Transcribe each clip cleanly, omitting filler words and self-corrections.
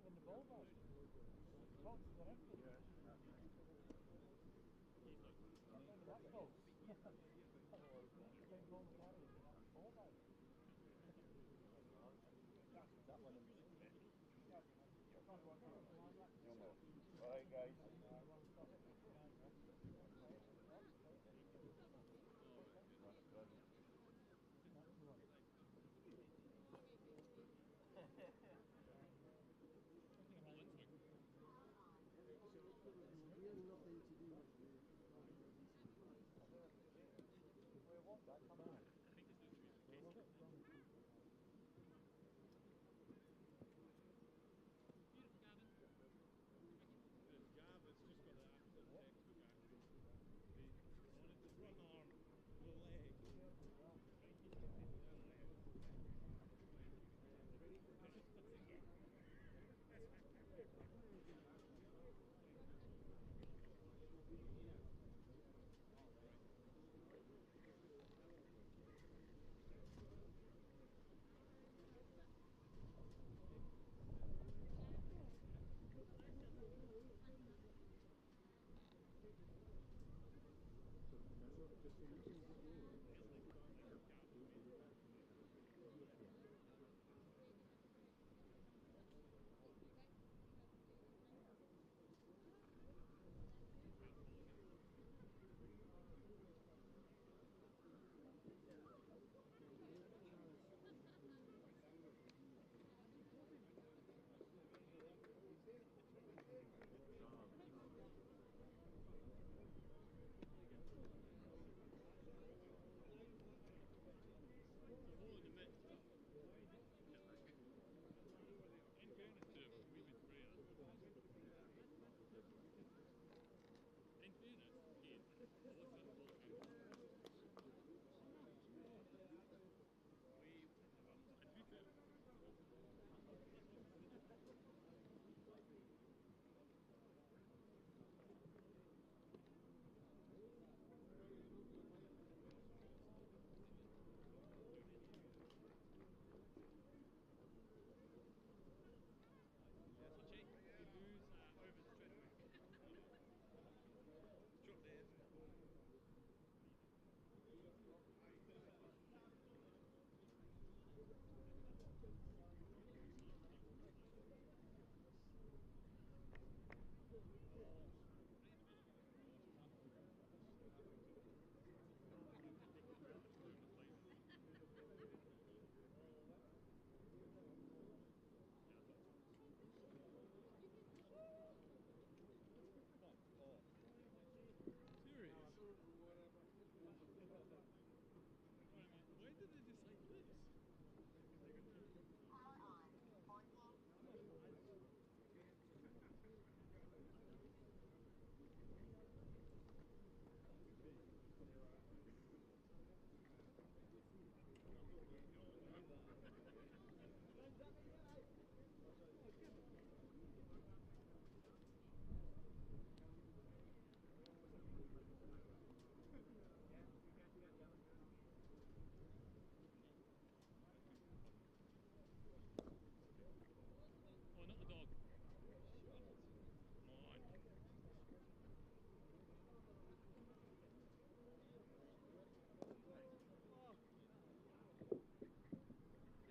when the ball back. Boxes and everything. Yeah. Remember that box? Same ball carried and that ball back. That one in the No more. Alright guys. It's just got that absolute textbook accuracy. On its front arm, the leg. Why did they decide this? Power on. 14. Oh,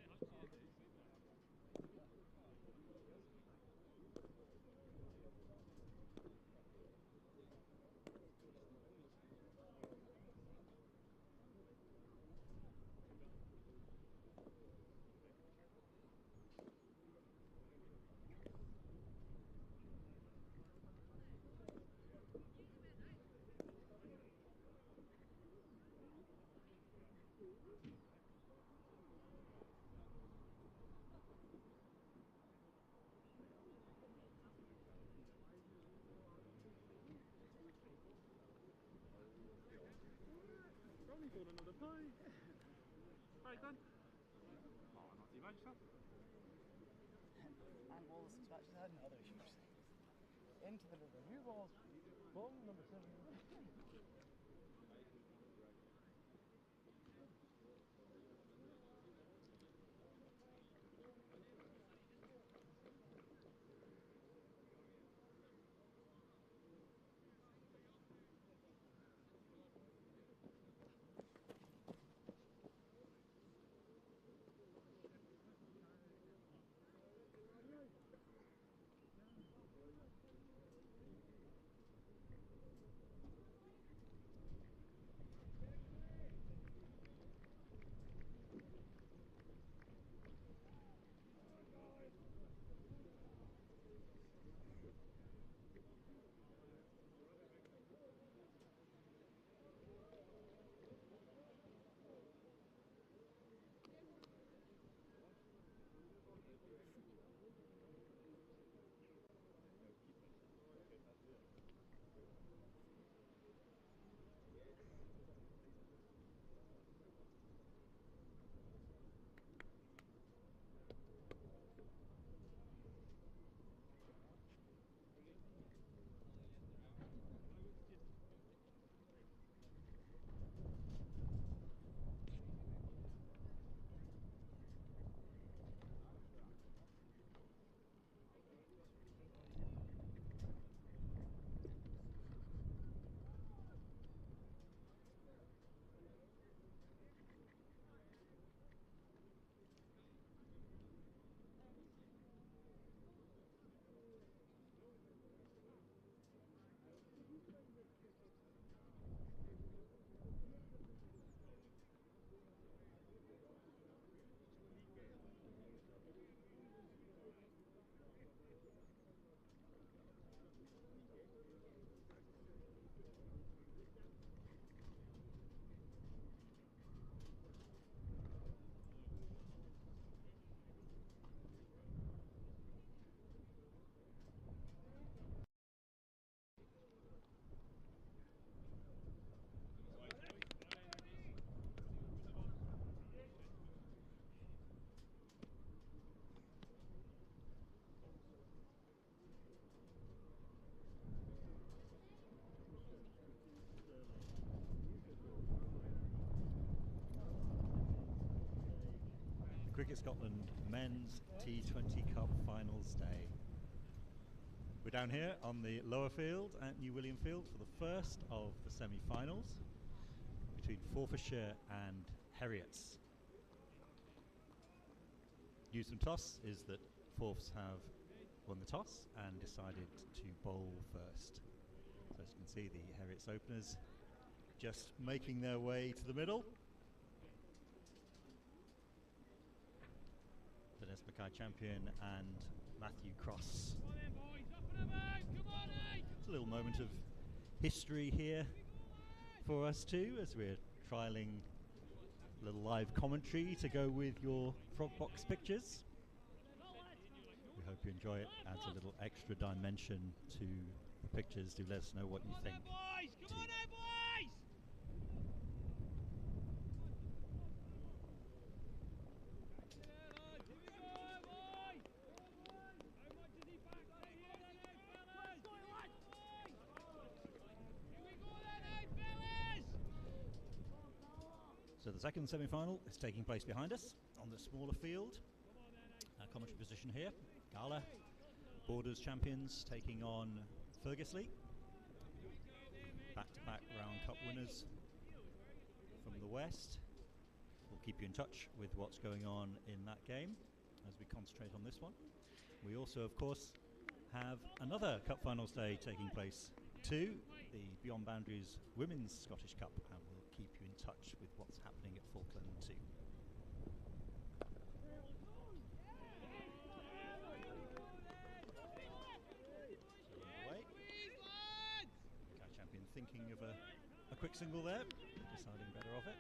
not the dog. Come on. Yeah, I'll see you there. Probably for another pie. Right then. Oh, not too bad yourself. And ball satisfaction had another issue. Into the river. New balls. Ball number 7. Cricket Scotland Men's T20 Cup Finals Day. We're down here on the lower field at New William Field for the first of the semi-finals between Forfarshire and Heriots. News from toss is that Forfs have won the toss and decided to bowl first. So as you can see, the Heriots openers just making their way to the middle. Dennis Mackay champion and Matthew Cross. It's a little moment of history here for us too, as we're trialling a little live commentary to go with your frog box pictures. We hope you enjoy it. Adds a little extra dimension to the pictures. Do let us know what you think. Come on now, boys! So the second semi-final is taking place behind us on the smaller field. Our commentary position here, Gala, Borders champions taking on Fergusley. Back-to-back round cup winners from the west. We'll keep you in touch with what's going on in that game as we concentrate on this one. We also, of course, have another Cup Finals Day taking place too, the Beyond Boundaries Women's Scottish Cup, and we'll keep you in touch with what's happening at Falkland too. Champion thinking of a quick single there, deciding better of it.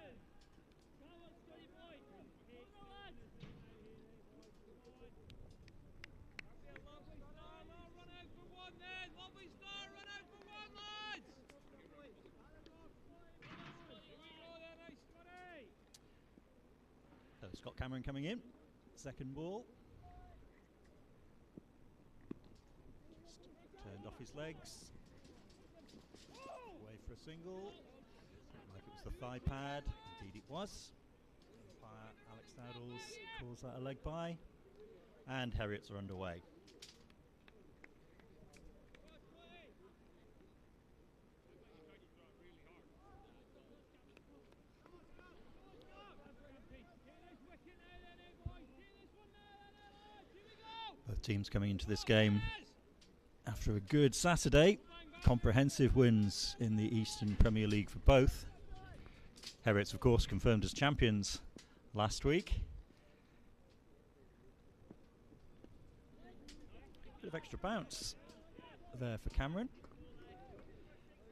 So Scott Cameron coming in, second ball. Just turned off his legs. Away for a single. Like it was the thigh pad. Indeed it was. Umpire Alex Dowdles calls that a leg bye. And Heriots are underway. Both teams coming into this game after a good Saturday. Comprehensive wins in the Eastern Premier League for both. Heriots, of course, confirmed as champions last week. Bit of extra bounce there for Cameron.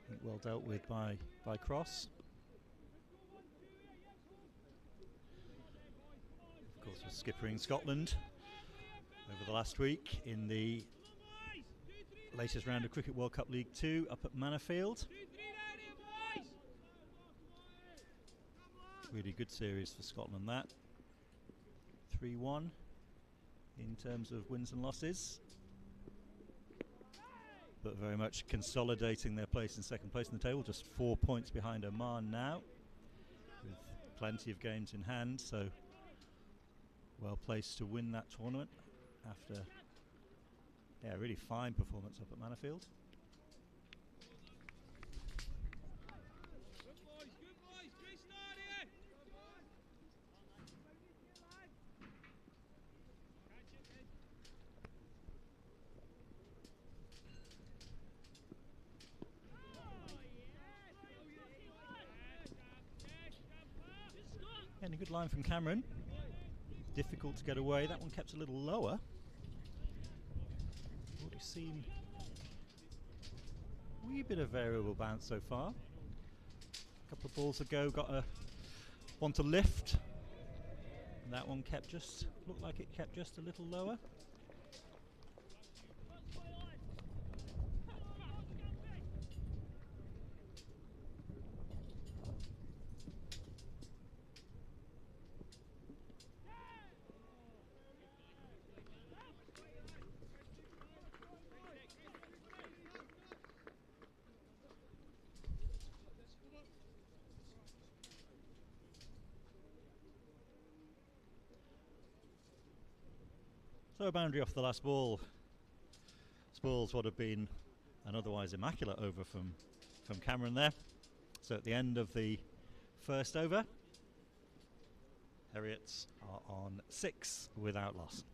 I think well dealt with by Cross. Of course, was skippering Scotland over the last week in the latest round of Cricket World Cup League 2 up at Manorfield. Really good series for Scotland, that. 3-1 in terms of wins and losses. But very much consolidating their place in second place in the table, just 4 points behind Oman now, with plenty of games in hand, so well placed to win that tournament after a really fine performance up at Manorfield. And a good line from Cameron. Difficult to get away. That one kept a little lower. Already seen a wee bit of variable bounce so far. A couple of balls ago got a one to lift. And that one looked like it kept just a little lower. So a boundary off the last ball spoils what have been an otherwise immaculate over from Cameron there. So at the end of the first over, Heriots are on 6 without loss.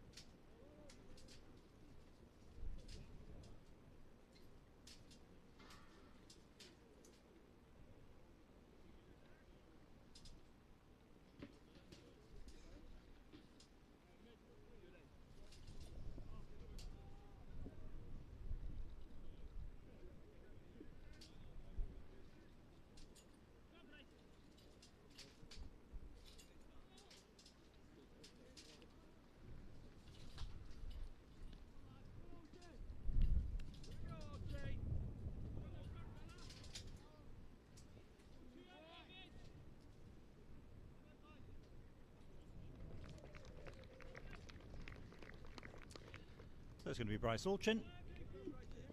So it's going to be Bryce Alchin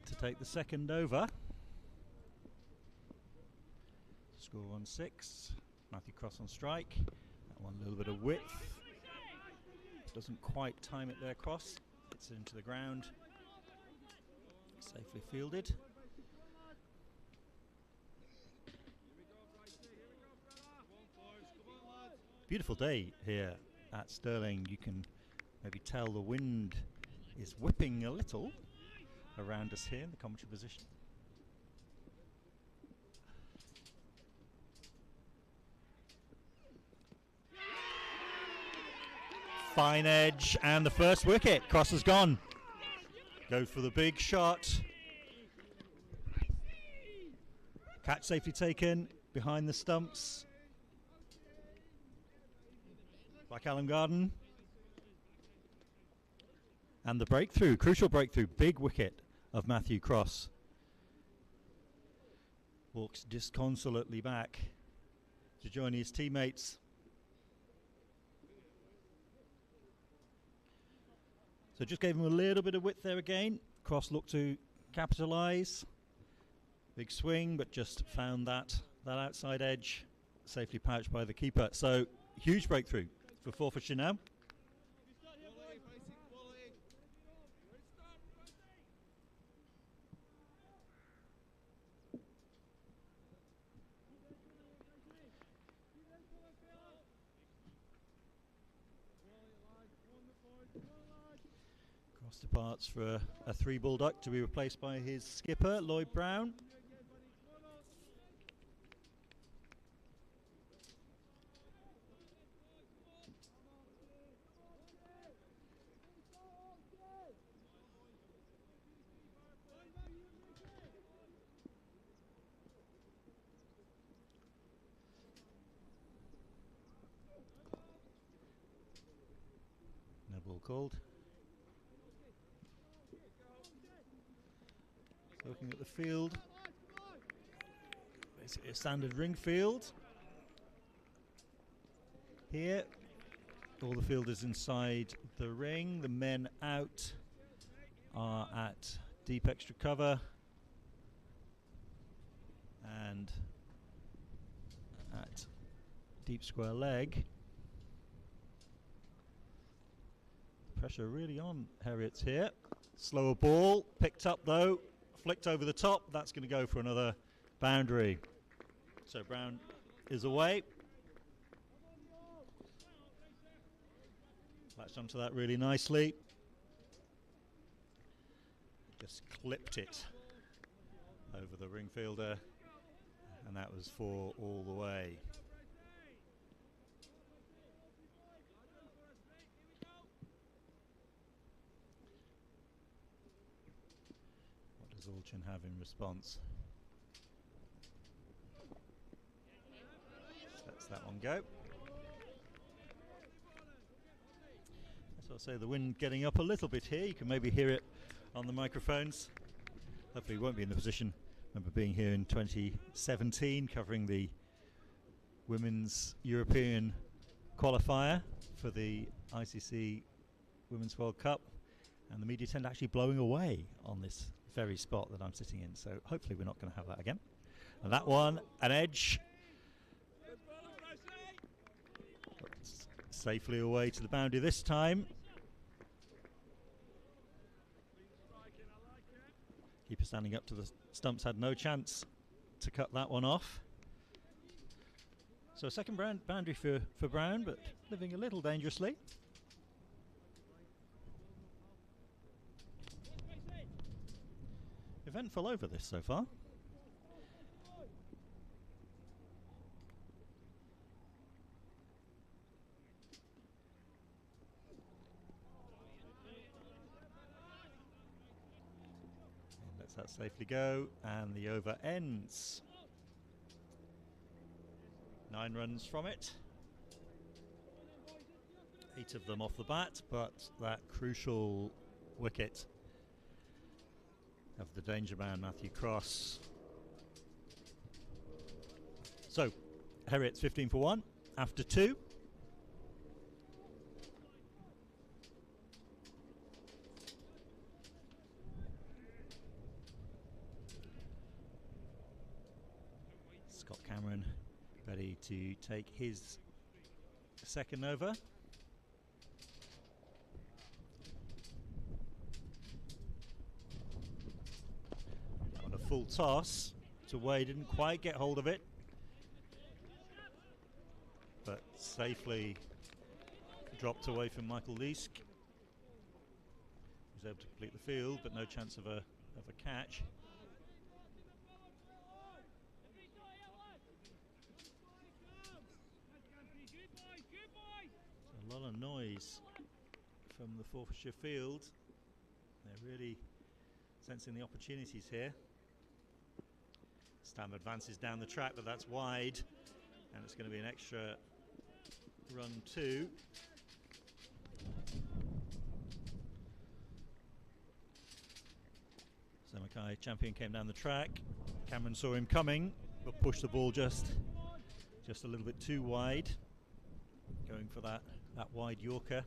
to take the second over. Score 1-6. Matthew Cross on strike. That one a little bit of width. Doesn't quite time it there, Cross. It's into the ground. Safely fielded. Beautiful day here at Stirling. You can maybe tell the wind is whipping a little around us here in the commentary position. Fine edge and the first wicket. Cross has gone. Goes for the big shot. Catch safely taken behind the stumps by Callum Garden. And the breakthrough, crucial breakthrough, big wicket of Matthew Cross. Walks disconsolately back to join his teammates. So just gave him a little bit of width there again. Cross looked to capitalise. Big swing, but just found that outside edge safely pouched by the keeper. So huge breakthrough for Forfarshire now. Cross departs for a 3-ball duck to be replaced by his skipper, Lloyd Brown. No ball called. Looking at the field, basically a standard ring field. Here, all the fielders inside the ring. The men out are at deep extra cover and at deep square leg. Pressure really on Heriot's here. Slower ball, picked up though. Flicked over the top, that's going to go for another boundary. So Brown is away. Latched onto that really nicely. Just clipped it over the ring fielder, and that was 4 all the way. Alchin have in response? Lets that one go. So I'll say the wind getting up a little bit here. You can maybe hear it on the microphones. Hopefully, you won't be in the position. I remember being here in 2017 covering the Women's European qualifier for the ICC Women's World Cup, and the media tend actually blowing away on this very spot that I'm sitting in, so hopefully we're not going to have that again. And that one, an edge. Safely away to the boundary this time. Keeper standing up to the stumps had no chance to cut that one off. So second boundary for Brown, but living a little dangerously. Eventful over this so far. And lets that safely go, and the over ends. 9 runs from it. 8 of them off the bat, but that crucial wicket of the danger man, Matthew Cross. So, Heriot's 15 for 1 after 2. Scott Cameron ready to take his second over. On a full toss to Way, didn't quite get hold of it, but safely dropped away from Michael Leask. He was able to complete the field, but no chance of a catch. A lot of noise from the Forfarshire field. They're really sensing the opportunities here. Stam advances down the track, but that's wide, and it's going to be an extra run too. So Mackay Champion came down the track. Cameron saw him coming, but pushed the ball just a little bit too wide, going for that wide Yorker.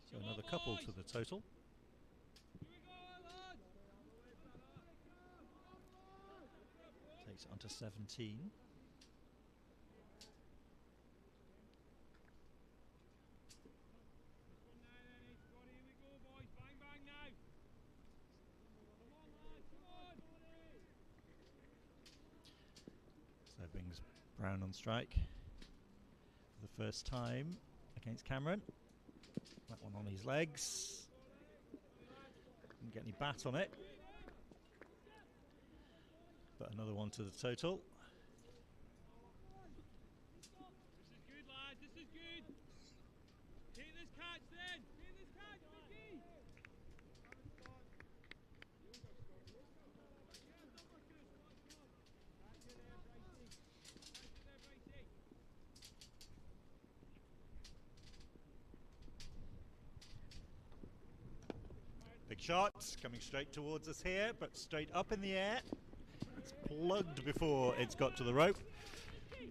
So another couple to the total. Takes it on to 17. So brings Brown on strike for the first time against Cameron. That one on his legs. Didn't get any bat on it. But another one to the total. This is good, lads. This is good. Take this catch then. Take this catch, Mickey. Big shot coming straight towards us here, but straight up in the air. It's plugged before it's got to the rope.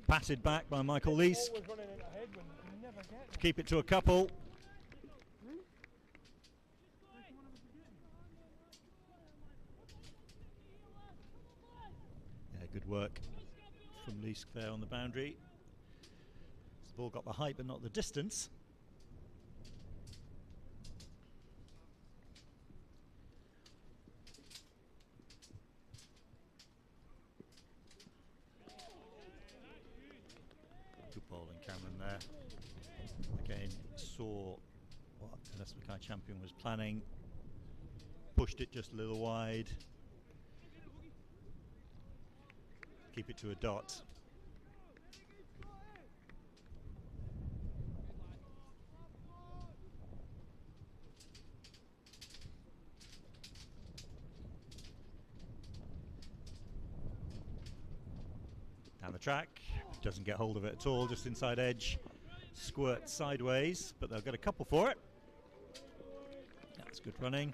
Patted back by Michael Leask to keep it to a couple. Yeah, good work from Leask there on the boundary. The ball got the height but not the distance. Bowling Cameron there. Again, saw what the Mackay Champion was planning. Pushed it just a little wide. Keep it to a dot. Down the track. Doesn't get hold of it at all, just inside edge. Squirts sideways, but they'll get a couple for it. That's good running.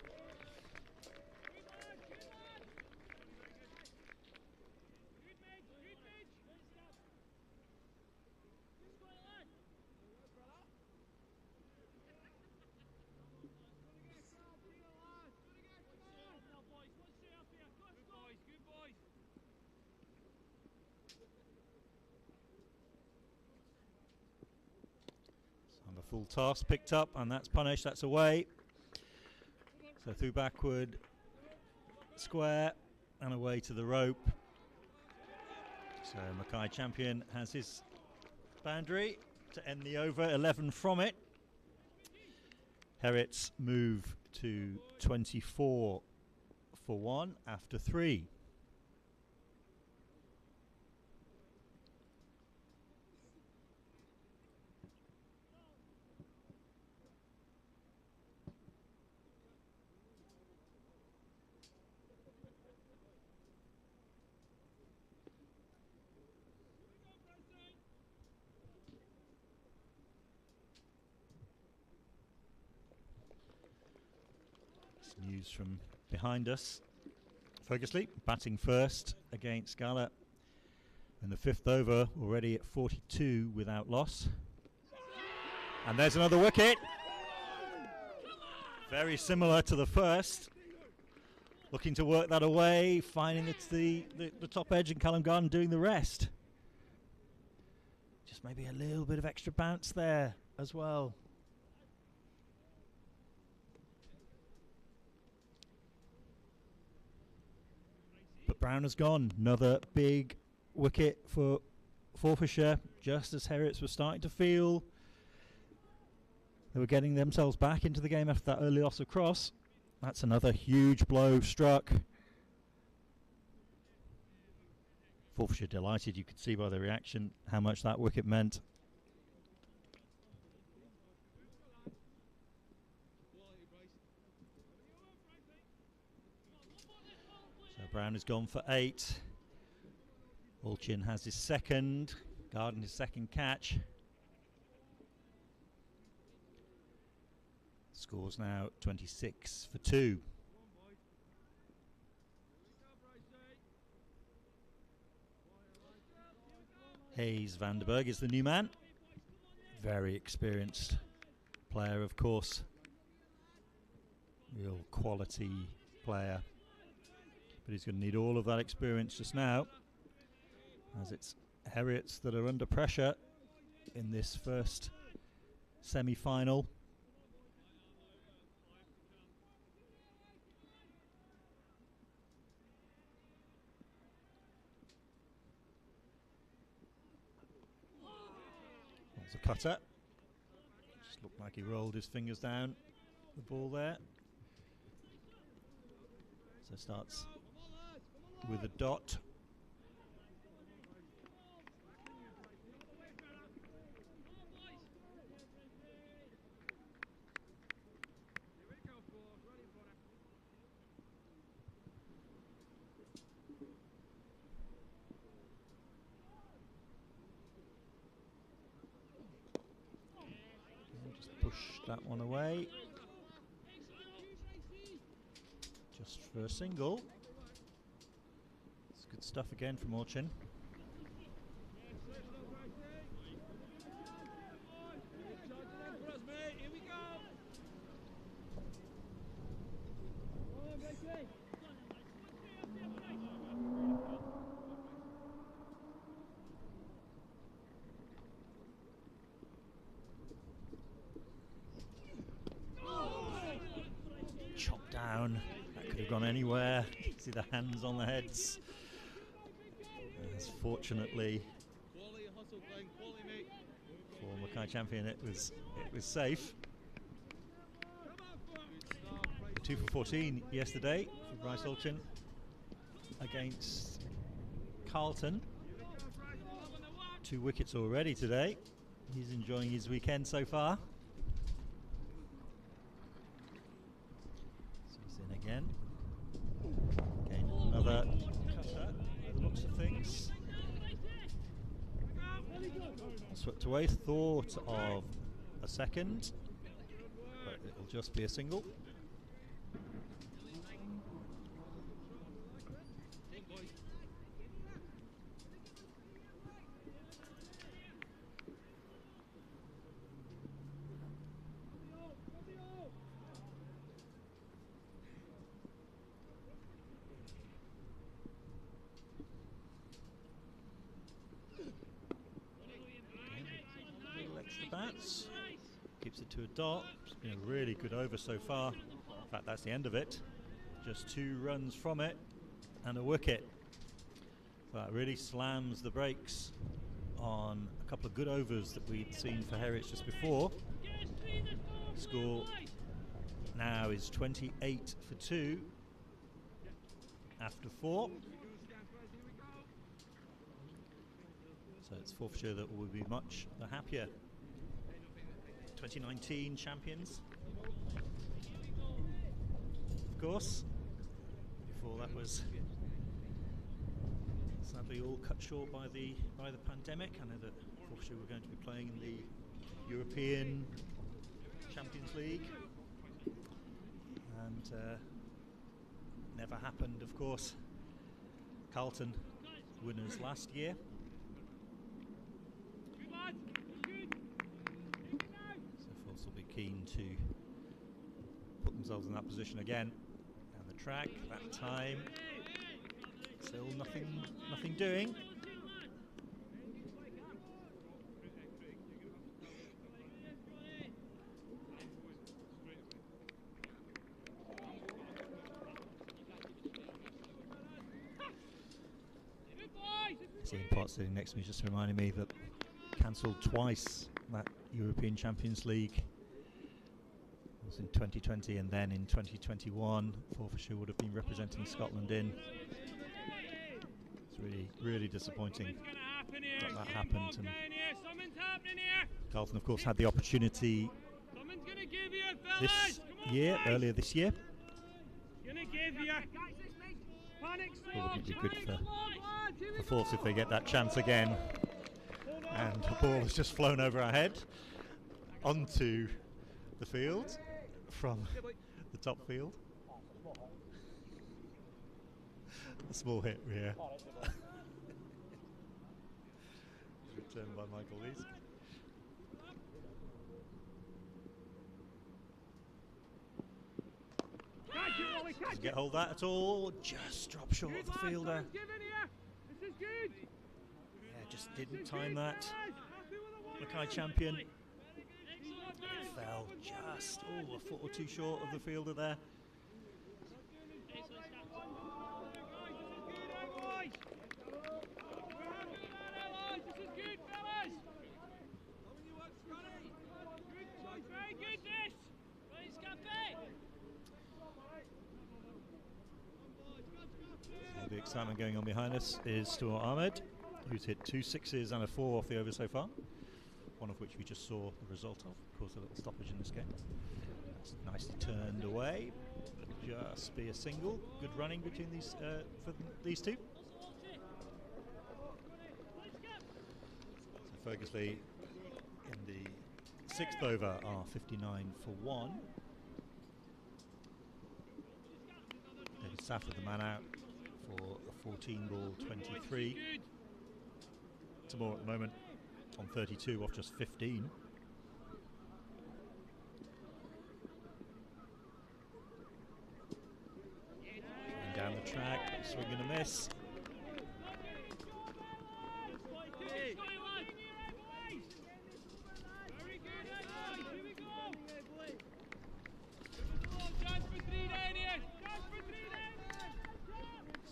Full toss picked up, and that's punished. That's away. So through backward, square, and away to the rope. So Mackay Champion has his boundary to end the over, 11 from it. Heriot's move to 24 for 1 after 3. News from behind us. Fergusley batting first against Gala in the 5th over, already at 42 without loss. And there's another wicket. Very similar to the first. Looking to work that away, finding it's the top edge, and Callum Garden doing the rest. Just maybe a little bit of extra bounce there as well. But Brown has gone. Another big wicket for Forfarshire, just as Heriots were starting to feel they were getting themselves back into the game after that early loss of Cross. That's another huge blow struck. Forfarshire delighted. You could see by the reaction how much that wicket meant. Brown has gone for 8. Alchin has his second. Garden his second catch. Scores now 26 for 2. Hayes Vandenberg is the new man. Very experienced player, of course. Real quality player. But he's going to need all of that experience just now, as it's Heriots that are under pressure in this first semi-final. There's a cutter. Just looked like he rolled his fingers down the ball there. So starts with a dot. Just push that one away. Just for a single. It's good stuff again from Alchin. Chopped down. That could have gone anywhere. See the hands on the heads. As fortunately for Mackay Champion, it was safe. 2 for 14 yesterday for Bryce Alchin against Carlton. 2 wickets already today. He's enjoying his weekend so far. So he's in again. Again, another cutter by the looks of things. Swept away, thought of a second, but it'll just be a single. Little extra bounce, keeps it to a dot. It's been a really good over so far fact, that's the end of it. Just 2 runs from it and a wicket. That really slams the brakes on a couple of good overs that we'd seen for Heriot just before. Score now is 28 for 2 after 4. So it's Forfarshire that will be much the happier. 2019 champions, of course. Before that was sadly all cut short by the pandemic. I know that Forfarshire were going to be playing in the European Champions League, and never happened, of course. Carlton winners last year. So Force will be keen to put themselves in that position again. Down the track, that time still nothing doing. Seeing Potts sitting next to me just reminding me that cancelled twice that European Champions League. It was in 2020 and then in 2021. Forfarshire would have been representing Scotland in. It's really disappointing that happened. And Carlton, of course, had the opportunity earlier this year. It would be good for Force if they get that chance again. And the ball has just flown over our head onto the field from the top field. A small hit, yeah. Returned by Michael Lees. Doesn't get hold of that at all. Just drop short of the fielder. Yeah, just didn't time that. Mackay champion. It fell just a foot or two short of the fielder there. The excitement going on behind us is Stuart Ahmed, who's hit 2 6s and a 4 off the over so far, one of which we just saw the result of. Of course, a little stoppage in this game. That's nicely turned away. Just be a single. Good running between these for these two. So Fergusley in the 6th over are 59 for 1. David Safford, the man out, for a 14-ball 23. Tamor at the moment on 32 off just 15. And down the track, swing and a miss.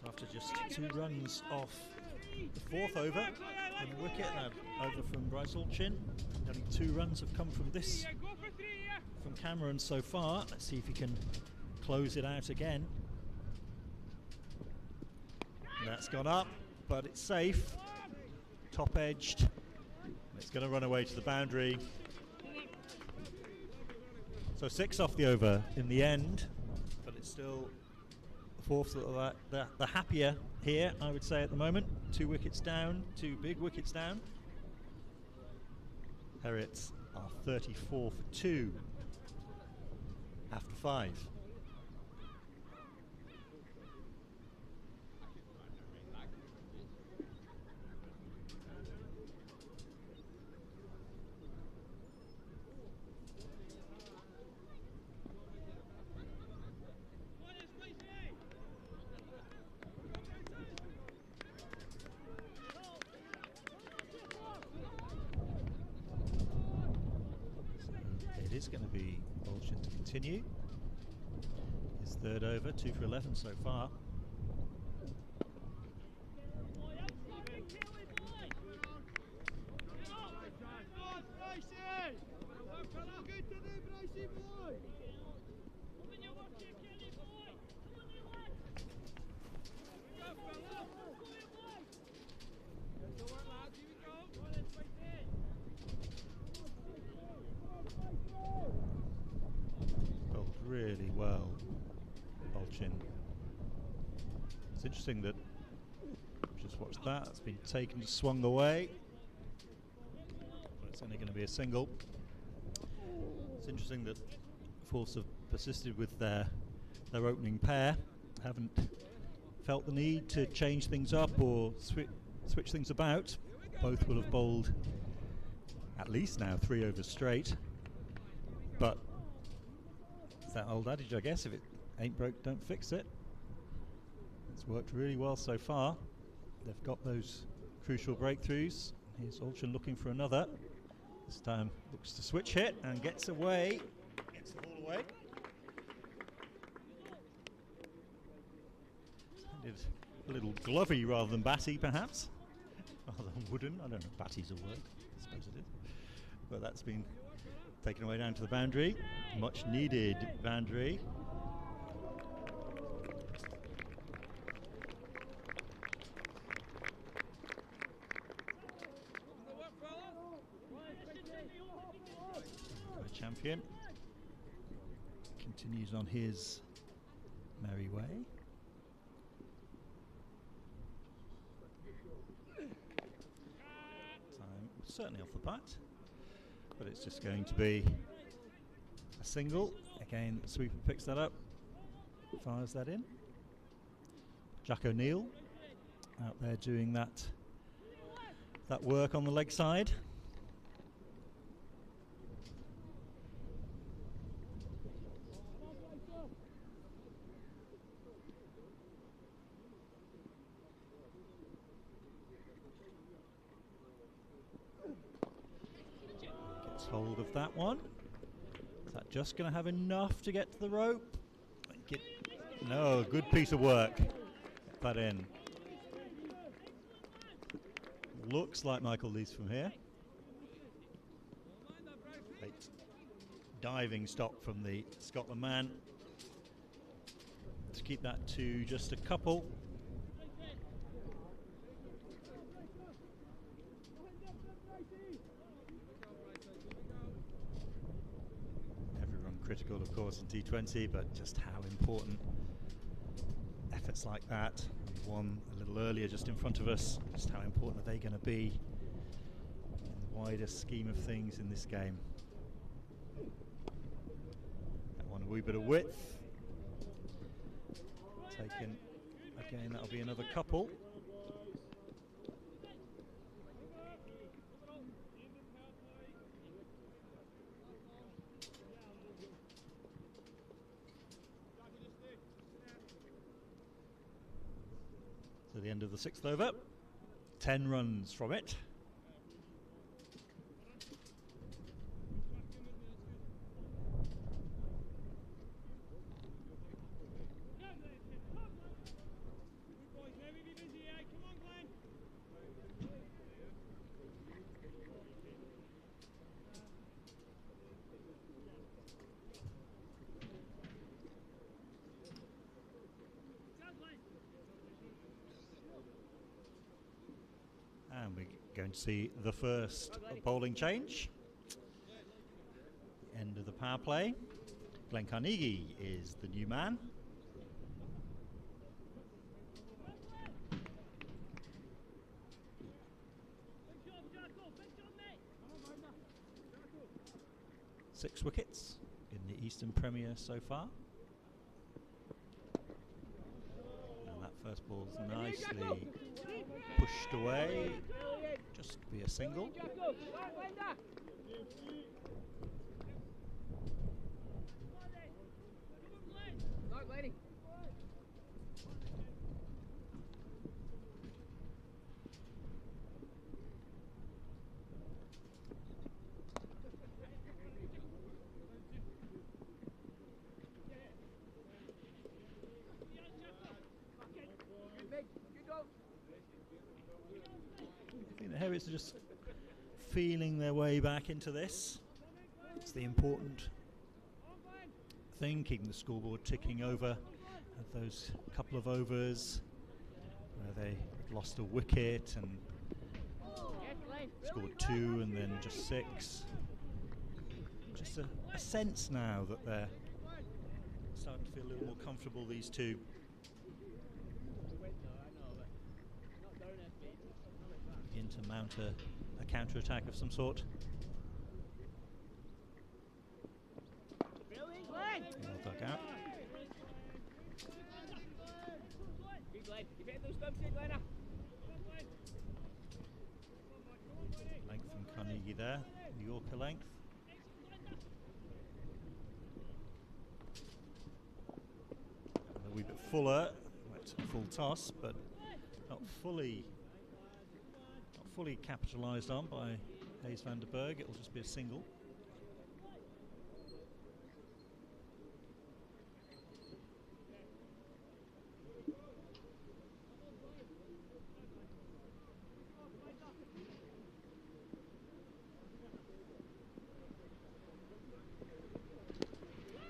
So after just 2 runs off the 4th over from the wicket, and over from Bryce Altchin, only 2 runs have come from this, from Cameron so far. Let's see if he can close it out again. That's gone up, but it's safe. Top edged. It's going to run away to the boundary. So 6 off the over in the end, but it's still Force the happier here, I would say, at the moment. 2 wickets down, 2 big wickets down. Heriots are 34 for 2 after 5. It is going to be Altchin to continue. Third over, 2 for 11 so far. Bowled really well, Bolchin. It's interesting that, just watch that, it's been taken, swung away. But it's only going to be a single. It's interesting that Force have persisted with their opening pair, haven't felt the need to change things up or switch things about. Both will have bowled at least now 3 overs straight, but it's that old adage, I guess, if it ain't broke, don't fix it. It's worked really well so far. They've got those crucial breakthroughs. Here's Olchin looking for another. This time looks to switch hit and gets away, gets the ball away. Sounded a little glovey rather than batty, perhaps, rather than wooden. I don't know if batty's a word, I suppose it is. But that's been taken away down to the boundary. Much needed boundary. The champion continues on his merry way. Time certainly off the bat, but it's just going to be a single. Again, the sweeper picks that up, fires that in. Jack O'Neill out there doing that work on the leg side. Gets hold of that one. Is that just going to have enough to get to the rope? No, good piece of work. Get that in. Looks like Michael Lees from here. Late diving stop from the Scotland man to keep that to just a couple. Everyone critical, of course, in T20, but just how important efforts like that, and one a little earlier just in front of us, just how important are they going to be in the wider scheme of things in this game. That one a wee bit of width taken again, that'll be another couple. To the end of the 6th over, 10 runs from it. And we're going to see the first bowling change. End of the power play. Glenn Carnegie is the new man. Six wickets in the Eastern Premier so far. And that first ball is nicely pushed away, just to be a single. are just feeling their way back into this. It's the important thing, keeping the scoreboard ticking over. Had those couple of overs where they lost a wicket and scored 2 and then just 6. Just a sense now that they're starting to feel a little more comfortable, these two. Begin to mount a counter-attack of some sort. Well dug out. Length from Carnegie there, Yorker length. A wee bit fuller, went to full toss, but not fully capitalised on by Hayes van der Berg. It will just be a single.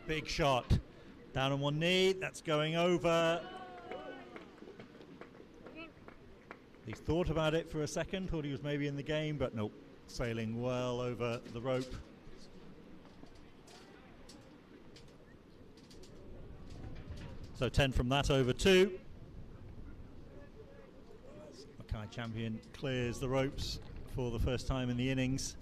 Big shot, down on one knee, that's going over. He thought about it for a second, thought he was maybe in the game, but nope, sailing well over the rope. So 10 from that over 2. Mackay Champion clears the ropes for the first time in the innings.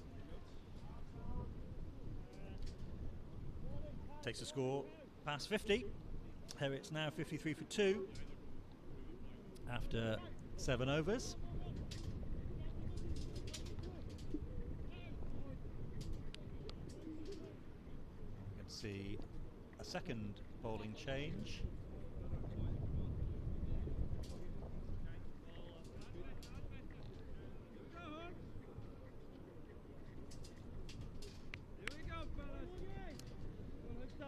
Takes a score past 50. Heriot's now 53 for 2 after 7 overs. We can see a second bowling change.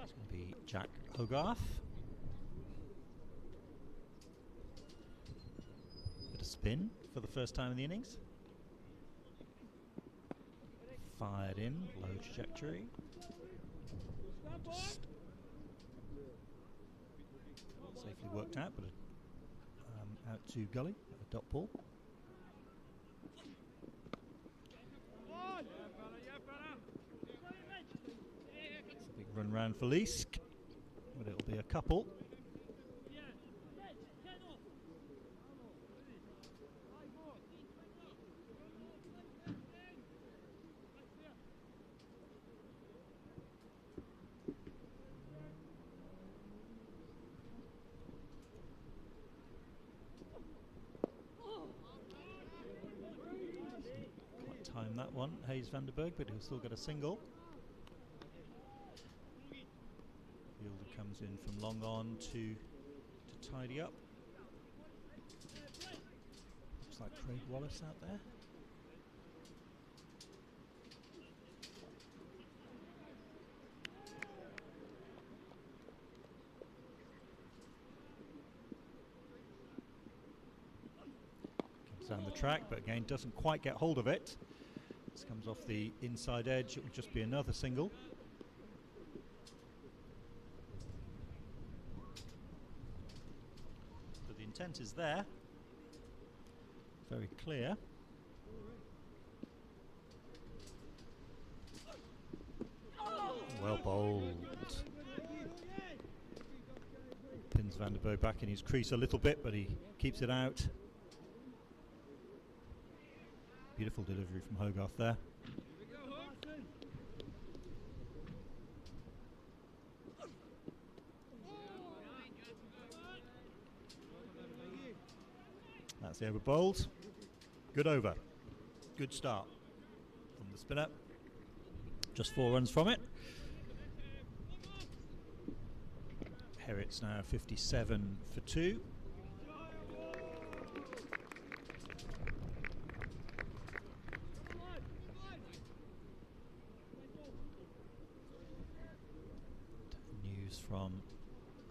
It's going to be Jack Hogarth. Bit of spin for the first time in the innings. Fired in, low trajectory. Just safely worked out, but out to gully, a dot ball. It's a big run round for Leask, but it'll be a couple. Time that one, Hayes van der Berg, but he'll still get a single. Fielder comes in from long on to tidy up. Looks like Craig Wallace out there. Comes down the track, but again doesn't quite get hold of it. This comes off the inside edge, it will just be another single. So the intent is there, very clear. Well bowled. Pins van der Berg back in his crease a little bit, but he keeps it out. Beautiful delivery from Hogarth there. That's the over bowled. Good over. Good start from the spinner. Just 4 runs from it. Heriot's now 57 for 2. From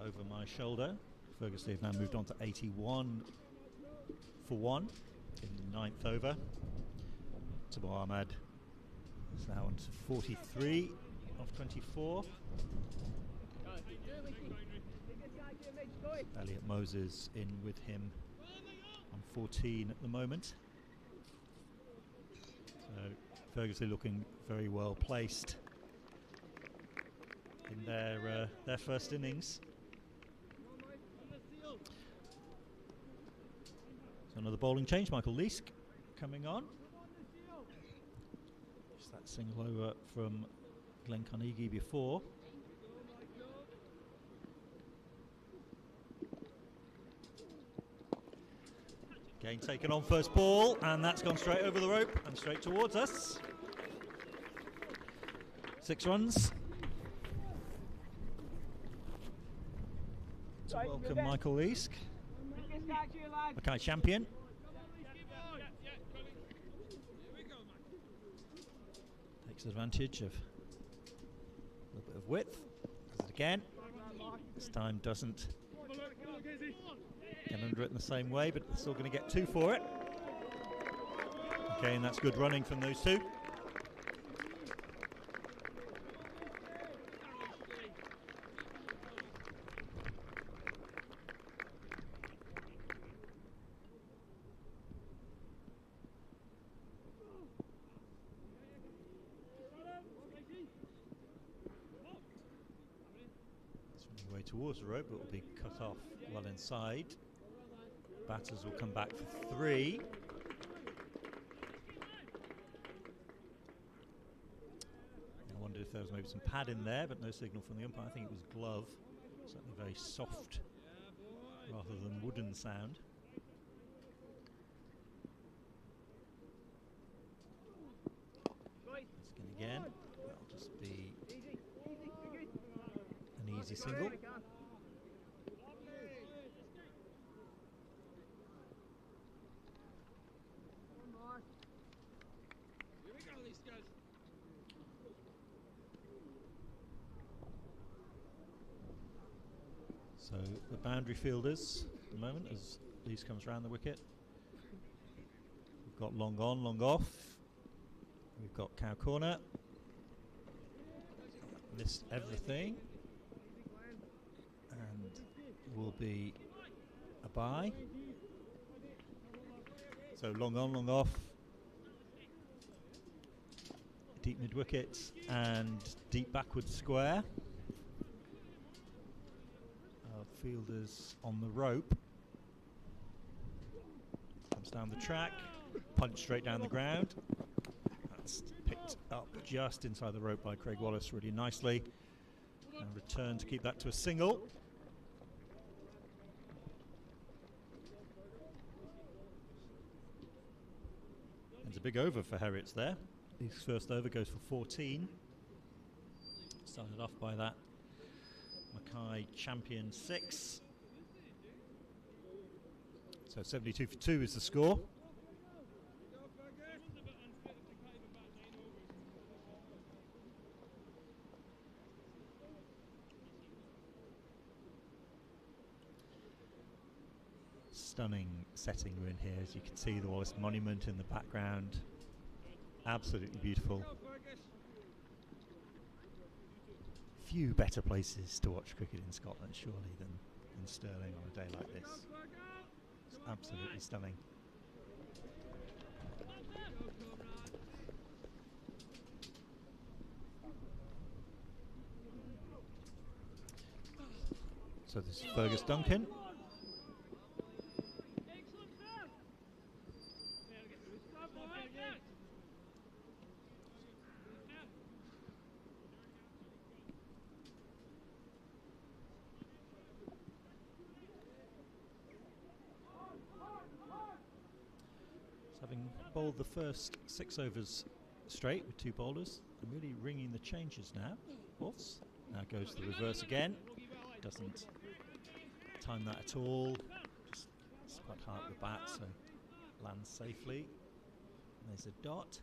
over my shoulder, Ferguson have now moved on to 81 for 1 in the 9th over. possible, Ahmad. It's now on to 43 of 24. Elliot Moses in with him on 14 at the moment. So Ferguson looking very well placed in their first innings. So another bowling change. Michael Leask coming on. Just that single over from Glenn Carnegie before. Again taken on first ball, and that's gone straight over the rope and straight towards us. 6 runs. To welcome Michael Leask, Mackay champion. Takes advantage of a little bit of width. Does it again. This time doesn't get under it in the same way, but still going to get 2 for it. Okay, and that's good running from those two. Way towards the rope, but will be cut off well inside. Batters will come back for 3. I wondered if there was maybe some pad in there, but no signal from the umpire. I think it was glove. Certainly very soft rather than wooden sound. Let's begin again. That'll just be an easy single. So the boundary fielders at the moment as Lees comes round the wicket. We've got long on, long off. We've got cow corner. Missed everything. And will be a bye. So long on, long off. Deep mid wicket and deep backward square. Fielders on the rope. Comes down the track, punch straight down the ground. That's picked up just inside the rope by Craig Wallace really nicely. And return to keep that to a single. It's a big over for Heriot there. His first over goes for 14. Started off by that Mackay champion 6. So 72 for 2 is the score. Stunning setting we're in here, as you can see the Wallace Monument in the background. Absolutely beautiful. Few better places to watch cricket in Scotland, surely, than Stirling on a day like this. It's absolutely stunning. So this is Fergus Duncan. Having bowled the first 6 overs straight with 2 bowlers, and really ringing the changes now. Offs. Now goes the reverse again. Doesn't time that at all. Just quite hard at the bat, so lands safely. And there's a dot.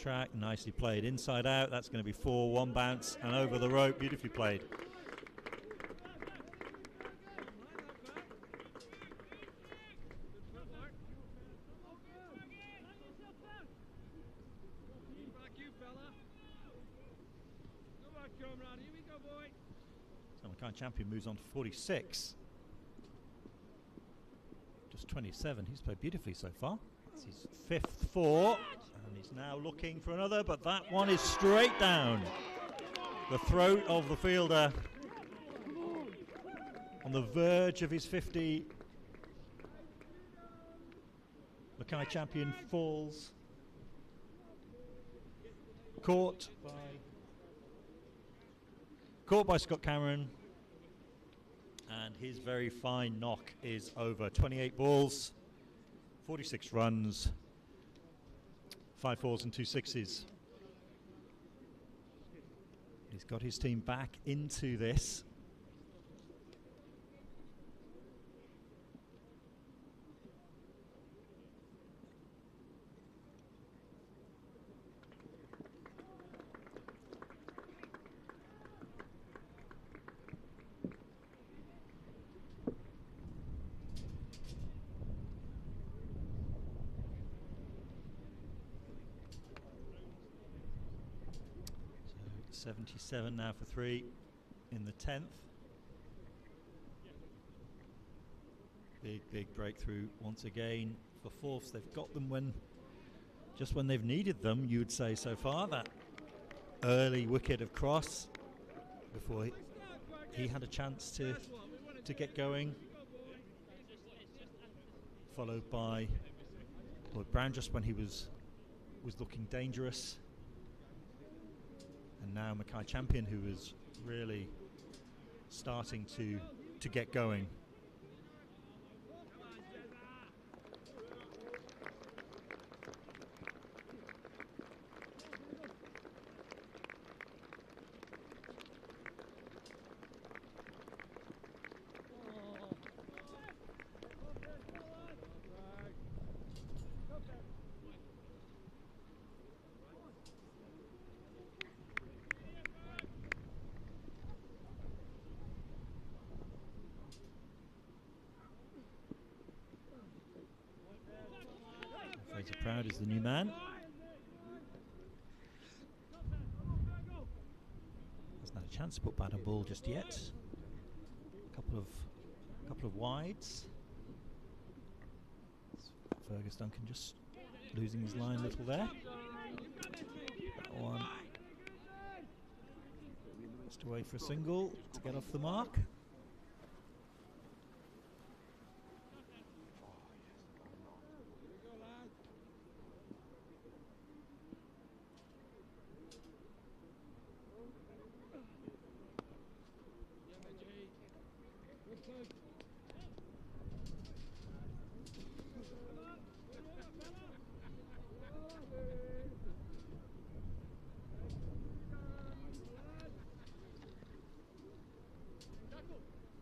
track, nicely played inside out. That's going to be 4, 1 bounce and over the rope, beautifully played. So Mackay Champion moves on to 46. Just 27. He's played beautifully so far. It's his 5th 4, and he's now looking for another, but that one is straight down the throat of the fielder. On the verge of his 50. Mackay Champion falls. Caught by Scott Cameron, and his very fine knock is over. 28 balls, 46 runs, 5 4s and 2 6s. He's got his team back into this. So 77 now for 3 in the 10th. Big breakthrough once again for fourths. They've got them just when they've needed them, you would say so far. That early wicket of Cross before he had a chance to get going. Followed by Lloyd Brown just when he was looking dangerous. And now Mackay Champion, who is really starting to get going. Fraser Proud is the new man. Hasn't had a chance to put bat on ball just yet. Couple of wides. Fergus Duncan just losing his line a little there. That one just away for a single to get off the mark.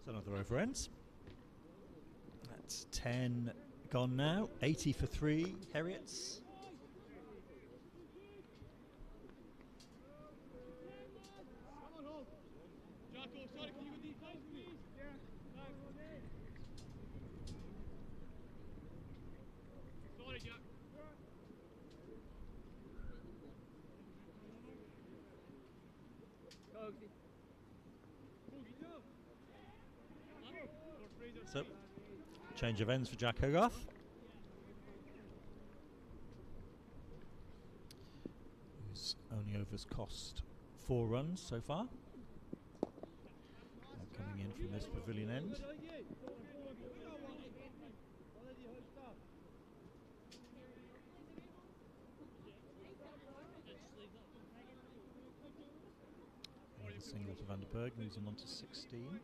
So another over ends. That's 10 gone now. 80 for 3, Heriots. So, change of ends for Jack Hogarth. Whose only overs cost 4 runs so far. Coming in from this pavilion end. Another single to Van der Berg, moves him on to 16.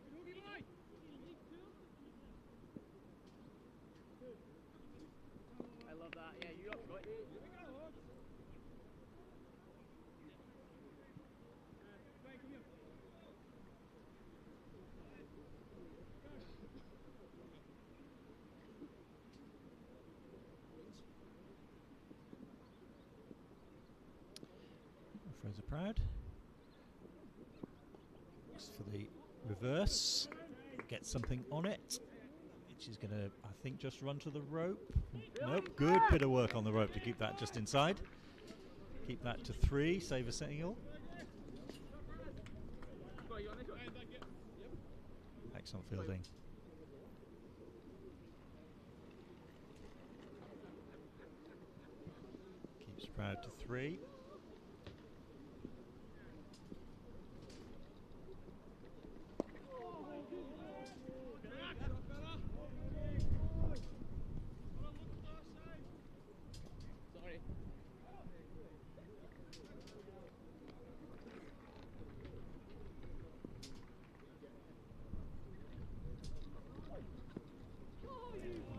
Proud. Looks for the reverse. Gets something on it. She's going to, I think, just run to the rope. Nope, good bit of work on the rope to keep that just inside. Keep that to 3, save a single. Excellent fielding. Keeps Proud to 3.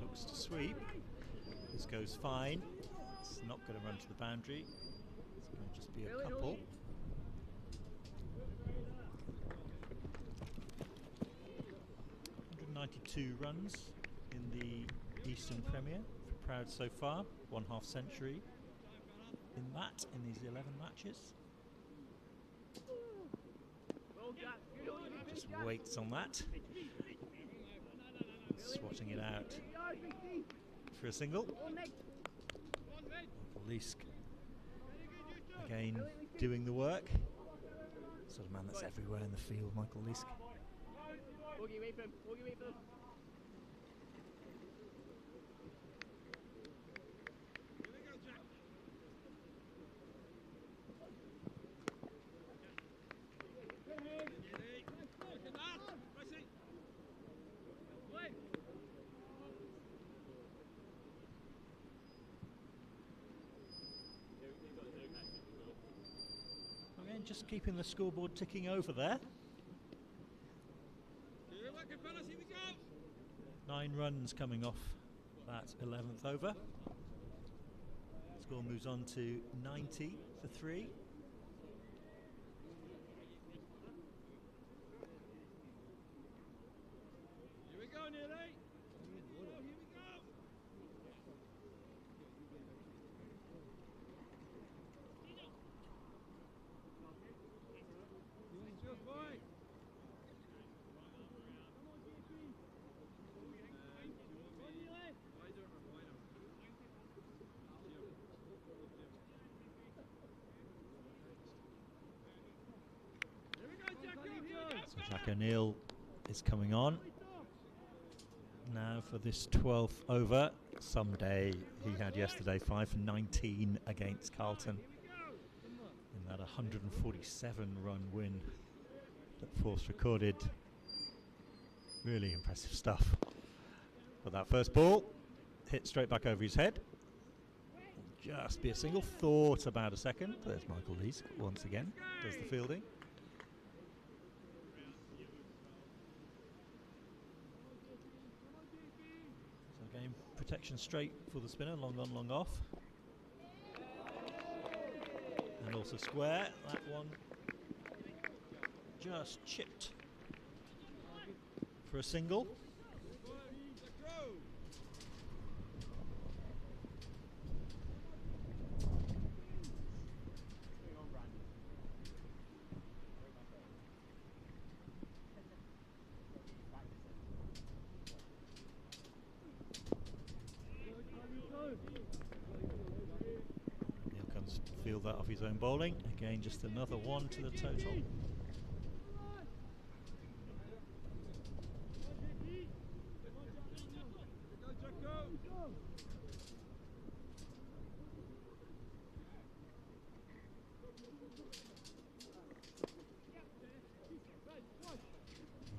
Looks to sweep. This goes fine. It's not going to run to the boundary. It's going to just be a couple. Runs in the Eastern Premier for Proud so far, 1/2 century in that, in these 11 matches. Just waits on that, swatting it out for a single. Lisk again doing the work. Sort of man that's everywhere in the field, Michael Lisk. Again, just keeping the scoreboard ticking over there. 9 runs coming off that 11th over. Score moves on to 90 for 3. Here we go, Neely. So Jack O'Neill is coming on now for this 12th over. Someday he had yesterday 5 for 19 against Carlton in that 147 run win that Force recorded. Really impressive stuff. But that first ball hit straight back over his head. Just be a single. Thought about a second. There's Michael Lisk once again, does the fielding. So again, protection straight for the spinner, long on, long off. And also square. That one just chipped for a single. Neil comes to field that off his own bowling. Again, just another one to the total.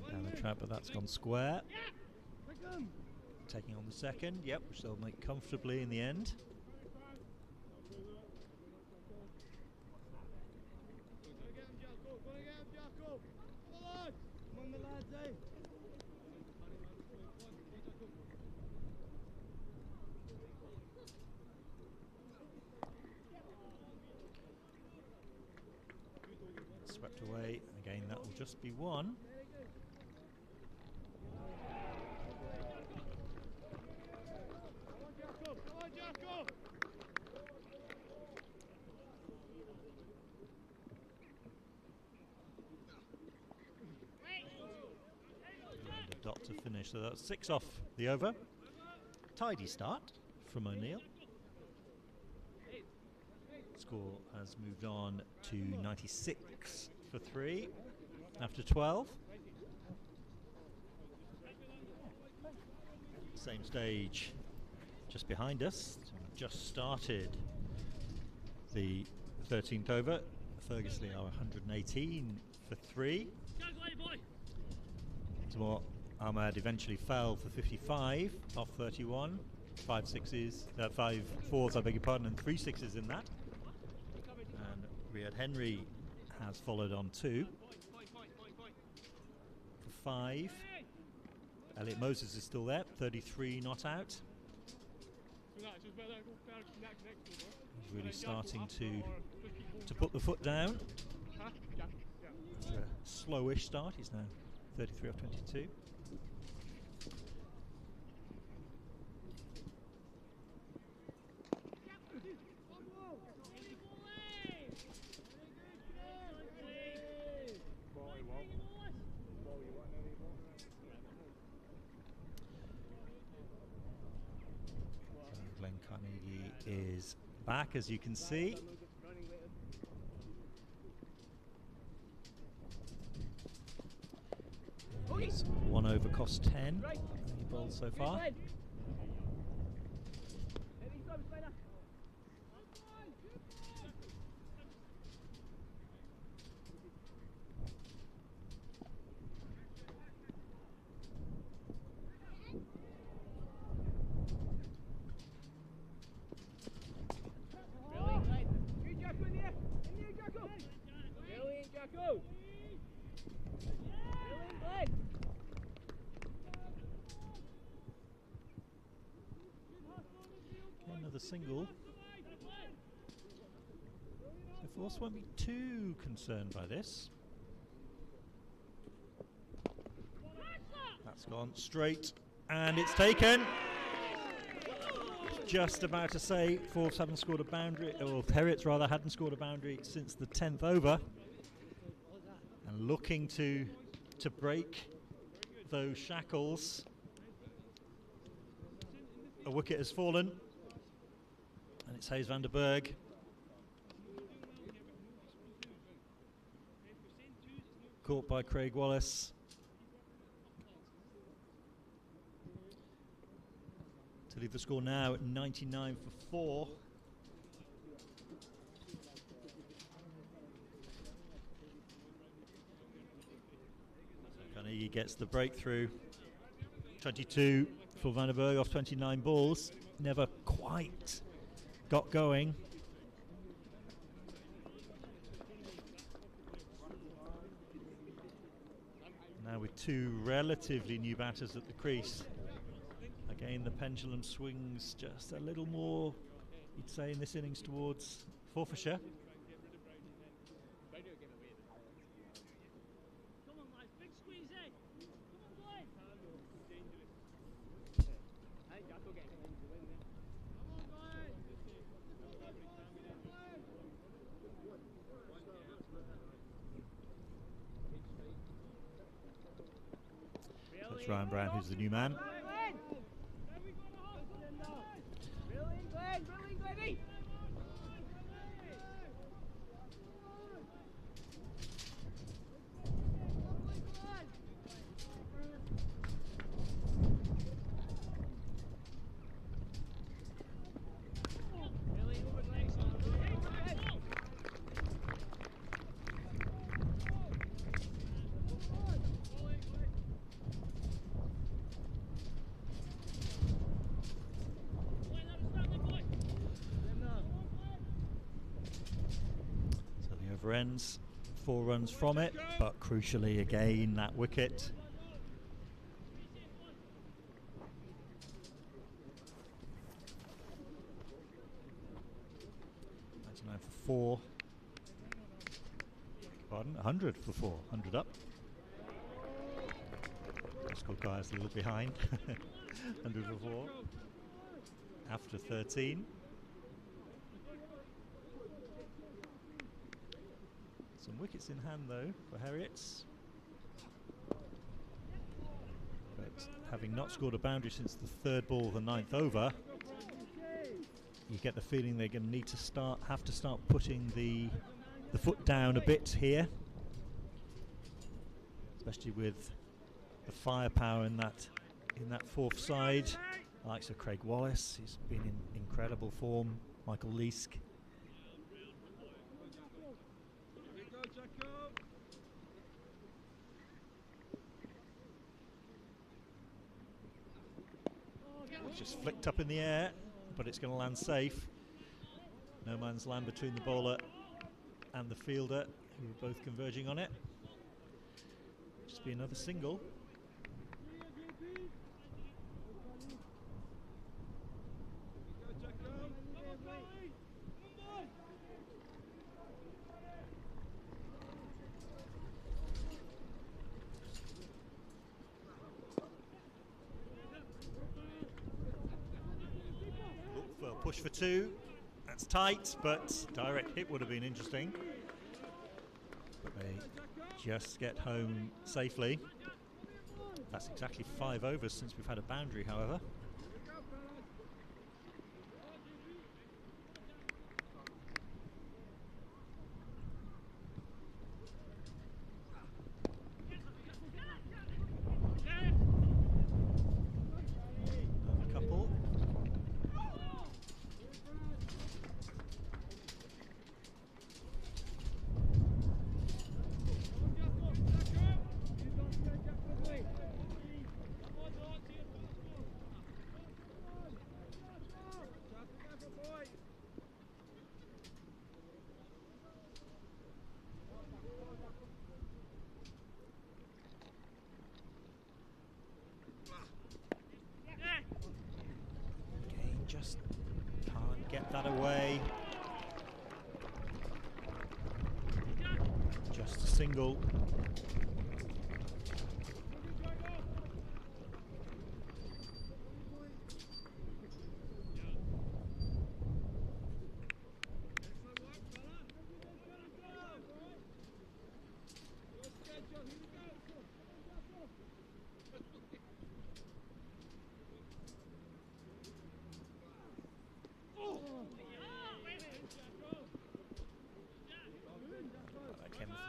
Down the trap, but that's gone square. Taking on the second, yep, which they'll make comfortably in the end. Swept away, again that will just be one. dot to finish. So that's 6 off the over. Tidy start from O'Neill. Score has moved on to 96 for 3 after 12. Same stage just behind us. Just started the 13th over. Ferguson are 118 for 3. Timor Ahmad eventually fell for 55 off 31. 5 sixes, 5 fours, I beg your pardon, and 3 sixes in that. And Riyad Henry has followed on 2 for 5. Elliot Moses is still there, 33 not out. He's really starting to put the foot down. After a slowish start, he's now 33 off 22. Glenn Carnegie is back, as you can see. He's 1 over, cost 10. He bowled so far. Another single. The force won't be too concerned by this. That's gone straight and it's taken. Just about to say Forbes hadn't scored a boundary, or Heriot rather hadn't scored a boundary since the 10th over, and looking to break those shackles. A wicket has fallen, and it's Hayes van der Berg. Caught by Craig Wallace. To leave the score now at 99 for 4. Carnegie gets the breakthrough. 22 for Van der Berg off 29 balls. Never quite got going. Now with 2 relatively new batters at the crease. Again, the pendulum swings just a little more, you'd say, in this innings towards Forfarshire. That's Ryan Brown, who's the new man. Ends 4 runs from it, but crucially again that wicket. For 4. Pardon, 100 for 4. 100 up. Scored guys a little behind. 100 for 4. After 13. Some wickets in hand though for Heriot's. having not scored a boundary since the third ball of the 9th over, you get the feeling they're going to need to have to start putting the foot down a bit here, especially with the firepower in that fourth side. The likes of Craig Wallace, he's been in incredible form. Michael Leask. It's just flicked up in the air, but it's going to land safe. No man's land between the bowler and the fielder, who are both converging on it. Just be another single. Well, push for two. That's tight, but direct hit would have been interesting. But they just get home safely. That's exactly 5 overs since we've had a boundary, however. Another couple. Just can't get that away. Just a single.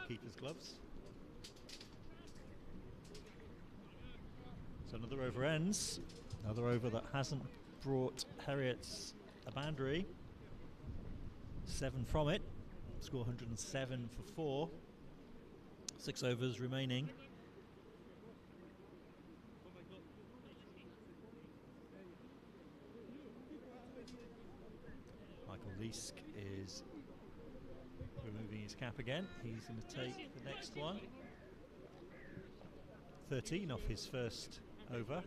Keeper's gloves. So another over ends. Another over that hasn't brought Heriot's a boundary. 7 from it. Score 107 for 4. 6 overs remaining. Michael Leask is removing his cap again. He's going to take the next one. 13 off his first over.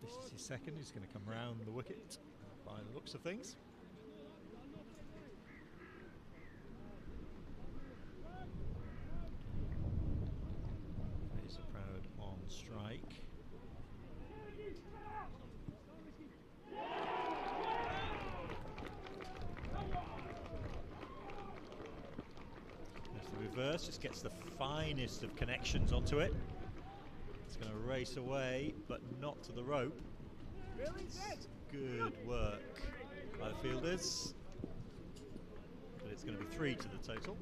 This is his second. He's going to come round the wicket by the looks of things. He's a proud on strike. Reverse, just gets the finest of connections onto it. It's going to race away, but not to the rope. It's good work by the fielders, but it's going to be 3 to the total.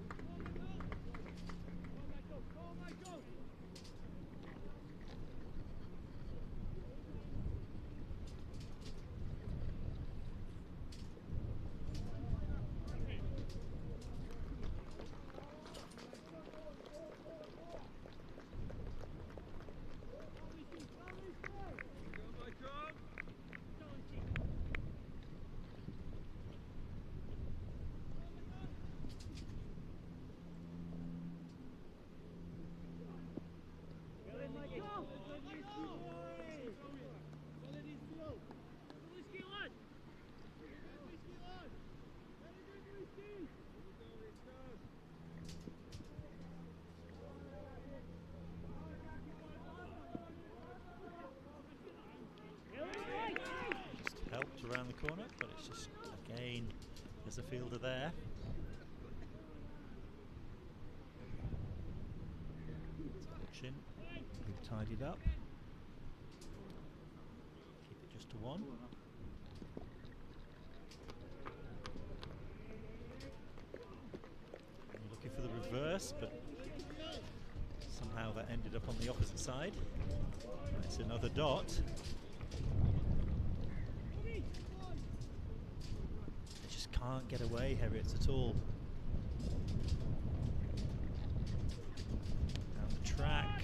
Around the corner, but it's just, again, there's a fielder there. Shin, who tidied up. Keep it just to 1. Looking for the reverse, but somehow that ended up on the opposite side. It's another dot. They just can't get away, Heriot, at all. Down the track.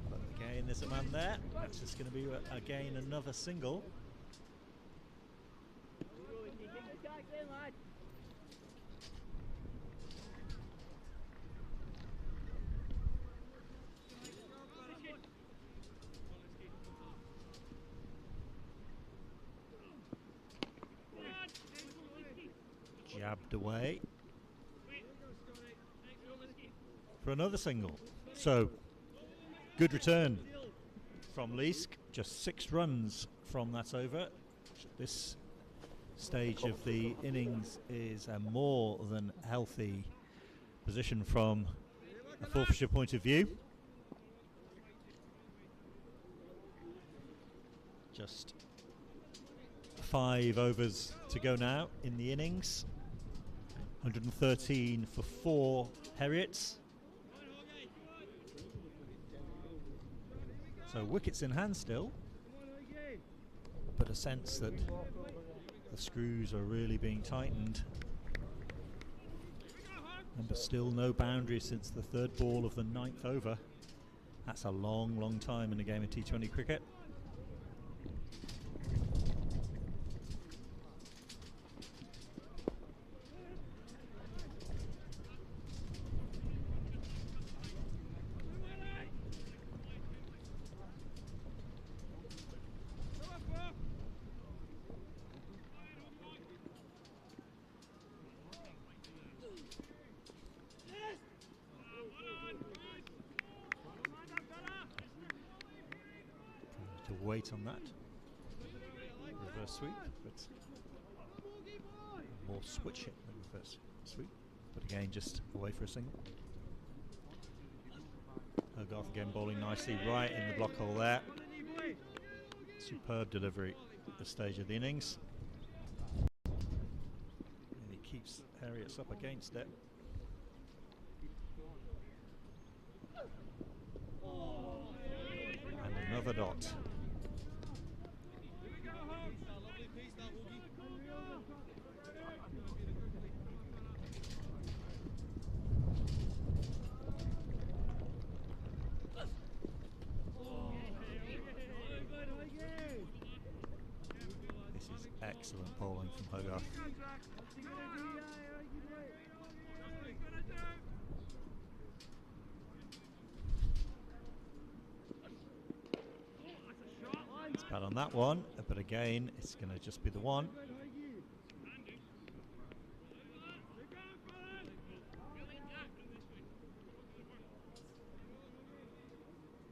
But again, there's a man there. That's just going to be, again, another single. Jabbed away for another single. So good return from Leask. Just 6 runs from that over. This stage of the innings is a more than healthy position from a Forfarshire point of view. Just 5 overs to go now in the innings. 113 for 4 Heriots. So wickets in hand still, but a sense that the screws are really being tightened. But still no boundary since the 3rd ball of the 9th over. That's a long, long time in a game of T20 cricket. Wait on that reverse sweep, but more switch hit than reverse sweep, but again just away for a single. Hogarth again bowling nicely right in the block hole there. Superb delivery at this stage of the innings, and he keeps Heriot's up against it. And another dot. Excellent bowling from Hogarth. It's bad on that one, but again, it's going to just be the one.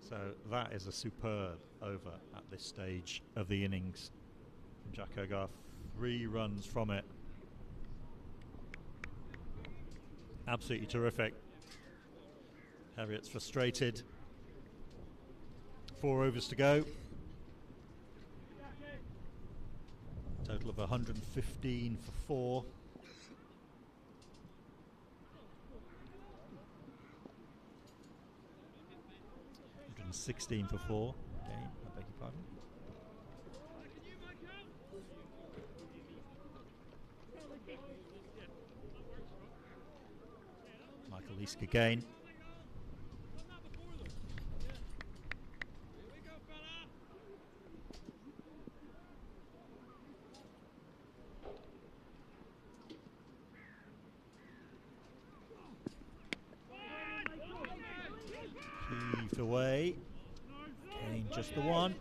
So that is a superb over at this stage of the innings. Jack Hogarth, 3 runs from it. Absolutely terrific. Heriot's frustrated. 4 overs to go. Total of 115 for 4. $116 for 4. Again, I beg your pardon. Michael Leask again. Heaved away. Again, just the one.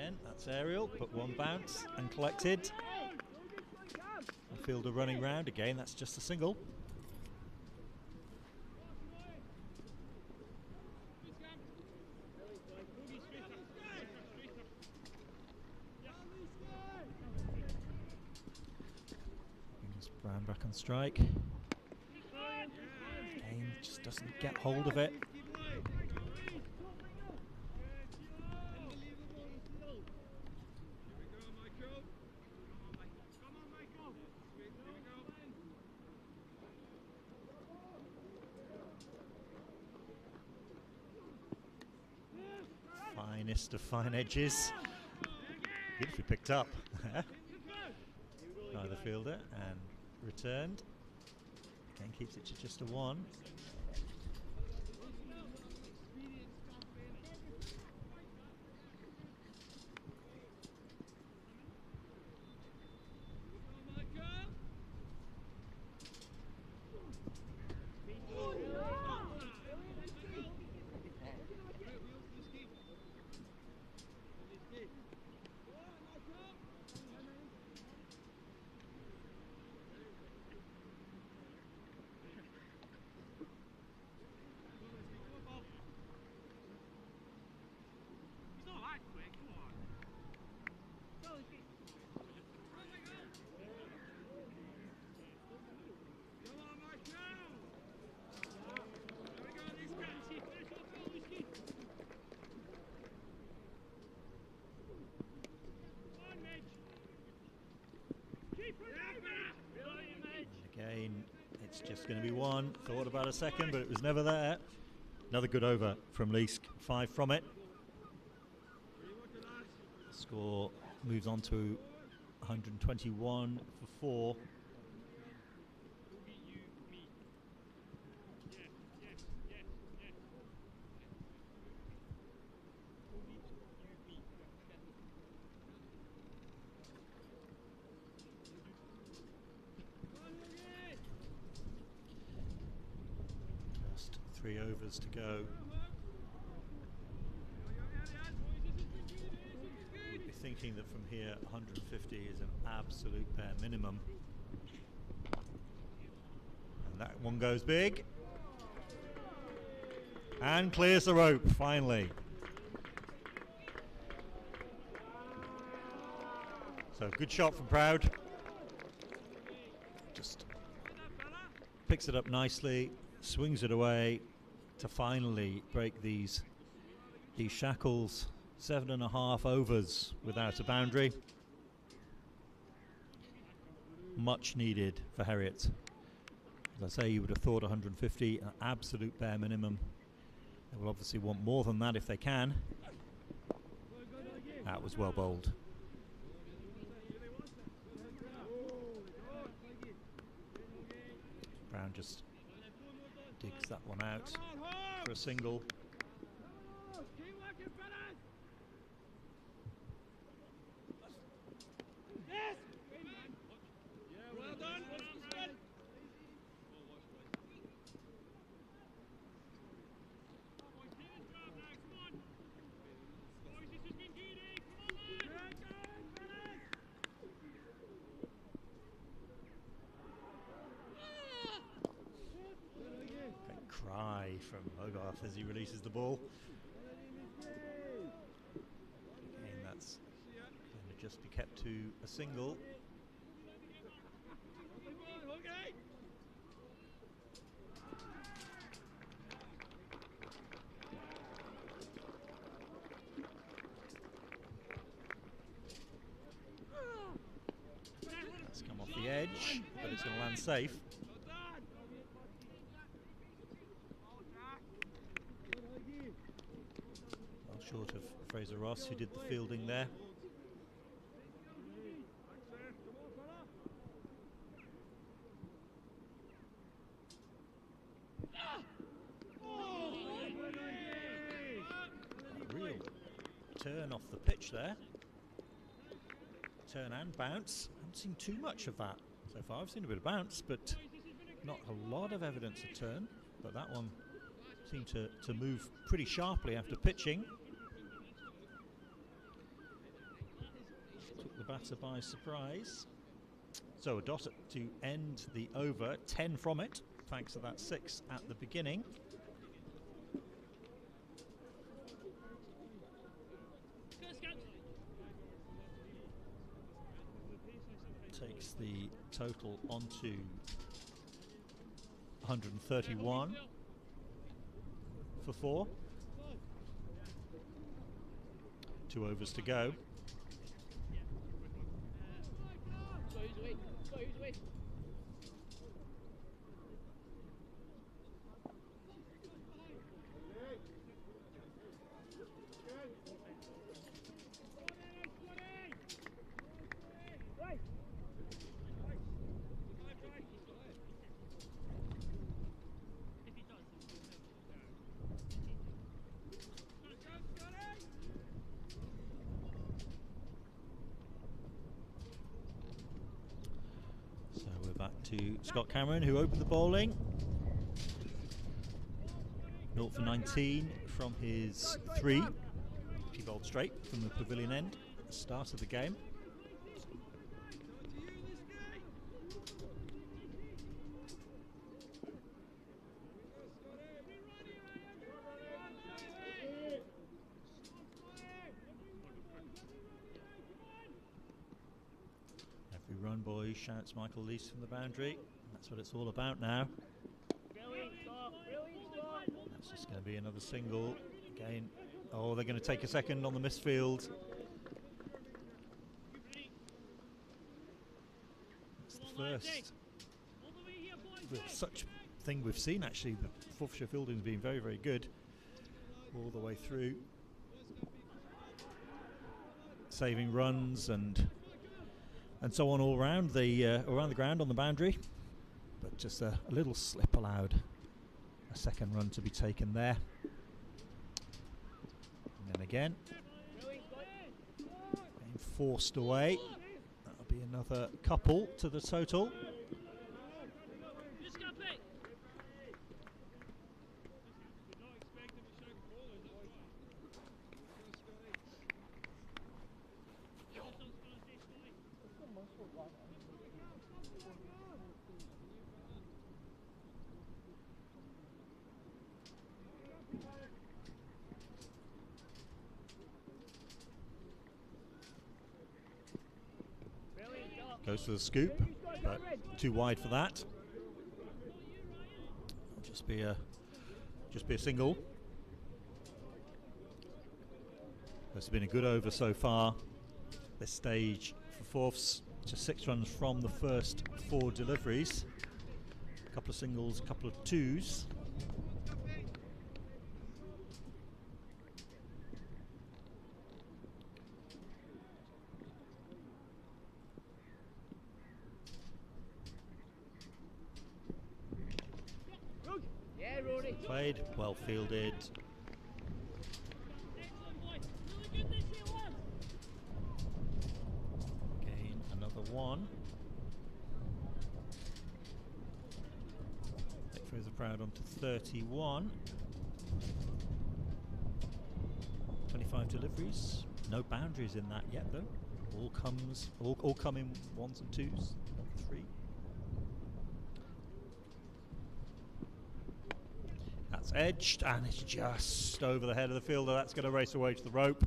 Again, that's aerial, but one bounce and collected. The fielder running round again, that's just a single. Brown back on strike. Again, just doesn't get hold of it. Finest of fine edges. Beautifully picked up by the fielder and returned. Again, keeps it to just a 1. Again, it's just going to be 1. Thought about a second, but it was never there. Another good over from Leask, 5 from it. The score moves on to 121 for 4. Just 3 overs to go. Would be thinking that from here 150 is an absolute bare minimum. And that one goes big. And clears the rope, finally. So good shot from Proud. Just picks it up nicely, swings it away to finally break these shackles. 7.5 overs without a boundary. Much needed for Heriot. As I say, you would have thought 150, an absolute bare minimum. They will obviously want more than that if they can. That was well bowled. Brown just digs that one out for a single. Cry from Hogarth as he releases the ball. Again, that's going to just be kept to a single. It's come off the edge, but it's going to land safe. Short of Fraser Ross, who did the fielding there. A real turn off the pitch there. Turn and bounce. I haven't seen too much of that so far. I've seen a bit of bounce, but not a lot of evidence of turn. But that one seemed to move pretty sharply after pitching. took the batter by surprise. So a dot to end the over, 10 from it, thanks to that 6 at the beginning. Takes the total onto 131 for 4. 2 overs to go. To Scott Cameron, who opened the bowling. 0 for 19 from his 3. He bowled straight from the pavilion end at the start of the game. Run, boys, shouts Michael Lease from the boundary. That's what it's all about now. That's just going to be another single. Again, oh, they're going to take a second on the misfield. It's the first such thing we've seen, actually. The Forfarshire fielding has been very, very good all the way through. Saving runs and so on all around the ground on the boundary, but just a little slip allowed a second run to be taken there. And then again, being forced away. That'll be another couple to the total. Goes for the scoop, but too wide for that. Just be a single. It's been a good over so far. This stage for Forfs, just 6 runs from the first 4 deliveries. A couple of singles, a couple of twos. Played, well fielded. Again, another one. Take throws the crowd on to 31. 25 deliveries. No boundaries in that yet, though. All come in 1s and 2s, not 3. That's edged, and it's just over the head of the fielder. That's going to race away to the rope.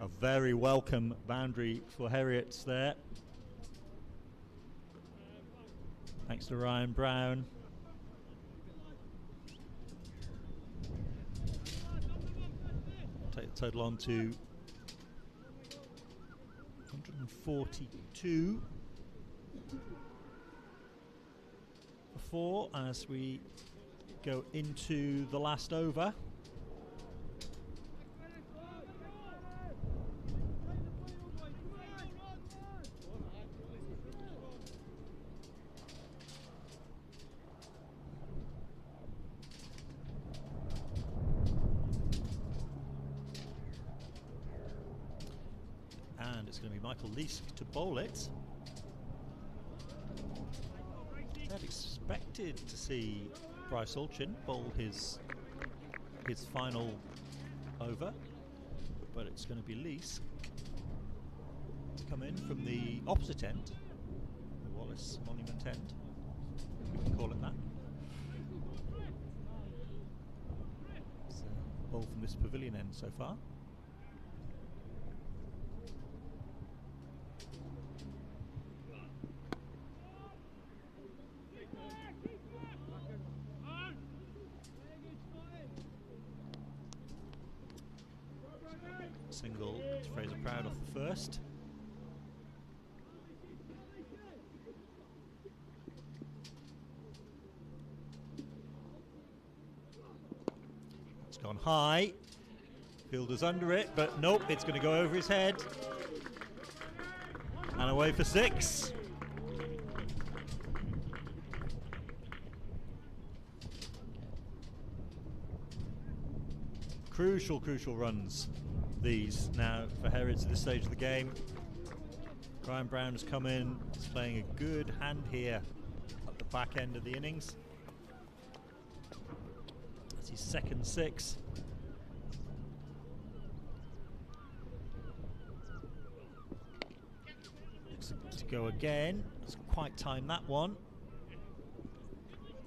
A very welcome boundary for Heriot there. Thanks to Ryan Brown. Take the total on to 142. 4 as we go into the last over. And it's going to be Michael Leask to bowl it. I'd expected to see Bryce Alchin bowl his final over, but it's going to be Leask. to come in from the opposite end, the Wallace Monument end, if we can call it that. It's a ball from this pavilion end so far. Single to Fraser Proud off the first. It's gone high. Fielder's under it, but nope, it's going to go over his head. And away for 6. Crucial runs these now for Heriot at this stage of the game. Ryan Brown has come in, he's playing a good hand here at the back end of the innings. That's his second 6. Looks to go again, doesn't quite time that one.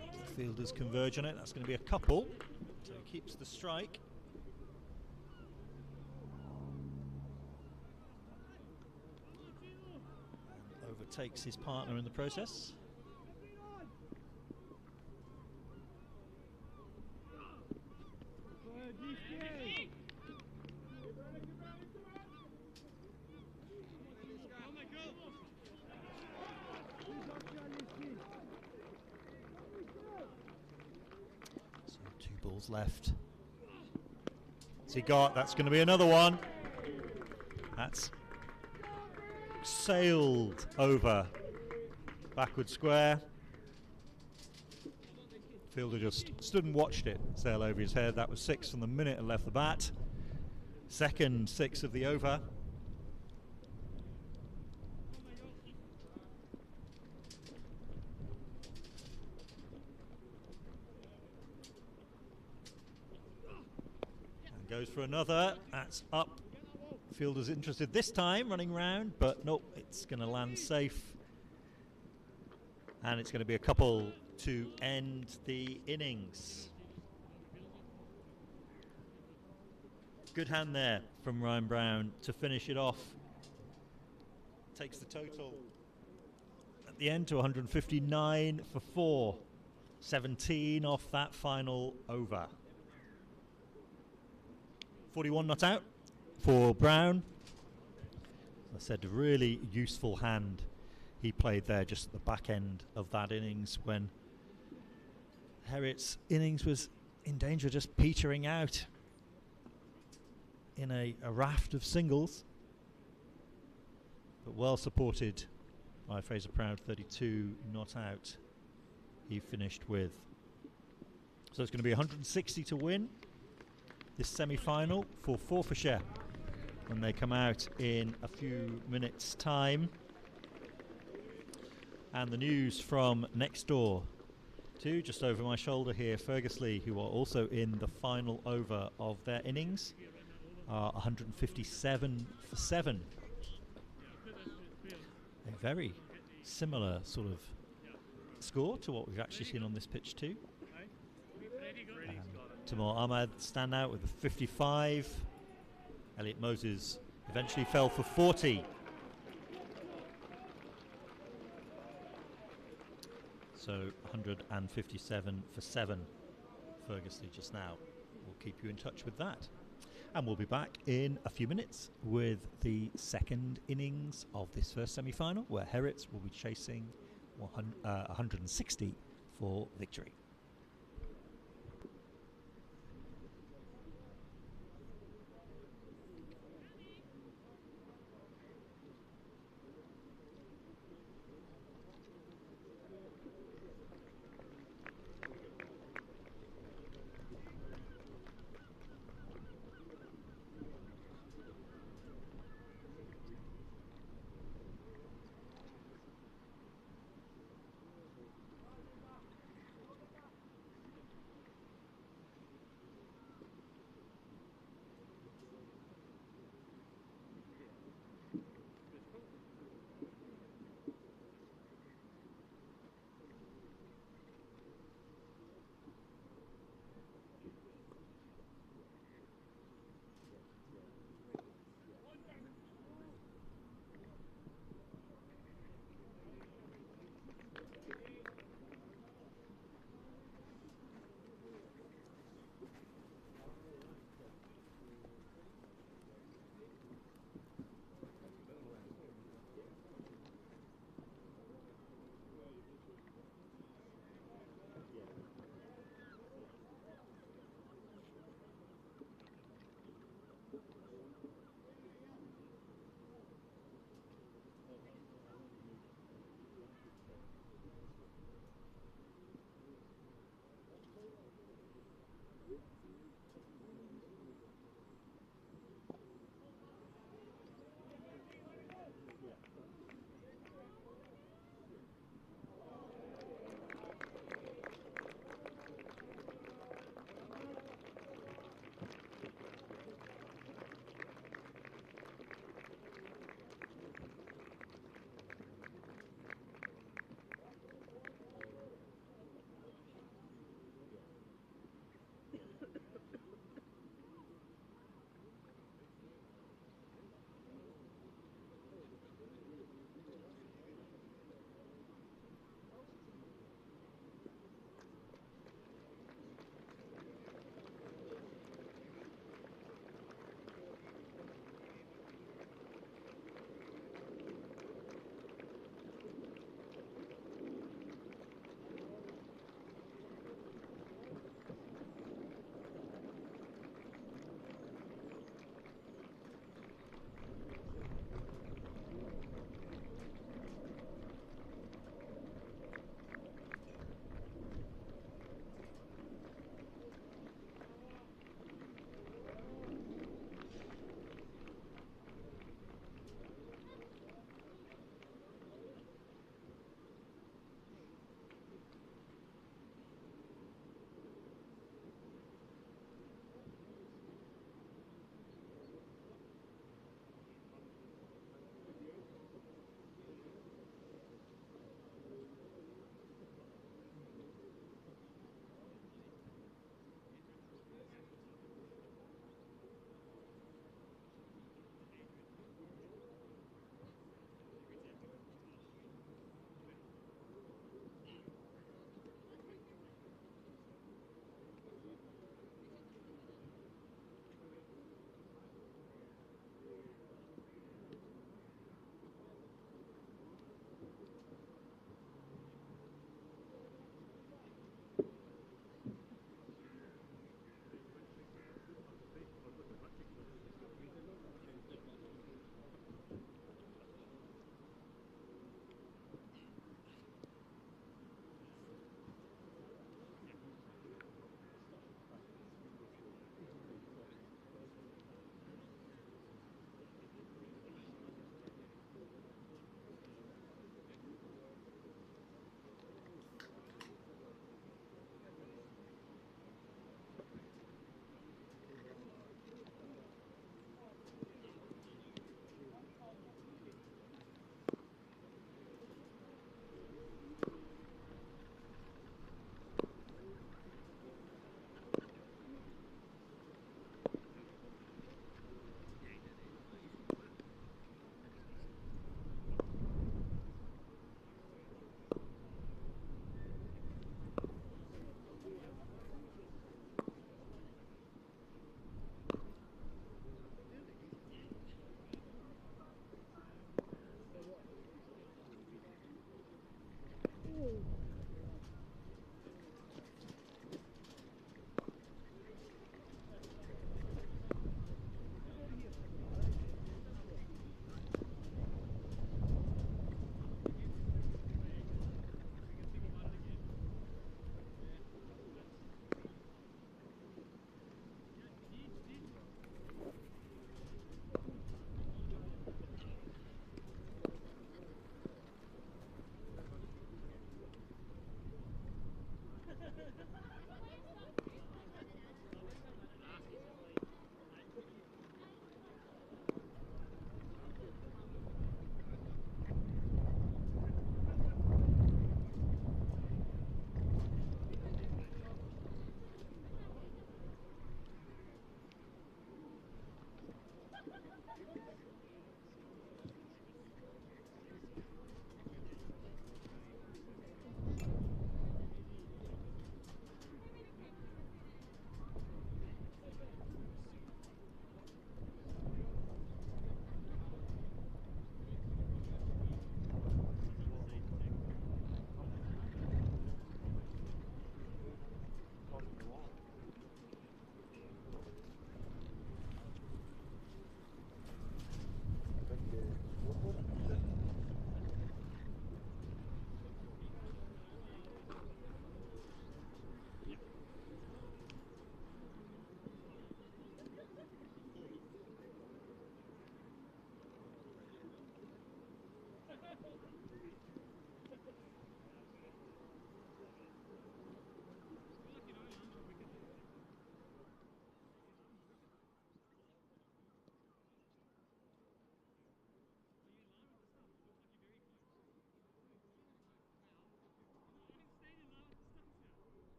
The fielders converge on it, that's going to be a couple, so he keeps the strike. Overtakes his partner in the process. So 2 balls left. What's he got? That's going to be another one. That's sailed over backward square. Fielder just stood and watched it sail over his head. That was 6 from the minute it left the bat. Second 6 of the over. And goes for another. That's up. Fielder's interested this time, running round, but nope, it's going to land safe. And it's going to be a couple to end the innings. Good hand there from Ryan Brown to finish it off. Takes the total at the end to 159 for 4. 17 off that final over. 41 not out for Brown. As I said, a really useful hand he played there just at the back end of that innings when Heriot's innings was in danger of just petering out in a raft of singles. But well supported by Fraser Proud, 32 not out he finished with. So it's going to be 160 to win this semi-final for Forfarshire when they come out in a few minutes' time. And the news from next door to just over my shoulder here, Fergusley, who are also in the final over of their innings, are 157 for 7. A very similar sort of score to what we've actually seen on this pitch too. Timur Ahmad stand out with a 55. Elliot Moses eventually fell for 40. So 157 for 7. Fergusley just now. We'll keep you in touch with that. And we'll be back in a few minutes with the second innings of this first semi-final, where Heriot will be chasing 160 for victory.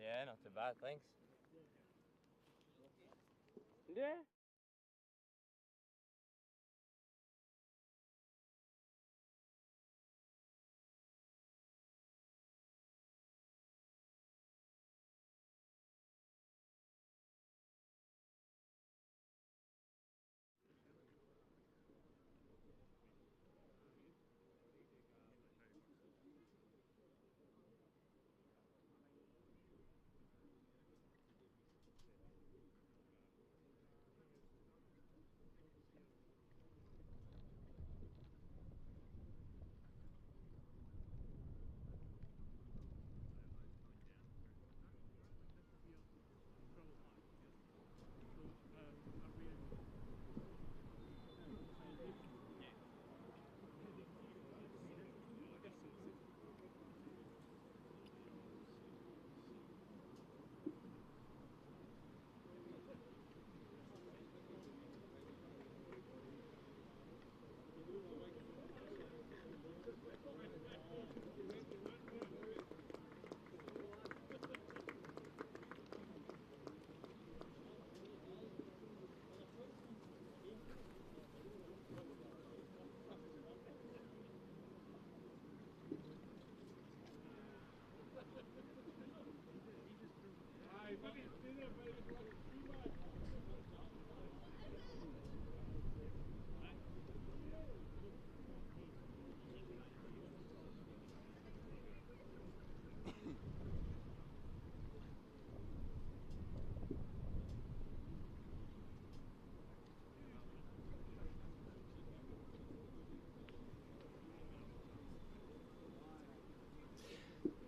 Yeah, not too bad, thanks. Yeah.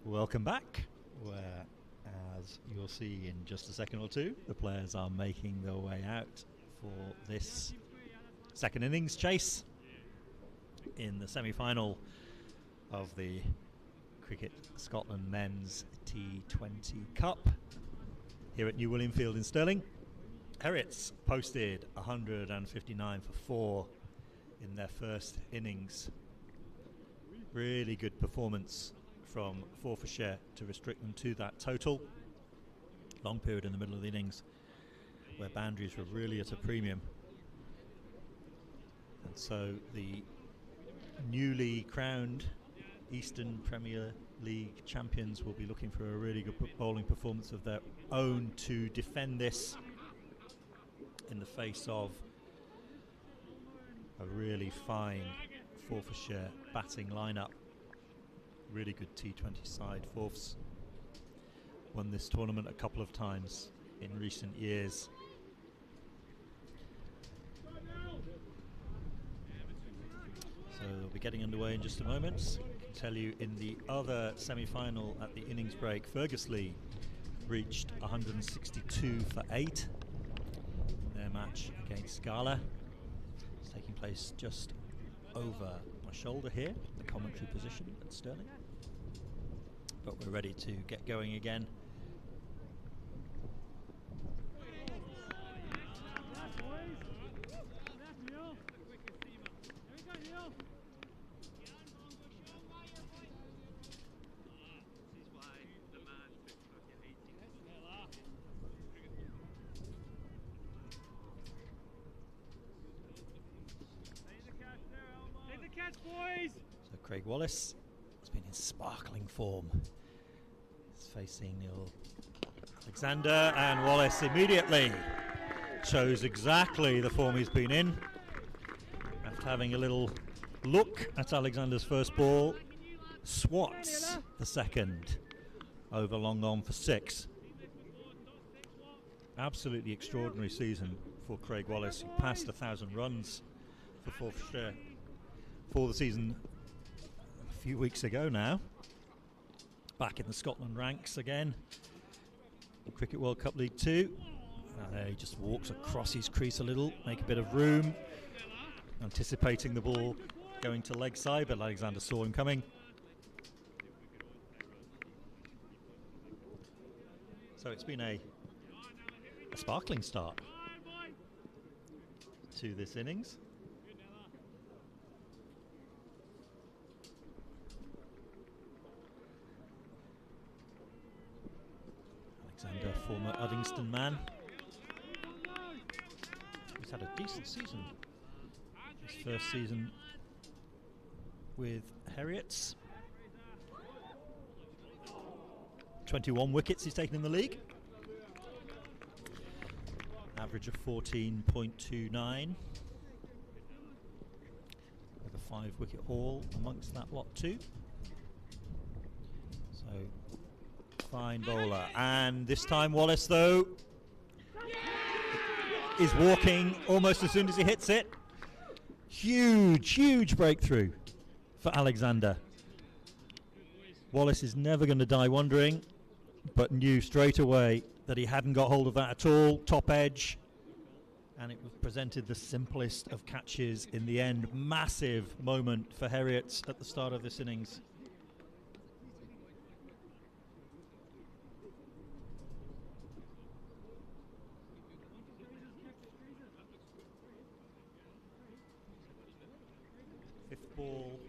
Welcome back, where, as you'll see in just a second or two, the players are making their way out for this second innings chase in the semi-final of the Cricket Scotland Men's T20 Cup here at New William Field in Stirling. Heriots posted 159 for 4 in their first innings. Really good performance from Forfarshire to restrict them to that total. Long period in the middle of the innings where boundaries were really at a premium. And so the newly crowned Eastern Premier League champions will be looking for a really good bowling performance of their own to defend this in the face of a really fine Forfarshire batting lineup. Really good T20 side. Forfs won this tournament a couple of times in recent years. So they'll be getting underway in just a moment. I can tell you in the other semi-final at the innings break, Fergusley reached 162 for 8 in their match against Scala. It's taking place just over my shoulder here, the commentary position at Stirling. But we're ready to get going again. So Craig Wallace has been in sparkling form. He's facing Neil Alexander, and Wallace immediately shows exactly the form he's been in. After having a little look at Alexander's first ball, swats the second over long on for 6. Absolutely extraordinary season for Craig Wallace, who passed 1,000 runs for Forfarshire for the season a few weeks ago now. Back in the Scotland ranks again. Cricket World Cup League 2. He just walks across his crease a little, make a bit of room, anticipating the ball going to leg side, but Alexander saw him coming. So it's been a sparkling start to this innings. former Uddingston man. He's had a decent season. His first season with Heriots. 21 wickets he's taken in the league. Average of 14.29. With a 5-wicket haul amongst that lot too. So, fine bowler. And this time Wallace, though, is walking almost as soon as he hits it. Huge, huge breakthrough for Alexander. Wallace is never going to die wondering, but knew straight away that he hadn't got hold of that at all. Top edge. And it was presented the simplest of catches in the end. Massive moment for Heriot at the start of this innings. Fifth ball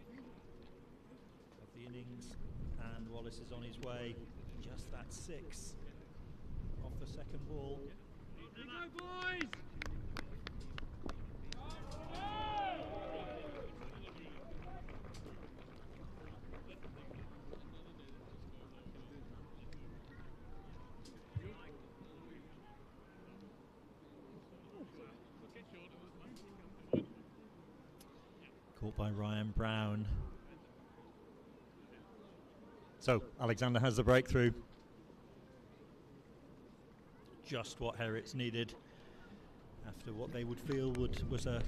of the innings, and Wallace is on his way. Just that 6 off the second ball. Here we go, boys! Caught by Ryan Brown. So Alexander has the breakthrough. Just what Heriots needed after what they would feel was a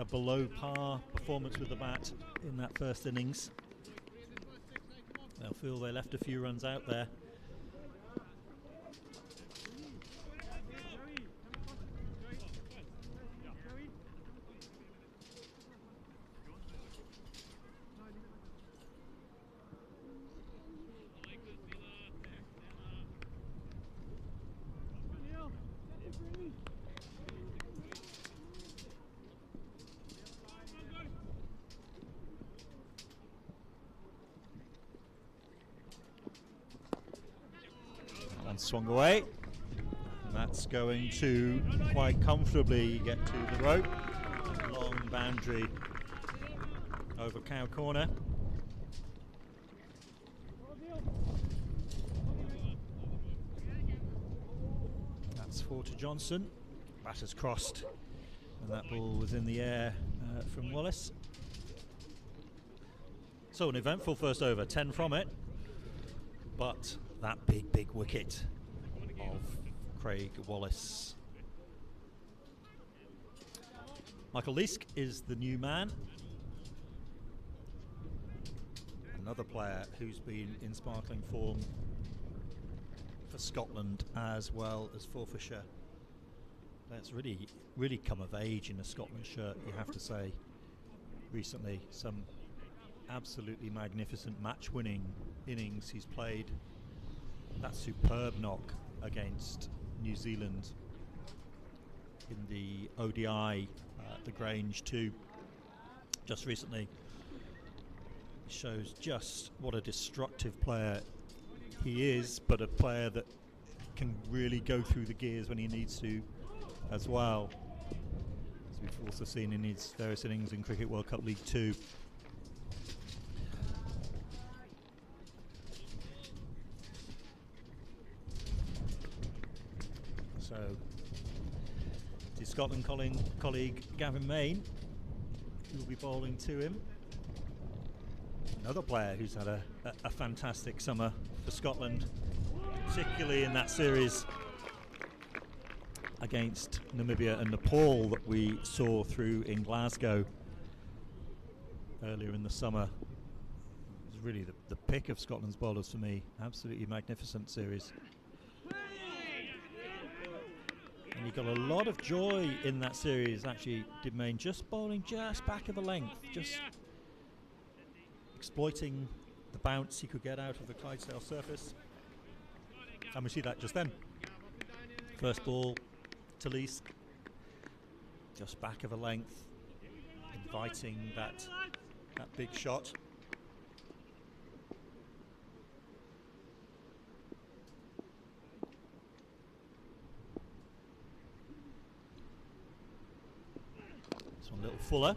below par performance with the bat in that first innings. They'll feel they left a few runs out there. Swung away. And that's going to quite comfortably get to the rope. Long boundary over Cow Corner. That's 4 to Johnson. Batter's crossed, and that ball was in the air from Wallace. So an eventful first over, 10 from it, but that big wicket of Craig Wallace. Michael Leask is the new man. Another player who's been in sparkling form for Scotland as well as Forfarshire. That's really come of age in a Scotland shirt, you have to say. Recently, some absolutely magnificent match-winning innings he's played. That superb knock against New Zealand in the ODI at the Grange too, just recently. Shows just what a destructive player he is, but a player that can really go through the gears when he needs to as well, as we've also seen in his various innings in Cricket World Cup League 2. So, his Scotland colleague Gavin Main will be bowling to him. Another player who's had a fantastic summer for Scotland, particularly in that series against Namibia and Nepal that we saw through in Glasgow earlier in the summer. It was really the pick of Scotland's bowlers for me. Absolutely magnificent series. And he got a lot of joy in that series, actually, did Main, just bowling just back of the length, just exploiting the bounce he could get out of the Clydesdale surface. And we see that just then. First ball to Leask, just back of a length, inviting that big shot. A little fuller.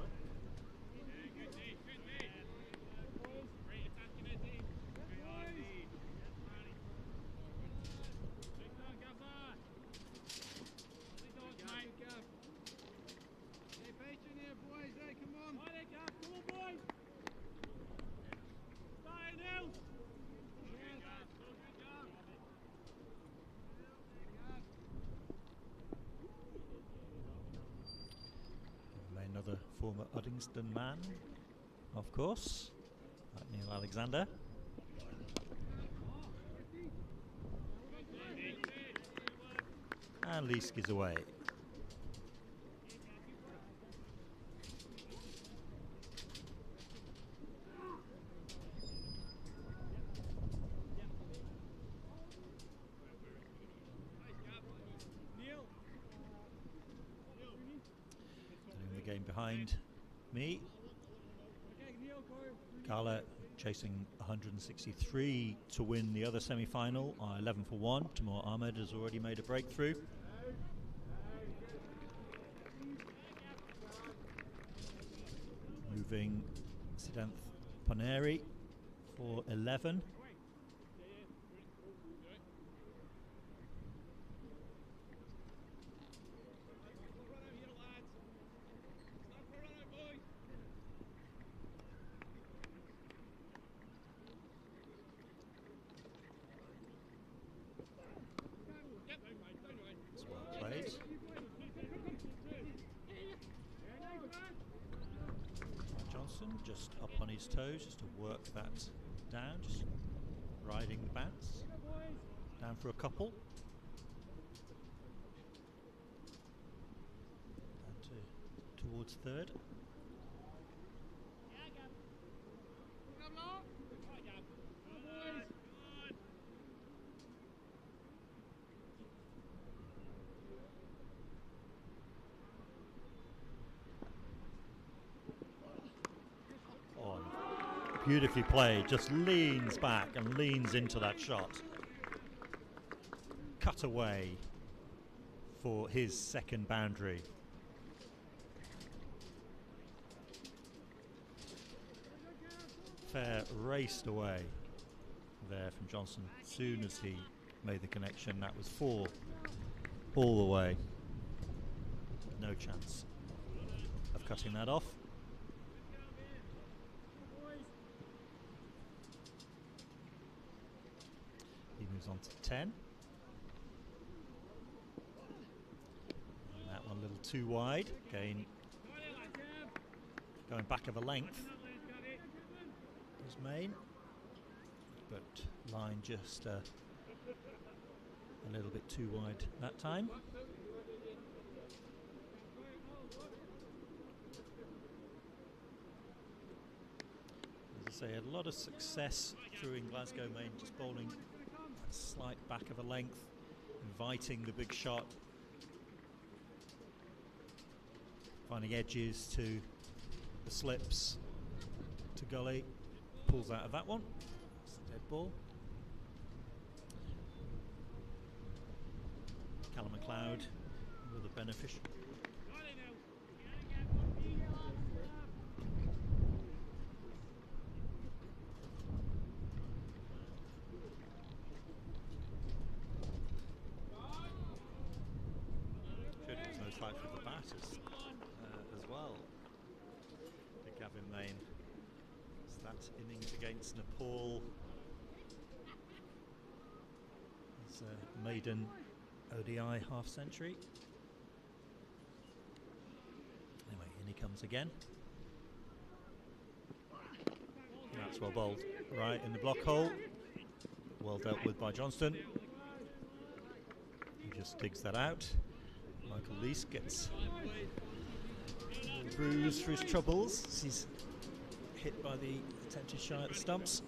Another former Uddingston man, of course, like Neil Alexander. And Leask is away. Game behind me. Gala chasing 163 to win the other semi-final. 11 for 1. Timur Ahmed has already made a breakthrough. Moving Siddhanth Poneri for 11. Just up on his toes, just to work that down, just riding the bounce, down for a couple, and towards third. Beautifully played, just leans back and leans into that shot. Cut away for his second boundary. Fair raced away there from Johnson. As soon as he made the connection, that was 4 all the way. No chance of cutting that off. On to 10. And that one a little too wide. Again, going back of a length was Main, but line just a little bit too wide that time. As I say, a lot of success through in Glasgow Main, just bowling slight back of a length, inviting the big shot, finding edges to the slips to Gully, pulls out of that one. It's a dead ball. Callum MacLeod with a beneficial. With the batters as well. To Gavin Main. It's that innings against Nepal. His maiden ODI half century. Anyway, in he comes again. That's well bowled. Right in the block hole. Well dealt with by Johnston. He just digs that out. Michael Leask gets a bruise for his troubles as he's hit by the attempted shot at the stumps.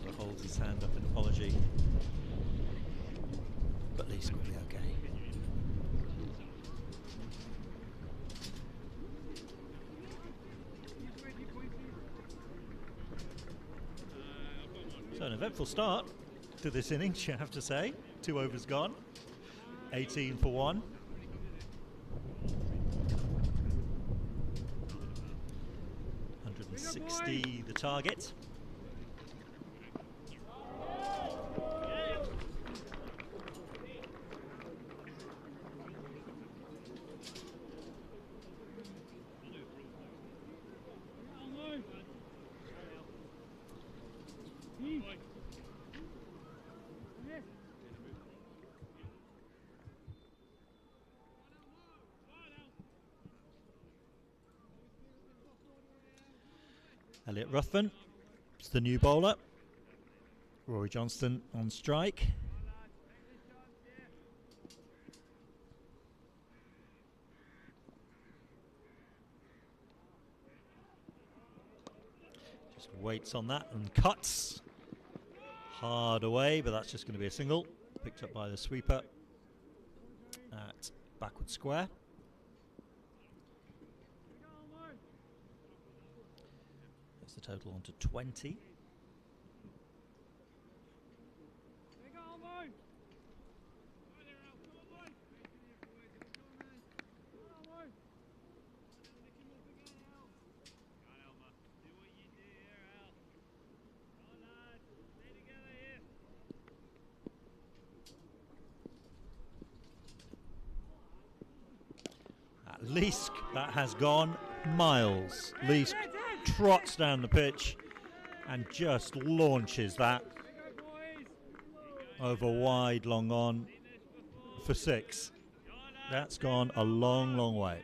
He holds his hand up in apology, but Leask will be okay. So an eventful start to this innings, you have to say. 2 overs gone. 18 for 1. $160 the target. Elliot Ruthven is the new bowler. Rory Johnston on strike. Just waits on that and cuts. Hard away, but that's just going to be a single. Picked up by the sweeper at backward square. That's the total on to 20. Leask, that has gone miles. Leask trots down the pitch and just launches that over wide, long on for 6. That's gone a long, long way.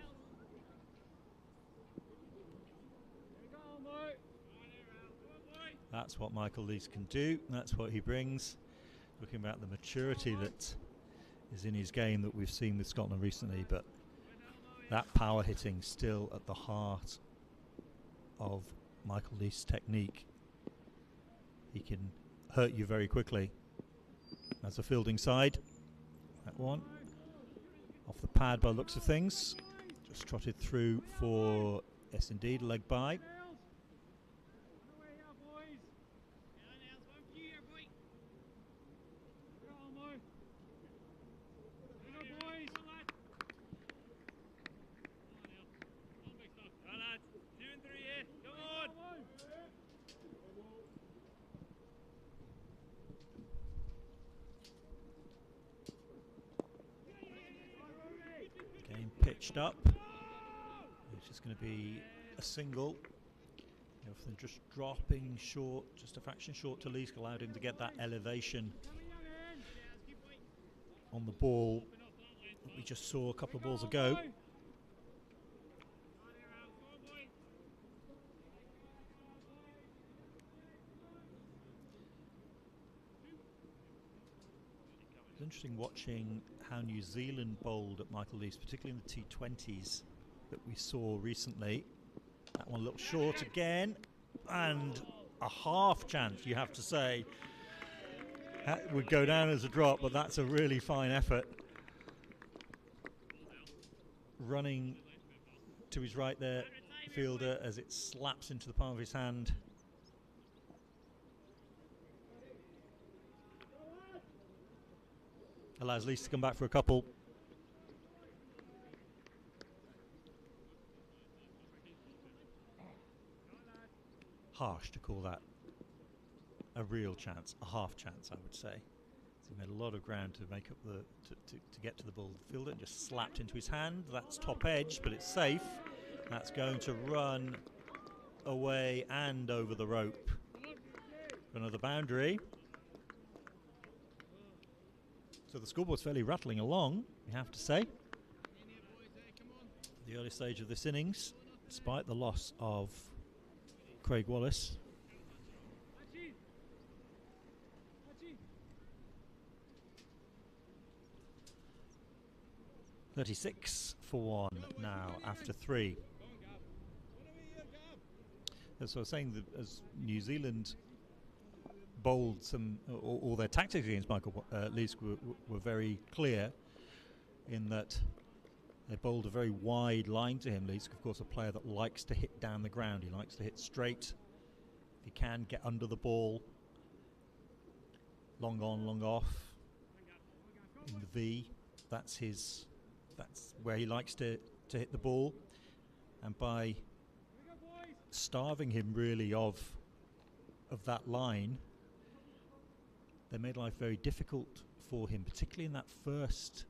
That's what Michael Leask can do. That's what he brings. Looking at the maturity that is in his game that we've seen with Scotland recently, but that power hitting still at the heart of Michael Leask's technique. He can hurt you very quickly. As a fielding side, that one off the pad by the looks of things. Just trotted through for, yes indeed, leg by. Pitched up. It's just going to be a single. Everything just dropping short, just a fraction short to Leask, allowed him to get that elevation on the ball that we just saw a couple of balls ago. It's interesting watching how New Zealand bowled at Michael Leask, particularly in the T20s that we saw recently. That one a little short again, and a half chance, you have to say. That would go down as a drop, but that's a really fine effort. Running to his right there, fielder, as it slaps into the palm of his hand. Allows Leask to come back for a couple. Harsh to call that a real chance, a half chance, I would say. He made a lot of ground to make up the to get to the ball. The fielder just slapped into his hand. That's top edge, but it's safe. That's going to run away and over the rope for another boundary. So the scoreboard's fairly rattling along, you have to say. The early stage of this innings, despite the loss of Craig Wallace. $36 for 1 now after 3. As I was saying, as New Zealand bowled some, or their tactics against Michael Leask were very clear in that they bowled a very wide line to him. Leask, of course, a player that likes to hit down the ground. He likes to hit straight. He can get under the ball. Long on, long off in the V. That's where he likes to hit the ball, and by starving him really of that line, they made life very difficult for him, particularly in that first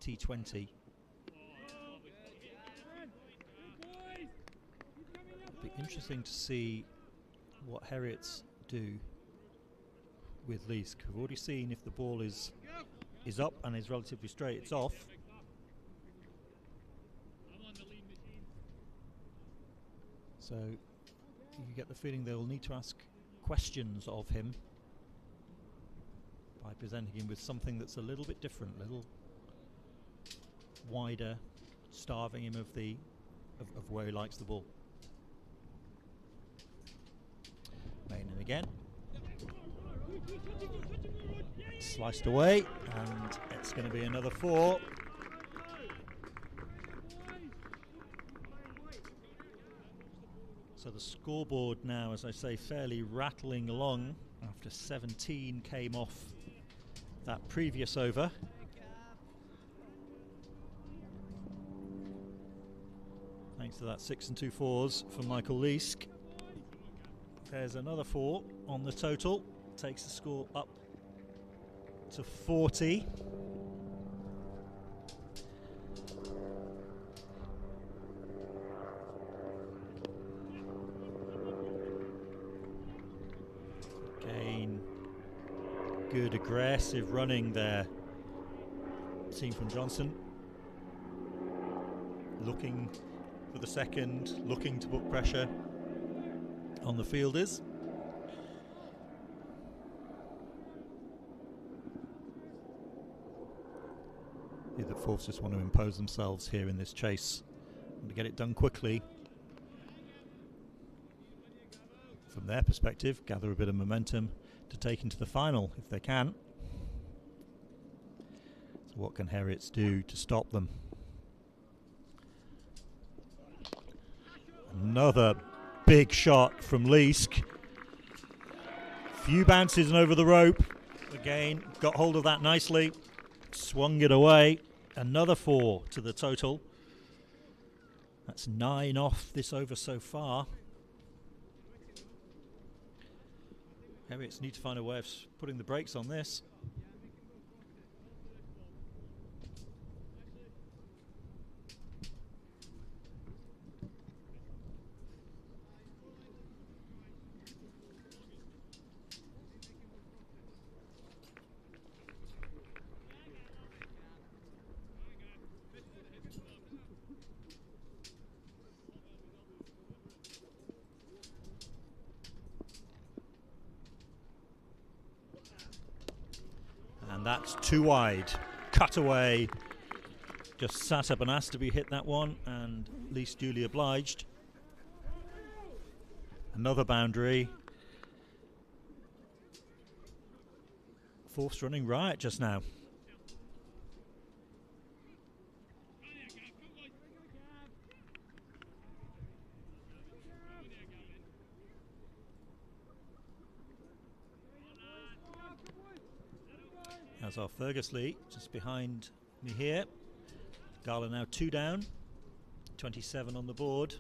T20. It'll be interesting to see what Heriots do with Leask. We've already seen if the ball is up and is relatively straight, it's off. So you get the feeling they'll need to ask questions of him by presenting him with something that's a little bit different, a little wider, starving him of where he likes the ball. Mainan again. Sliced away, and it's going to be another 4. So the scoreboard now, as I say, fairly rattling along after 17 came off that previous over. Thanks to that 6 and 2 fours from Michael Leask. There's another 4 on the total. Takes the score up to 40. Again, good aggressive running there. Seen from Johnson. Looking for the second, looking to put pressure on the fielders. The Forfs just want to impose themselves here in this chase and to get it done quickly. From their perspective, gather a bit of momentum to take into the final if they can. So what can Heriots do to stop them? Another big shot from Leask. Few bounces and over the rope. Again, got hold of that nicely. Swung it away. Another 4 to the total. That's 9 off this over so far. Heriots need to find a way of putting the brakes on this. And that's too wide. Cut away. Just sat up and asked to be hit that one, and least duly obliged. Another boundary. Forfs running riot just now. As our Fergusley just behind me here. Gala now 2 down, 27 on the board.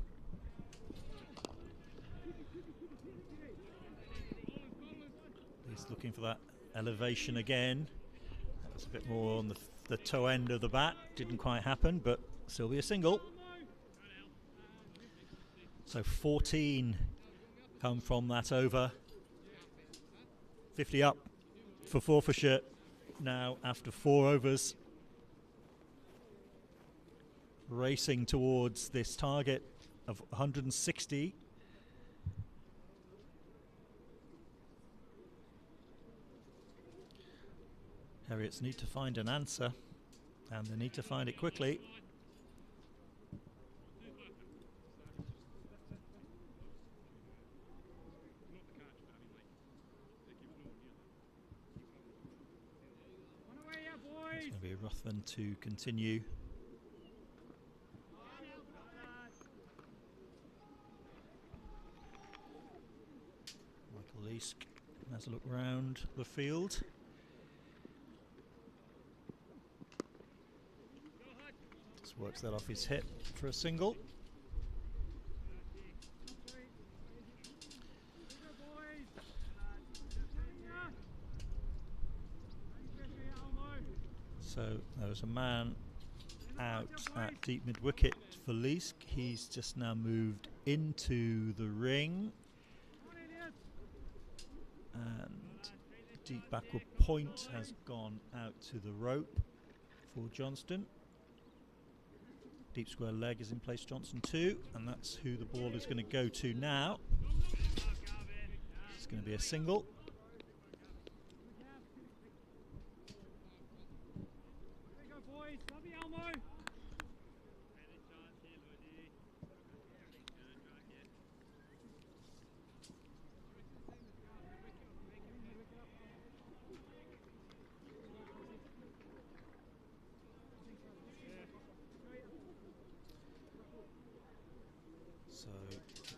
He's looking for that elevation again. That was a bit more on the toe end of the bat. Didn't quite happen, but still be a single. So 14 come from that over. 50 up for Forfarshire now after 4 overs. Racing towards this target of 160. Heriots need to find an answer, and they need to find it quickly. It's going to be Ruthven to continue. Michael Leask has a look round the field. that off his hip for a single. So there was a man out at deep mid-wicket for Leask. He's just now moved into the ring. And deep backward point has gone out to the rope for Johnston. Deep square leg is in place, Johnson too, and that's who the ball is going to go to now. It's going to be a single. So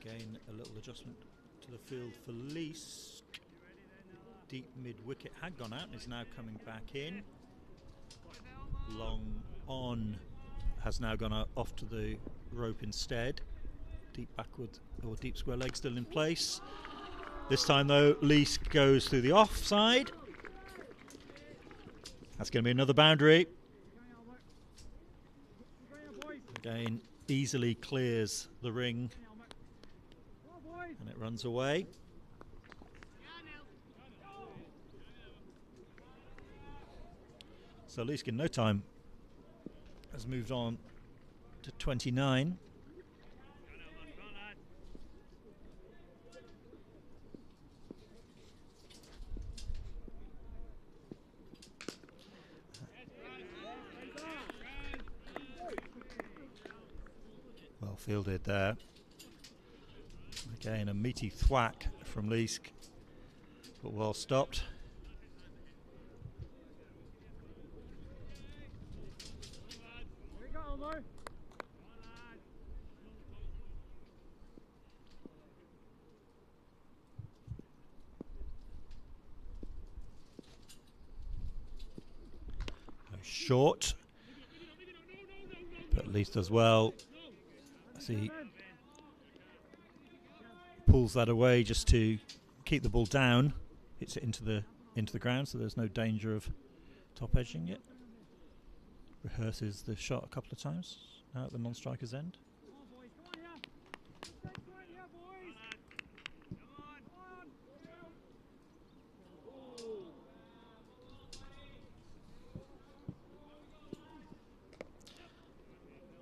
again, a little adjustment to the field for Leask. Deep mid-wicket had gone out and is now coming back in. Long on has now gone off to the rope instead. Deep backward or deep square leg still in place. This time though, Leask goes through the offside. That's going to be another boundary. Again, easily clears the ring and it runs away. So Leask in no time has moved on to 29. Well fielded there. Again, a meaty thwack from Leask, but well stopped. Short, but at least as well as he pulls that away just to keep the ball down, hits it into the ground, so there's no danger of top edging it. Rehearses the shot a couple of times now at the non-striker's end.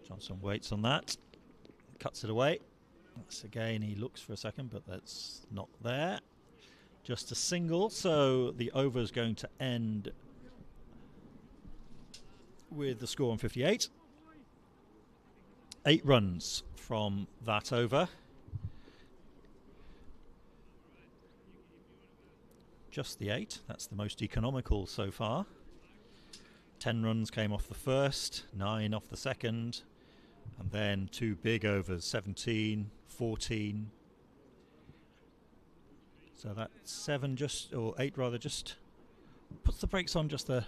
Johnson waits on that, cuts it away. That's again, he looks for a second, but that's not there. Just a single, so the over is going to end with the score on 58. 8 runs from that over. Just the 8, that's the most economical so far. 10 runs came off the first, 9 off the second, and then 2 big overs, 17, 14. So that 7 just, or 8 rather, just puts the brakes on just a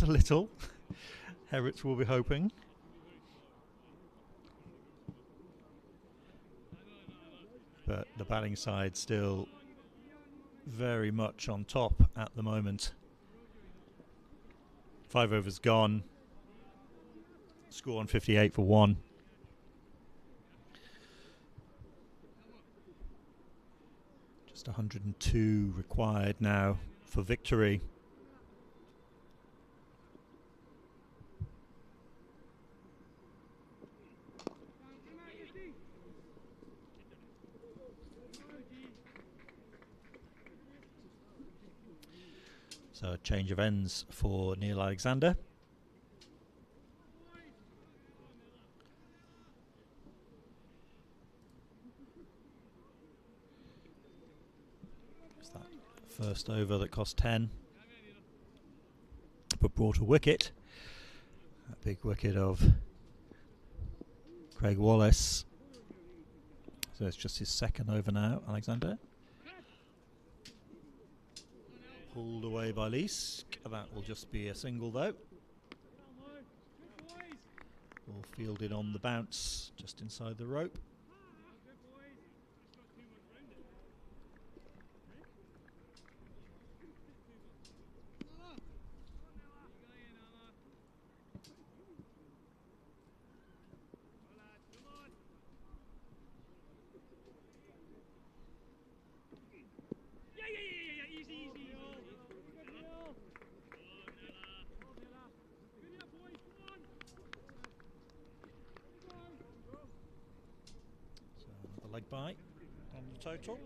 little. Heriot will be hoping. But the batting side still very much on top at the moment. 5 overs gone. Score on 58 for 1. Just 102 required now for victory. So a change of ends for Neil Alexander. It's that first over that cost 10, but brought a wicket. A big wicket of Craig Wallace. So it's just his second over now, Alexander. Pulled away by Leask. That will just be a single though. Ball Ball fielded on the bounce, just inside the rope. Leg bite on the total.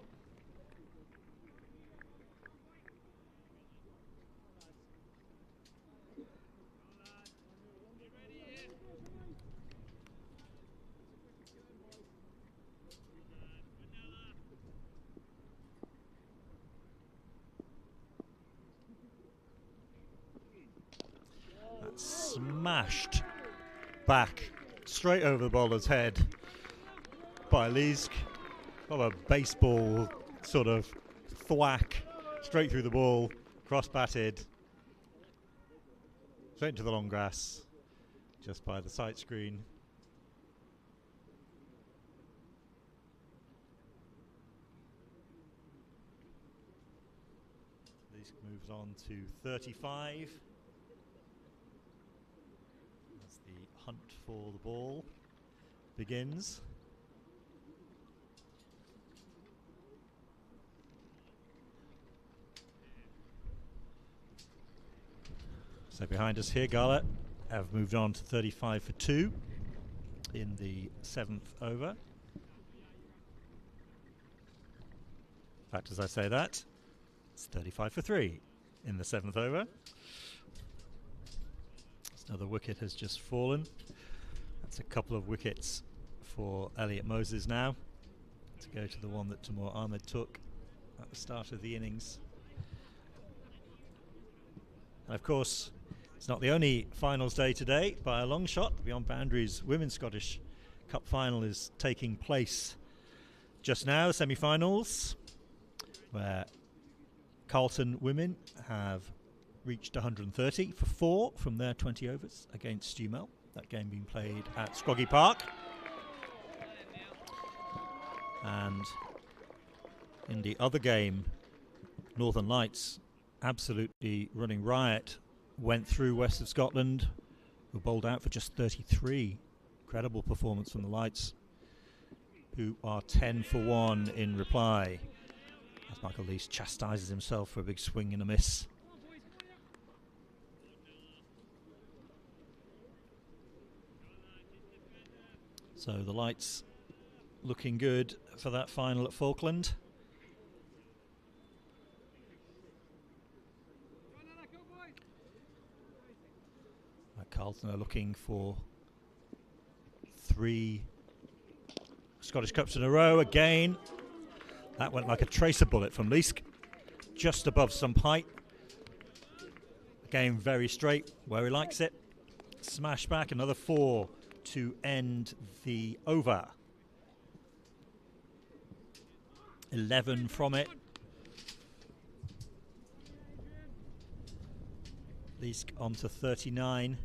That's smashed back straight over the bowler's head by Leask. Of a baseball sort of thwack straight through the ball, cross batted, straight into the long grass, just by the sight screen. Leask moves on to 35 as the hunt for the ball begins. So behind us here, Gala have moved on to 35 for 2 in the 7th over. In fact, as I say that, it's 35 for 3 in the 7th over. Another wicket has just fallen. That's a couple of wickets for Elliot Moses now, to go to the one that Timur Ahmed took at the start of the innings. And of course, it's not the only finals day today. By a long shot, the Beyond Boundaries Women's Scottish Cup final is taking place just now, semi-finals, where Carlton women have reached 130 for 4 from their 20 overs against Stumel. That game being played at Scroggy Park. And in the other game, Northern Lights absolutely running riot, went through West of Scotland, who bowled out for just 33. Incredible performance from the Lights, who are 10 for 1 in reply, as Michael Leask chastises himself for a big swing and a miss. So the Lights looking good for that final at Falkland. Carlton are looking for 3 Scottish Cups in a row again. That went like a tracer bullet from Leask, just above stump height. Again, very straight, where he likes it. Smash back, another 4 to end the over. 11 from it. Leask on to 39.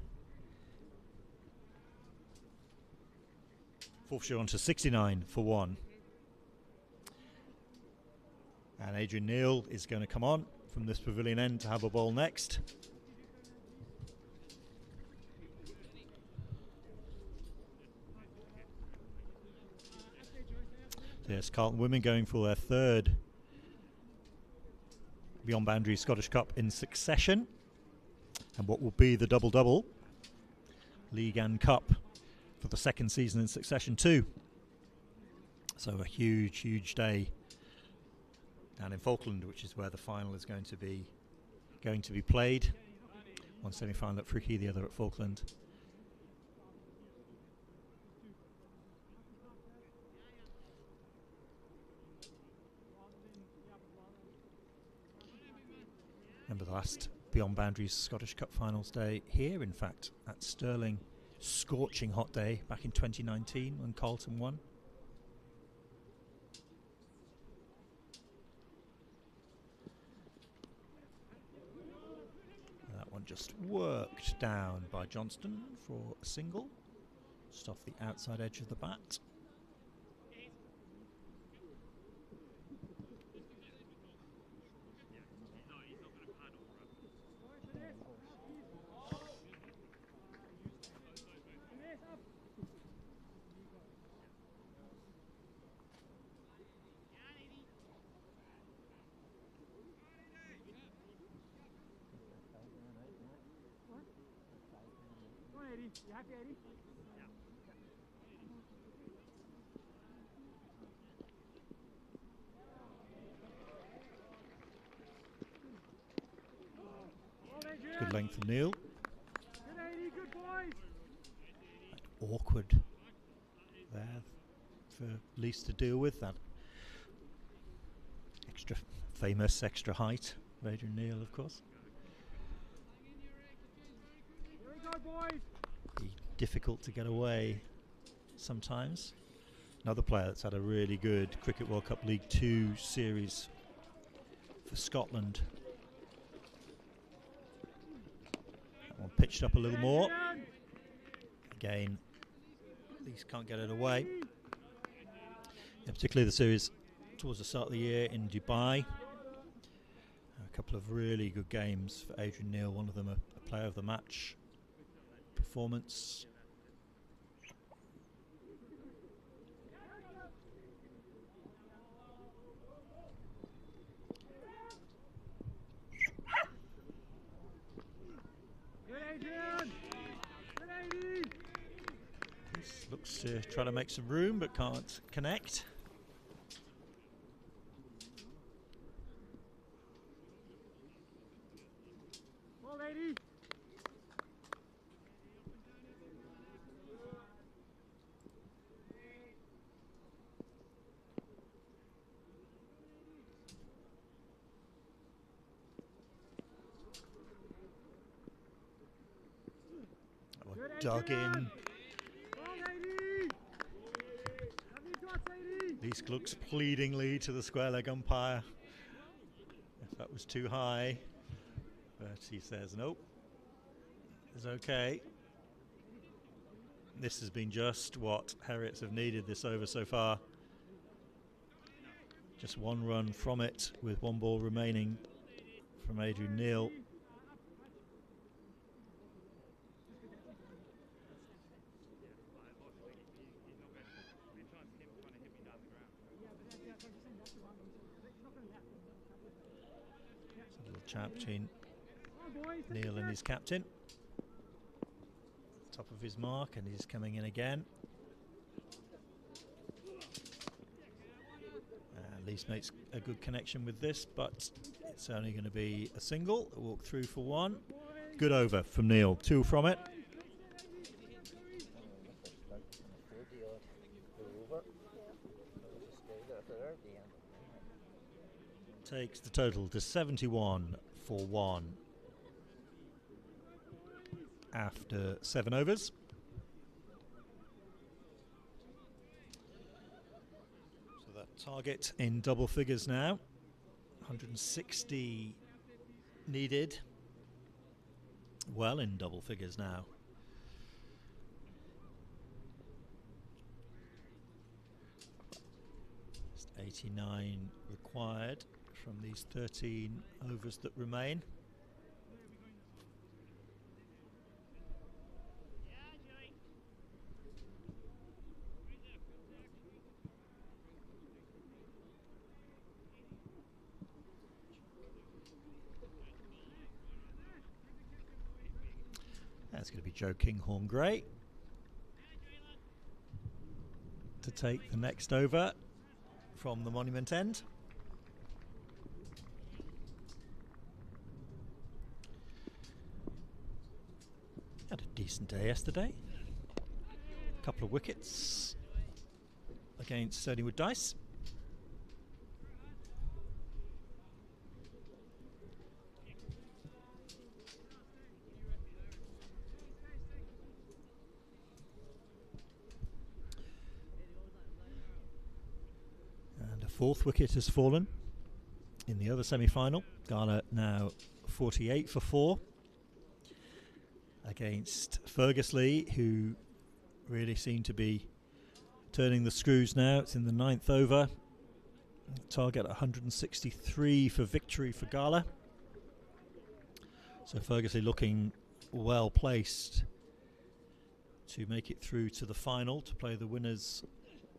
Forfarshire on to 69 for 1. And Adrian Neal is going to come on from this pavilion end to have a ball next. So yes, Carlton women going for their 3rd Beyond Boundaries Scottish Cup in succession. And what will be the double-double, League and Cup, for the 2nd season in succession too. So a huge, huge day down in Falkland, which is where the final is going to be played. One semi-final at Fricky, the other at Falkland. Remember the last Beyond Boundaries Scottish Cup finals day here, in fact, at Stirling. Scorching hot day back in 2019 when Carlton won. That one just worked down by Johnston for a single. Just off the outside edge of the bat. You happy, Eddie? Good length from Neil. Good, Eddie, good boys. Awkward there for Lees to deal with, that extra famous extra height of Adrian Neil, of course. Here we go, boys. Be difficult to get away sometimes. Another player that's had a really good Cricket World Cup League 2 series for Scotland. That one pitched up a little more. Again, Lees can't get it away. Yeah, particularly the series towards the start of the year in Dubai. A couple of really good games for Adrian Neil, one of them a player of the match performance. Good, Adrian. Good, Adrian. This looks to try to make some room but can't connect. Well, lady. Dug in. Well, lady. Have you got, lady? Lees looks pleadingly to the square leg umpire if that was too high, but he says nope, it's okay. This has been just what Heriots have needed this over so far. Just one run from it with one ball remaining from Adrian Neil. Chat between Neil and his captain. Top of his mark, and he's coming in again. Lees makes a good connection with this, but it's only going to be a single. A walk through for one. Good over from Neil. Two from it. Takes the total to 71 for one after 7 overs. So that target in double figures now. 160 needed. Well in double figures now. Just 89 required from these 13 overs that remain. That's going to be Joe Kinghorn Gray to take the next over from the Monument end. Had a decent day yesterday. A couple of wickets against Stonywood Dice. And a fourth wicket has fallen in the other semi-final. Ghana now 48 for 4. Against Fergusley, who really seem to be turning the screws now. It's in the 9th over. Target 163 for victory for Gala. So Ferguson looking well placed to make it through to the final, to play the winners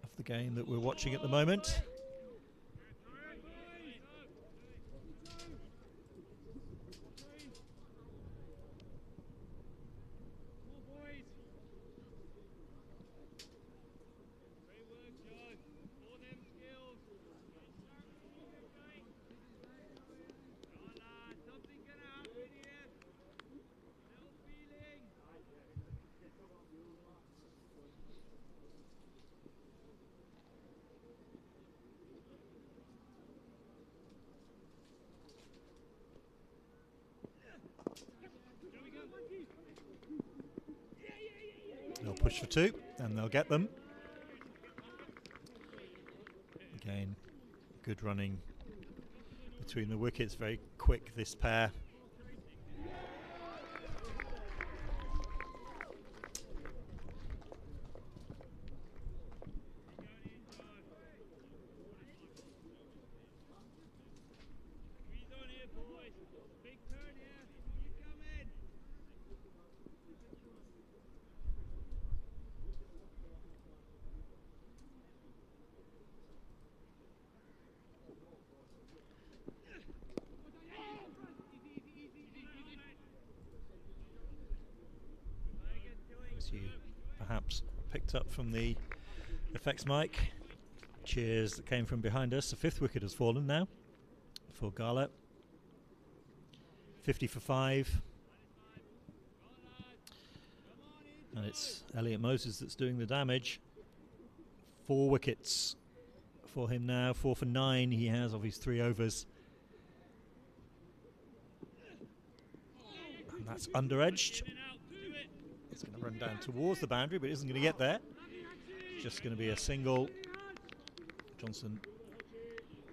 of the game that we're watching at the moment. They'll push for 2 and they'll get them. Again, good running between the wickets, very quick this pair. You perhaps picked up from the effects mic cheers that came from behind us. The 5th wicket has fallen now for Gala. 50 for 5, and it's Elliot Moses that's doing the damage. 4 wickets for him now, 4 for 9 he has of his 3 overs, and that's under-edged. It's going to run down towards the boundary, but isn't going to get there. Just going to be a single. Johnson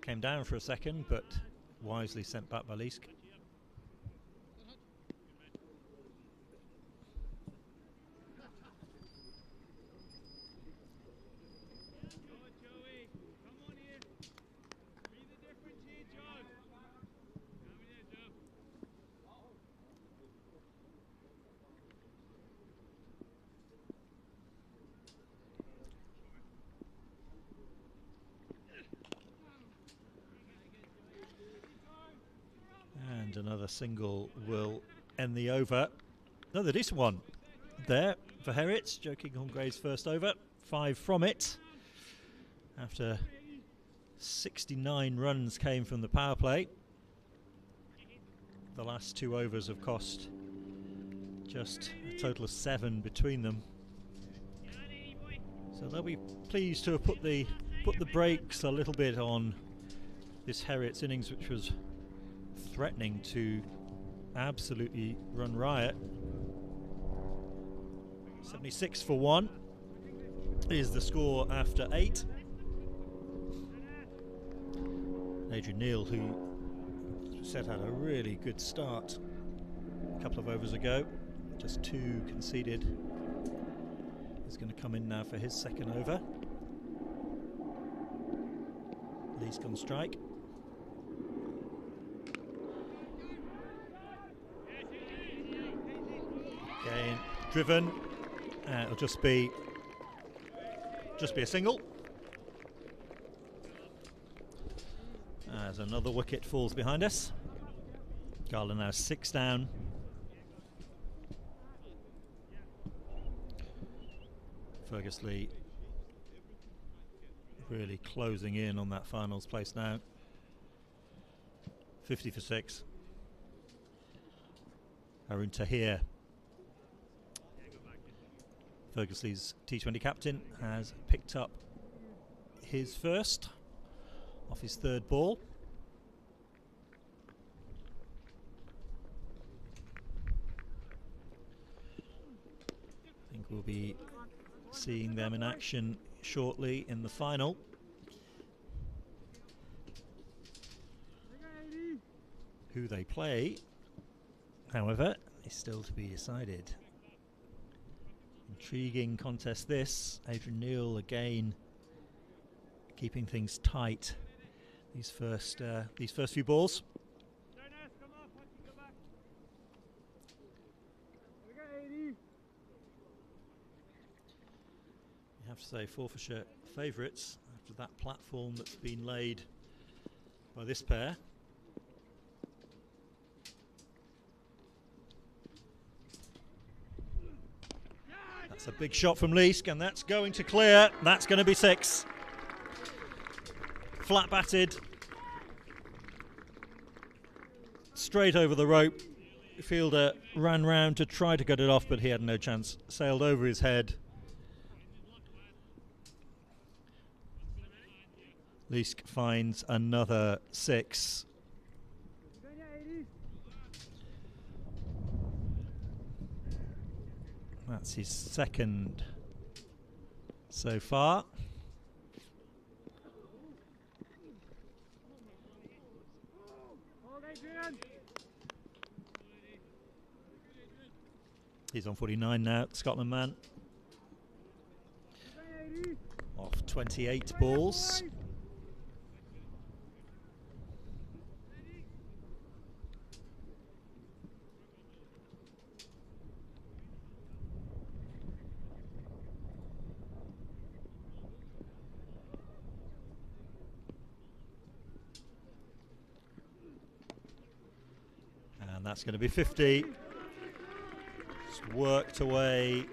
came down for a second, but wisely sent back by Leask. And another single will end the over. Another decent one there for Heriot, Joe Kinghorn-Gray's first over. 5 from it. After 69 runs came from the power play. The last 2 overs have cost just a total of 7 between them. So they'll be pleased to have put the brakes a little bit on this Heriot's innings, which was threatening to absolutely run riot. 76 for 1 is the score after 8. Adrian Neil, who said had a really good start a couple of overs ago, just 2 conceded, is going to come in now for his second over. Lee's on strike. Again, driven. It'll just be a single. As another wicket falls behind us. Gala now 6 down. Fergus Lee really closing in on that finals place now. 50 for 6. Arun Tahir, Fergus Lee's T20 captain, has picked up his first off his 3rd ball. I think we'll be seeing them in action shortly in the final. Who they play, however, is still to be decided. Intriguing contest this. Adrian Neal again keeping things tight these first few balls. You have to say Forfarshire favourites after that platform that's been laid by this pair. That's a big shot from Leask, and that's going to clear. That's going to be 6. Flat batted. Straight over the rope. The fielder ran round to try to get it off, but he had no chance. Sailed over his head. Leask finds another 6. That's his second so far. He's on 49 now, Scotland man. Off 28 balls. And that's going to be 50. Just worked away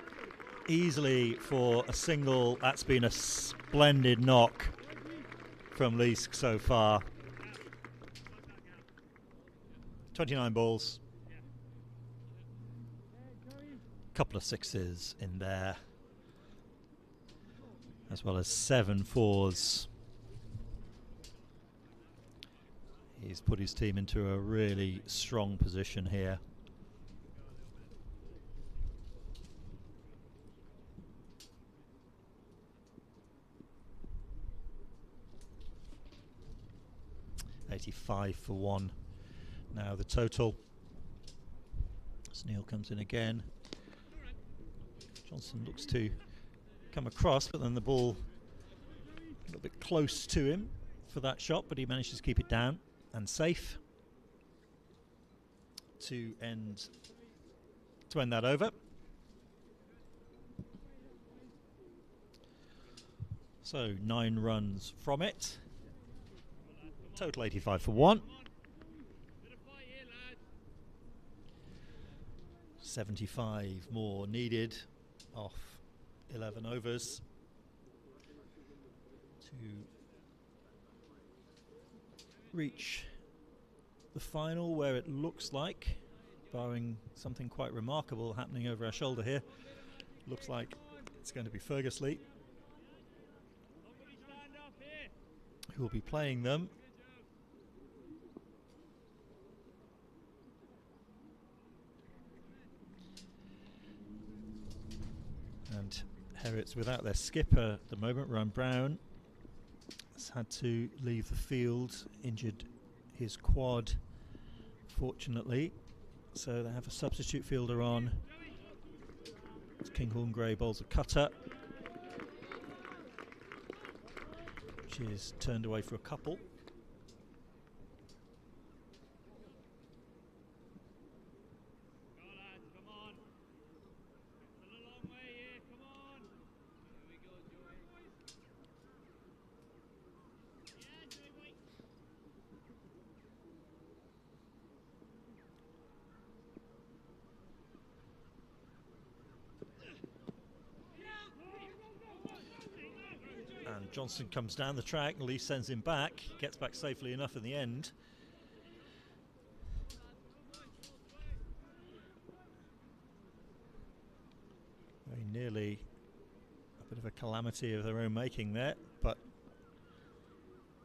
easily for a single. That's been a splendid knock from Leask so far. 29 balls. Couple of 6s in there, as well as 7 4s. He's put his team into a really strong position here. $85 for 1. Now the total. Neal comes in again. Johnson looks to come across, but then the ball a little bit close to him for that shot, but he manages to keep it down and safe to end that over. So 9 runs from it. Total 85 for 1. 75 more needed off 11 overs to reach the final, where it looks like, barring something quite remarkable happening over our shoulder here, looks like it's going to be Fergusley who will be playing them. And Heriot's without their skipper at the moment. Ryan Brown has had to leave the field, injured his quad, fortunately. So they have a substitute fielder on. Kinghorn Gray bowls a cutter, which is turned away for a couple. And Johnson comes down the track, Lee sends him back, gets back safely enough in the end. Very nearly a bit of a calamity of their own making there, but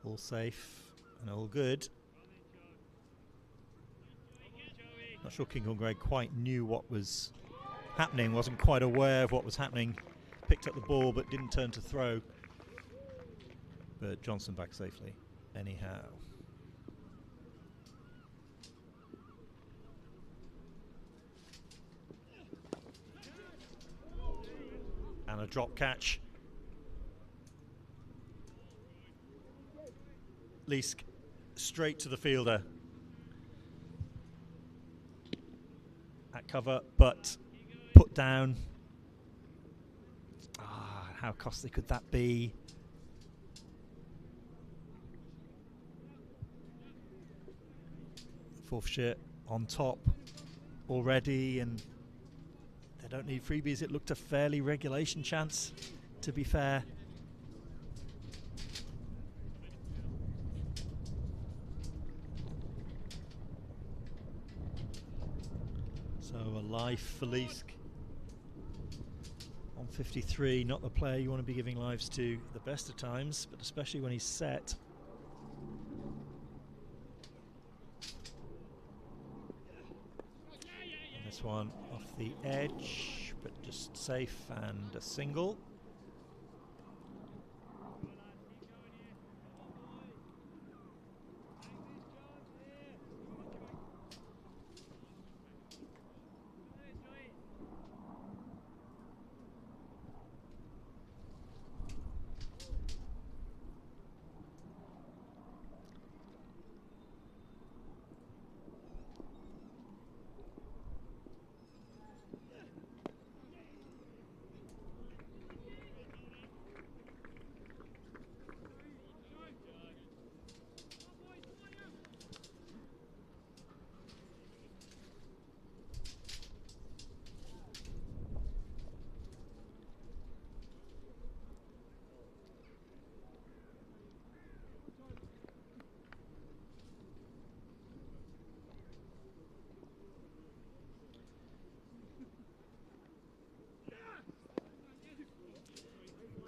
all safe and all good. Not sure Kinghorn Gray quite knew what was happening, wasn't quite aware of what was happening. Picked up the ball but didn't turn to throw. But Johnson back safely anyhow. And a drop catch. Leask straight to the fielder. At cover, but put down. How costly could that be? Forfarshire on top already, and they don't need freebies. It looked a fairly regulation chance, to be fair. So a life for Leask on 53, not the player you want to be giving lives to the best of times, but especially when he's set. And this one off the edge, but just safe and a single.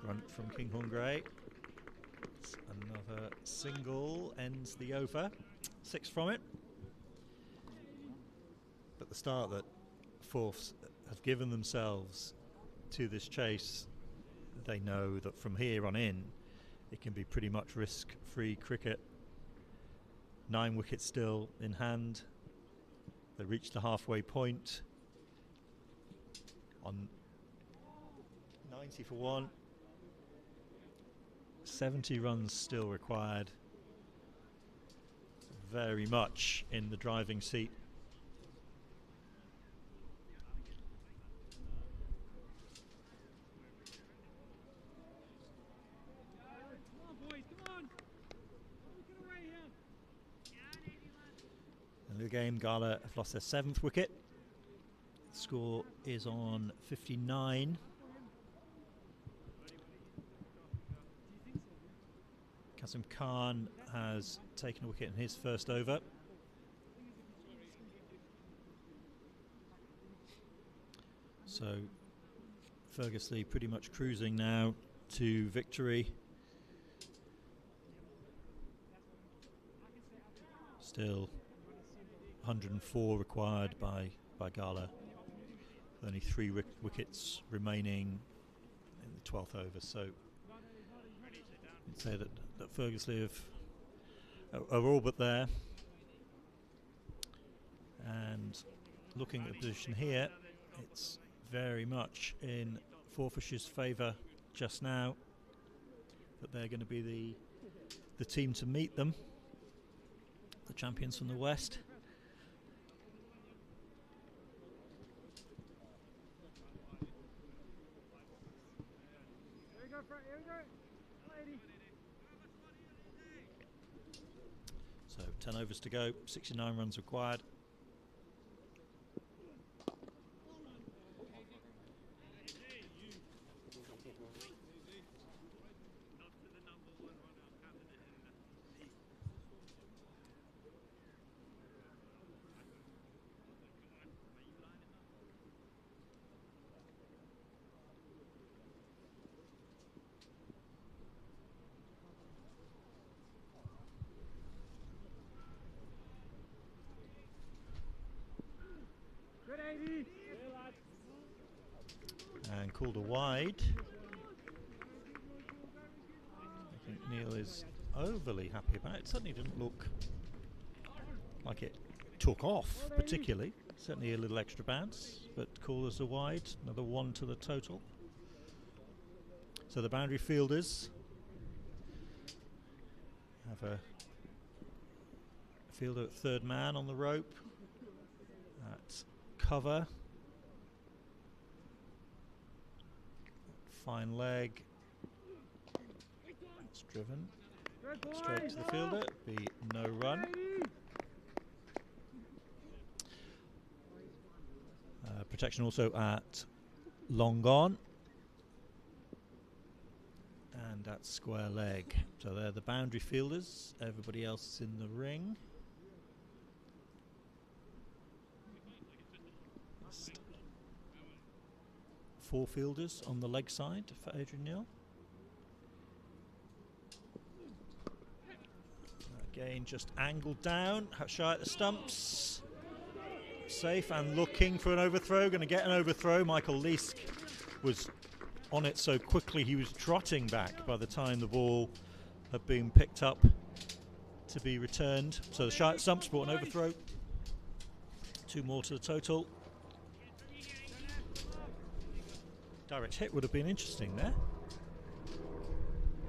Grunt from Kinghorn Grey. Another single ends the over. 6 from it. But the start that Forfs have given themselves to this chase, they know that from here on in, it can be pretty much risk-free cricket. 9 wickets still in hand. They reach the halfway point on 90 for 1. 70 runs still required. Very much in the driving seat. In the game, Gala have lost their 7th wicket. The score is on 59. Qasim Khan has taken a wicket in his first over. So Fergusley pretty much cruising now to victory. Still 104 required by Gala. Only 3 wickets remaining in the 12th over. So I'd say that Fergusley are all but there. And looking at the position here, it's very much in Forfarshire's favour just now, that they're going to be the team to meet them, the champions from the West. Here we go, Frank, here we go. Lady. So 10 overs to go, 69 runs required. And called a wide. I think Neil is overly happy about it. It certainly didn't look like it took off particularly. Certainly a little extra bounce, but called as a wide. Another 1 to the total. So the boundary fielders have a fielder at third man on the rope. That's cover. Fine leg. It's driven straight to the fielder. Be no run. Protection also at long on. And at square leg. So they're the boundary fielders. Everybody else is in the ring. Just 4 fielders on the leg side for Adrian Neal. Again, just angled down, shy at the stumps. Safe and looking for an overthrow. Going to get an overthrow. Michael Leask was on it so quickly he was trotting back by the time the ball had been picked up to be returned. So the shy at stumps brought an overthrow. 2 more to the total. Direct hit would have been interesting there.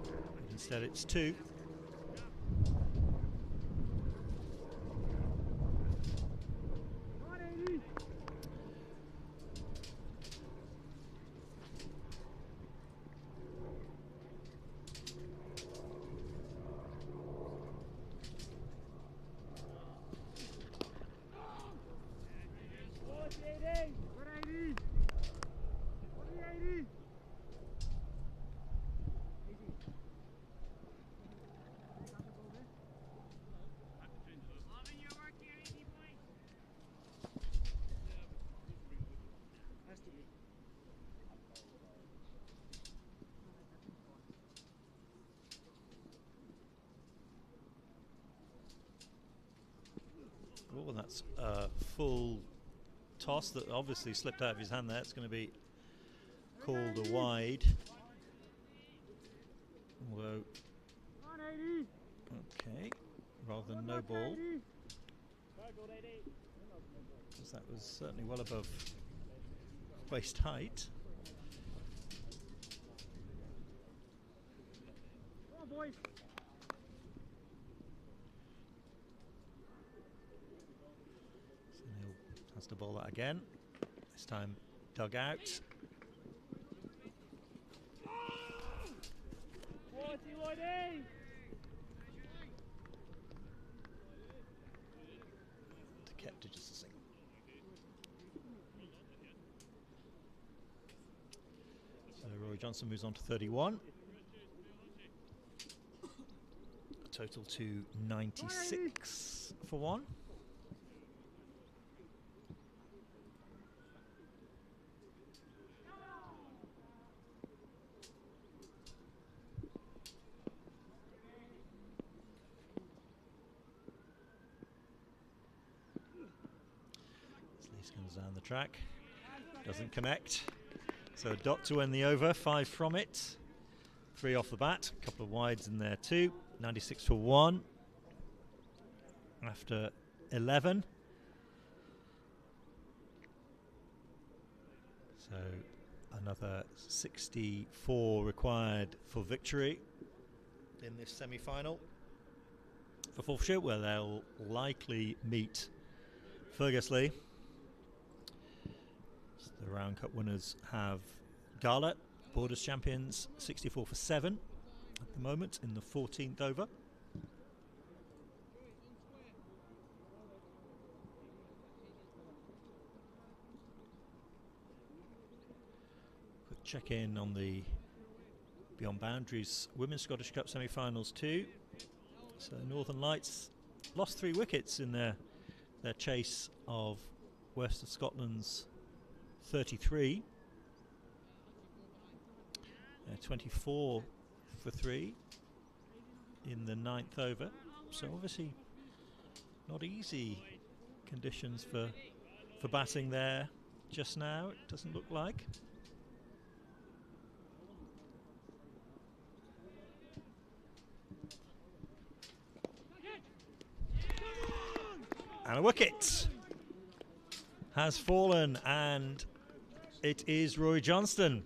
But instead it's 2. Oh, that's a full toss that obviously slipped out of his hand there. It's going to be called a wide. Although, okay, rather than no ball. Because that was certainly well above waist height. Come on, boys. Has to bowl that again. This time dug out. To kept it just a single. So Rory Johnson moves on to 31. A total to 96 for 1. Down the track, doesn't connect, so a dot to end the over, 5 from it, 3 off the bat, a couple of wides in there too. 96 for 1 after 11, so another 64 required for victory in this semi-final for Forfarshire, where they'll likely meet Fergusley. The round cup winners have Gala, Borders champions, 64 for 7 at the moment in the 14th over. Quick check in on the Beyond Boundaries Women's Scottish Cup semi-finals too. So Northern Lights lost 3 wickets in their chase of West of Scotland's 33, 24 for 3 in the 9th over. So obviously not easy conditions for batting there just now, it doesn't look like. And a wicket has fallen, and it is Rory Johnston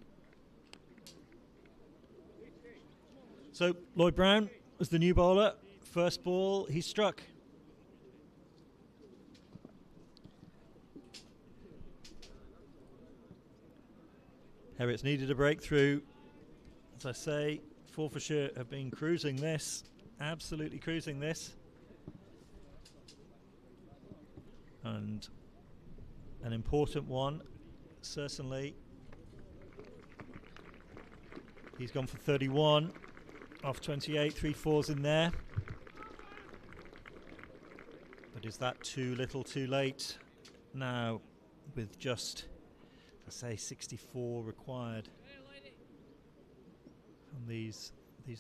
So Lloyd Brown was the new bowler. First ball he struck. Heriot's needed a breakthrough. As I say, Forfarshire have been cruising this, absolutely cruising this. And an important one, certainly. He's gone for 31 off 28, 3 4s in there. But is that too little too late now with just, I say, 64 required from these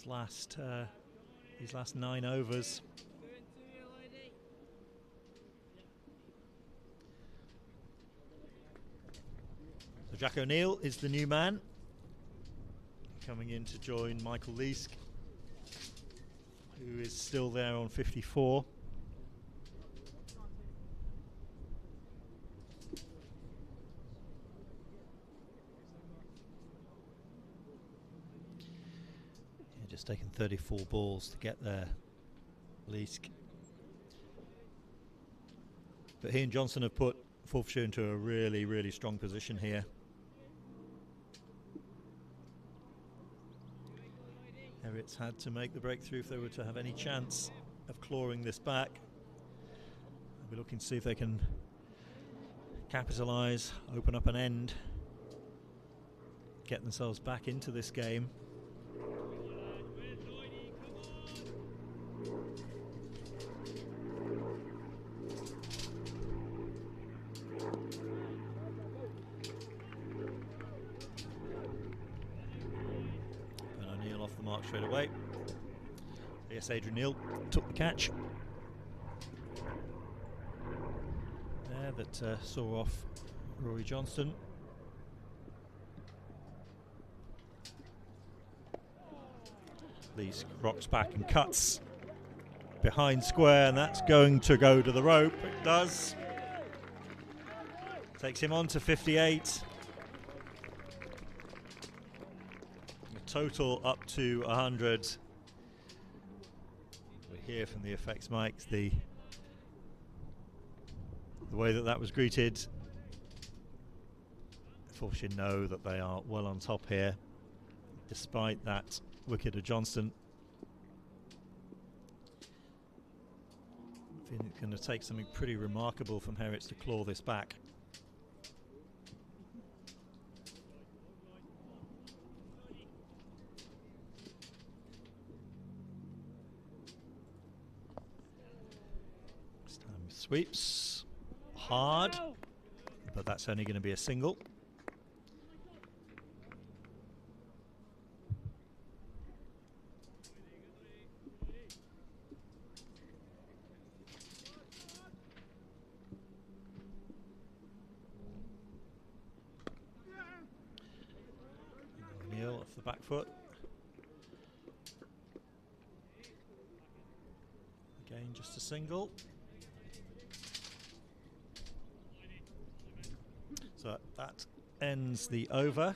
last 9 overs. So Jack O'Neill is the new man, coming in to join Michael Leask, who is still there on 54. Yeah, just taken 34 balls to get there, Leask. But he and Johnson have put Forfarshire into a really, really strong position here. Heriot's had to make the breakthrough if they were to have any chance of clawing this back. We'll be looking to see if they can capitalise, open up an end, get themselves back into this game. Straight away. Yes, Adrian Neal took the catch there that saw off Rory Johnston. Leask rocks back and cuts behind square, and that's going to go to the rope. It does. Takes him on to 58. Total up to 100. We hear from the effects mics the way that was greeted. Forfarshire know that they are well on top here, despite that wicket of Johnston. I think it's going to take something pretty remarkable from Heriot to claw this back. Sweeps hard, but that's only going to be a single. O'Neill off the back foot. Again, just a single. So that ends the over.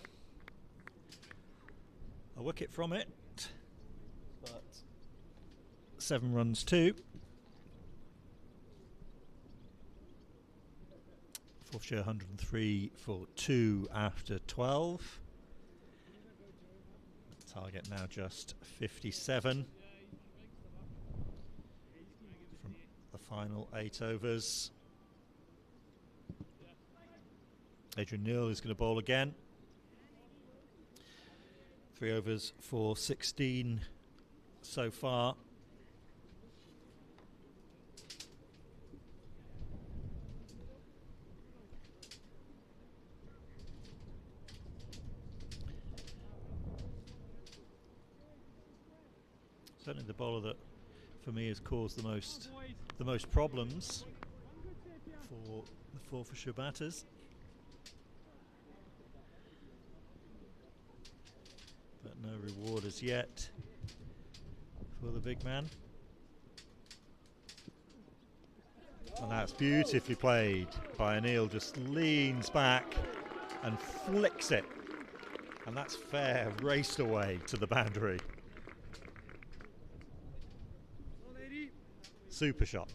A wicket from it, but 7 runs too. Forfarshire 103 for 2 after 12. Target now just 57 from the final 8 overs. Adrian Neal is going to bowl again. 3 overs for 16 so far. Certainly the bowler that for me has caused the most problems for the Forfarshire batters. But no reward as yet for the big man. And that's beautifully played by O'Neill. Just leans back and flicks it. And that's fair, raced away to the boundary. super shot.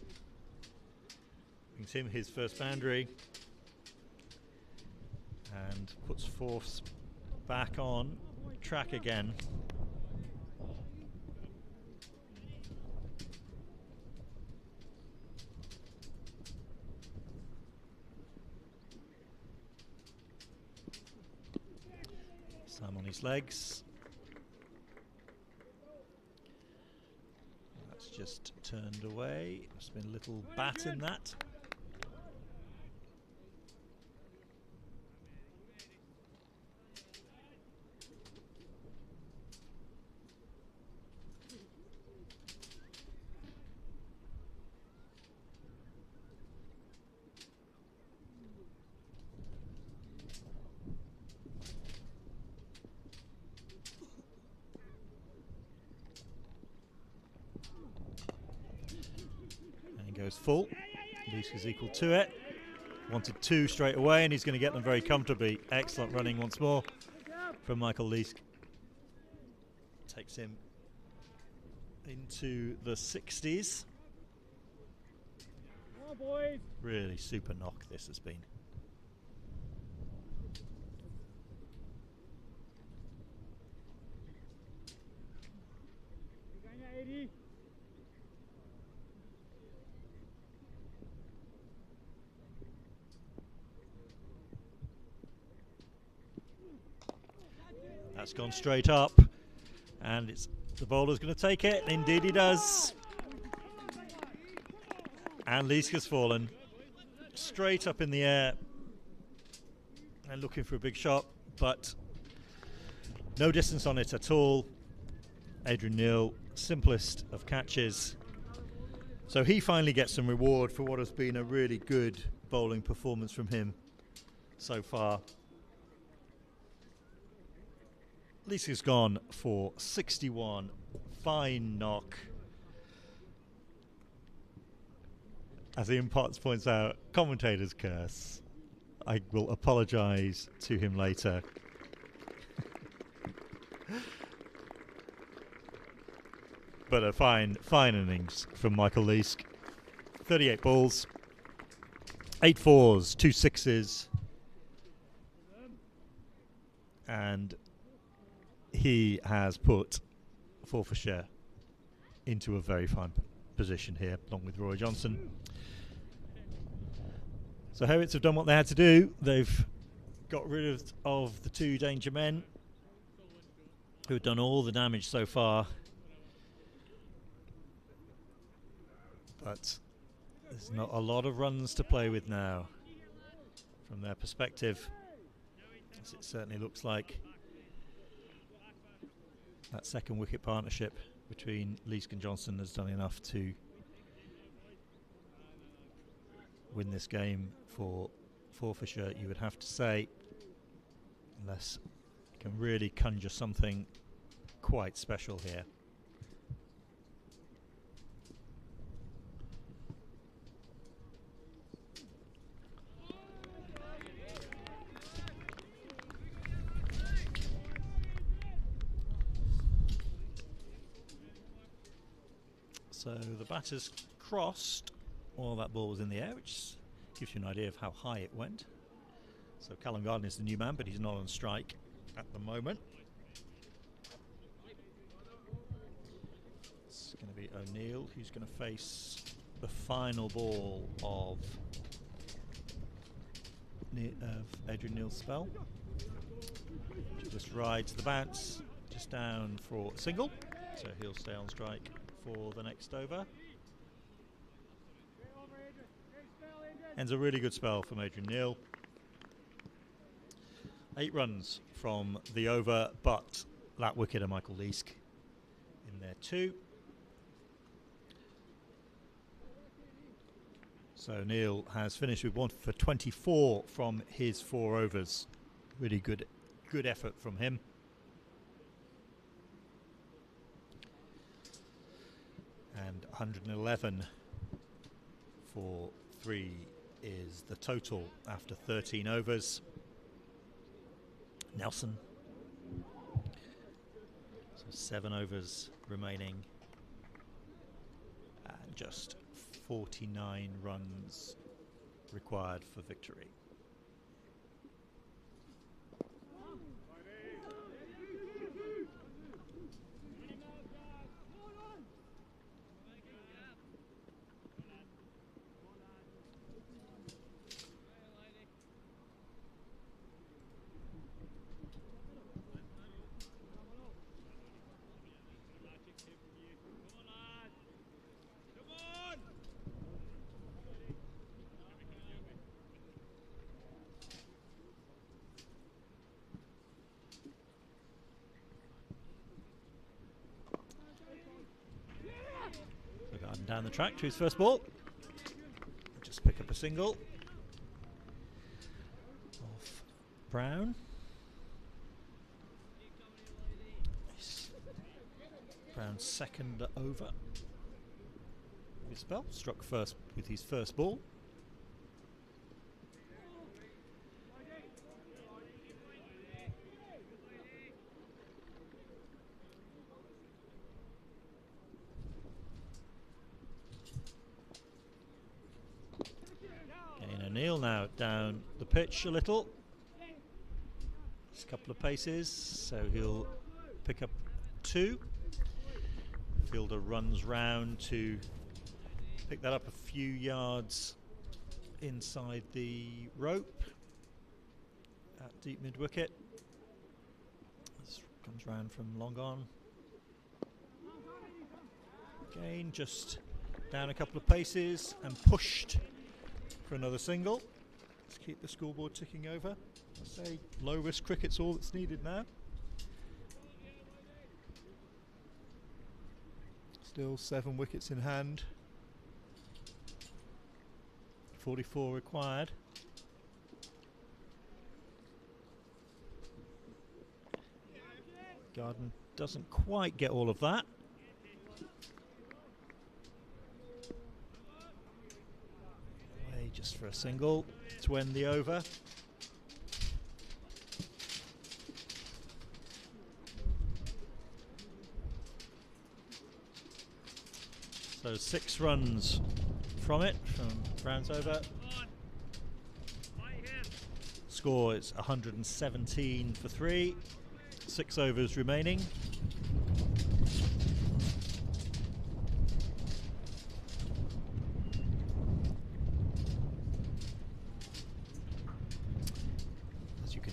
Brings him his first boundary and puts Forfs back on track again. Sam on his legs. That's just turned away. There's been a little bat in that. Goes full. Leask is equal to it. Wanted 2 straight away, and he's going to get them very comfortably. Excellent running once more from Michael Leask. Takes him into the 60s. Come on, boys. Really super knock this has been. That's gone straight up, and it's the bowler's going to take it. Indeed he does. And Leask has fallen straight up in the air and looking for a big shot, but no distance on it at all. Adrian Neil, simplest of catches. So he finally gets some reward for what has been a really good bowling performance from him so far. Leask has gone for 61. Fine knock. As Ian Potts points out, commentator's curse. I will apologise to him later. But a fine innings from Michael Leask. 38 balls, 8 fours, 2 sixes, and he has put Forfarshire into a very fine position here, along with Roy Johnson. So Heriots have done what they had to do. They've got rid of the 2 danger men who have done all the damage so far. But there's not a lot of runs to play with now from their perspective, as it certainly looks like that second wicket partnership between Leask and Johnson has done enough to win this game for Forfarshire, you would have to say, unless you can really conjure something quite special here. So the batter's crossed while that ball was in the air, which gives you an idea of how high it went. So Callum Gardner is the new man, but he's not on strike at the moment. It's going to be O'Neill who's going to face the final ball of Adrian Neil's spell. Just rides the bounce, just down for a single, so he'll stay on strike for the next over. Ends a really good spell from Adrian Neil. 8 runs from the over, but that wicket of Michael Leask in there too. So Neil has finished with 1 for 24 from his 4 overs. Really good effort from him. And 111 for 3 is the total after 13 overs. Nelson. So 7 overs remaining. And just 49 runs required for victory. Down the track to his first ball. Just pick up a single off Brown. Brown's second over. His spell struck first with his first ball. O'Neill now down the pitch a little. Just a couple of paces, so he'll pick up 2. Fielder runs round to pick that up a few yards inside the rope at deep mid wicket. This comes round from long on. Again, just down a couple of paces and pushed for another single. Let's keep the scoreboard ticking over. I say low risk cricket's all that's needed now. Still 7 wickets in hand. 44 required. Garden doesn't quite get all of that. Just for a single to end the over. So 6 runs from it, from Brown's over. Score is 117 for 3. 6 overs remaining.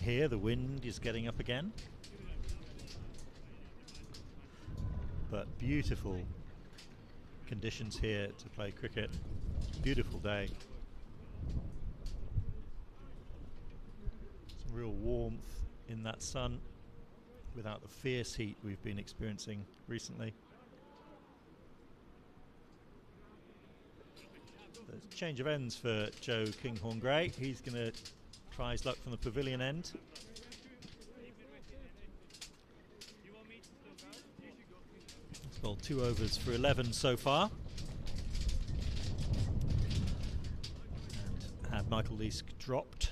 Here the wind is getting up again, but beautiful conditions here to play cricket. Beautiful day, some real warmth in that sun without the fierce heat we've been experiencing recently. There's a change of ends for Joe Kinghorn Gray. He's going to try his luck from the pavilion end. He's bowled 2 overs for 11 so far. And had Michael Leask dropped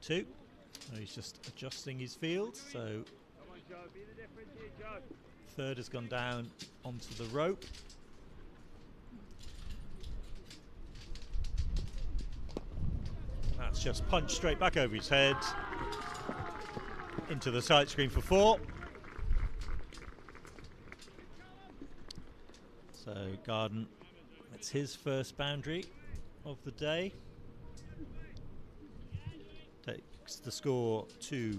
2. So he's just adjusting his field. So third has gone down onto the rope. That's just punched straight back over his head into the sight screen for 4. So Garden, it's his first boundary of the day. Takes the score to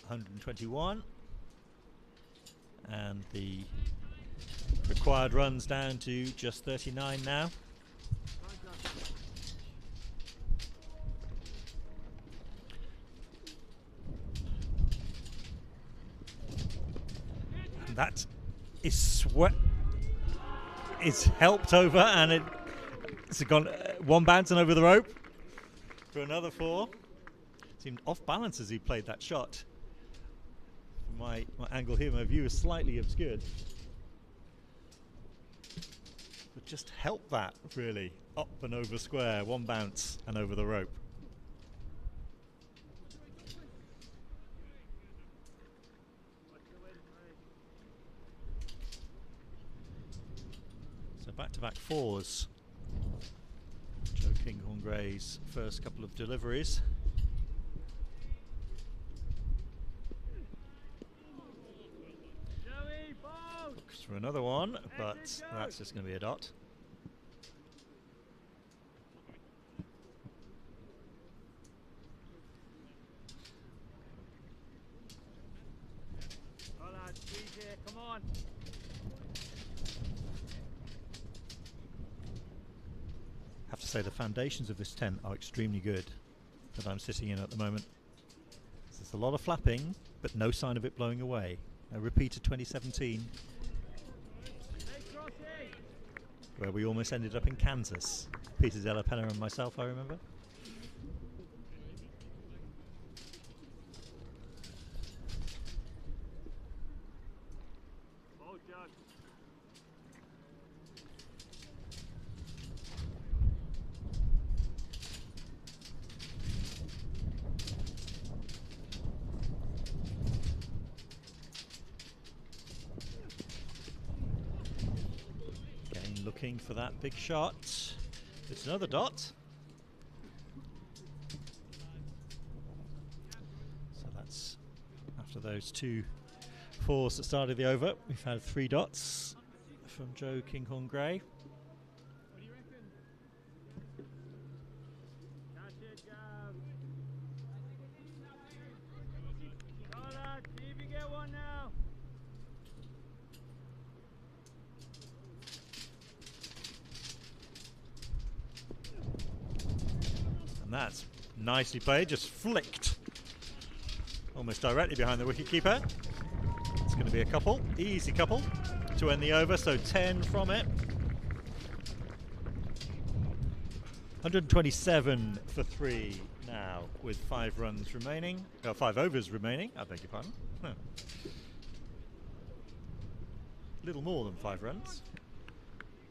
121. And the required runs down to just 39 now. That is helped over, and it's gone 1 bounce and over the rope for another 4. Seemed off balance as he played that shot. My angle here, my view is slightly obscured, but just helped that really up and over square, 1 bounce and over the rope. So So back-to-back fours. Joe Kinghorn Gray's first couple of deliveries. Looks for another one, but that's just going to be a dot. Come on. Have to say the foundations of this tent are extremely good that I'm sitting in at the moment. There's a lot of flapping, but no sign of it blowing away. A repeat of 2017, where we almost ended up in Kansas. Peter Della Penna and myself, I remember. Looking for that big shot. It's another dot. So that's after those 2 fours that started the over. We've had 3 dots from Joe Kinghorn Gray. What do you reckon? Catch it, Gav. Go lad, see if you get one now. That's nicely played, just flicked almost directly behind the wicketkeeper. It's going to be a couple, easy couple to end the over, so 10 from it. 127 for 3 now with 5 runs remaining, 5 overs remaining, I beg your pardon. Little more than 5 runs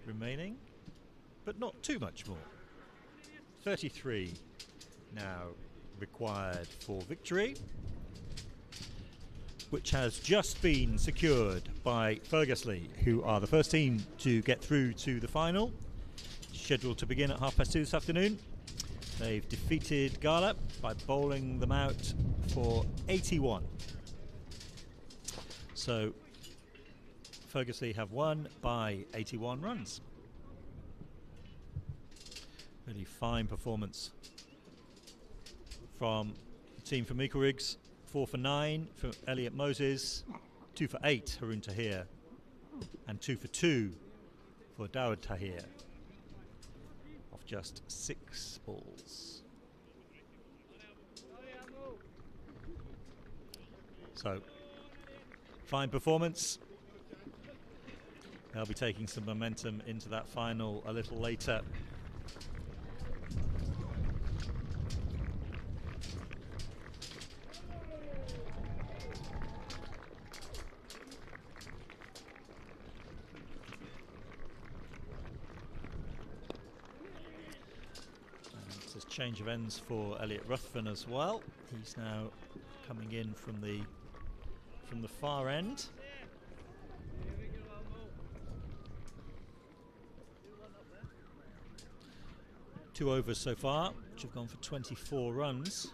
remaining, but not too much more. 33 now required for victory, which has just been secured by Fergusley, who are the first team to get through to the final, scheduled to begin at 2:30 this afternoon. They've defeated Gala by bowling them out for 81. So Fergusley have won by 81 runs. Really fine performance from the team from Meikle Riggs. 4 for 9 for Elliot Moses, 2 for 8 Haroon Tahir, and 2 for 2 for Dawud Tahir off just 6 balls. So fine performance. They'll be taking some momentum into that final a little later. Change of ends for Elliot Ruthven as well. He's now coming in from the far end. Two overs so far, which have gone for 24 runs.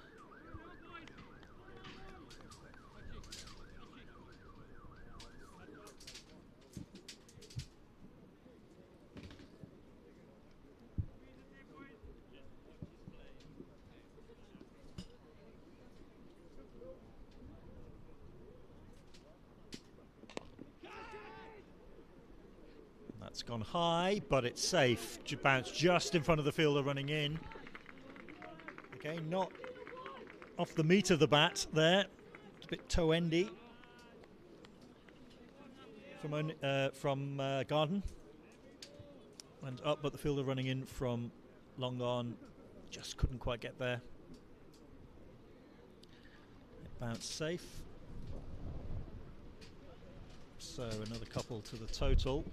It's gone high, but it's safe. Bounced just in front of the fielder running in. Again, not off the meat of the bat there. It's a bit toe-endy from Garden. And up, but the fielder running in from long on just couldn't quite get there. It bounced safe. So another couple to the total.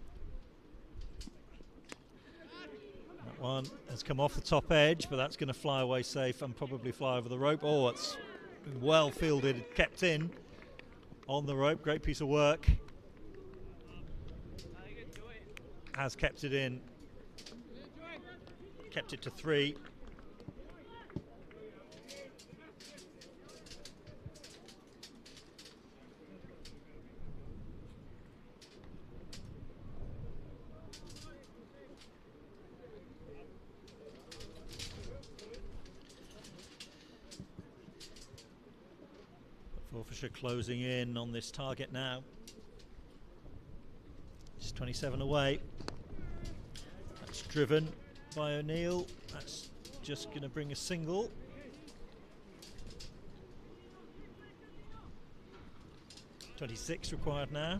That one has come off the top edge, but that's going to fly away safe and probably fly over the rope. Oh, it's well fielded, kept in on the rope. Great piece of work. has kept it in, kept it to 3. Forfarshire closing in on this target now. It's 27 away. That's driven by O'Neill. That's just going to bring a single. .26 required now.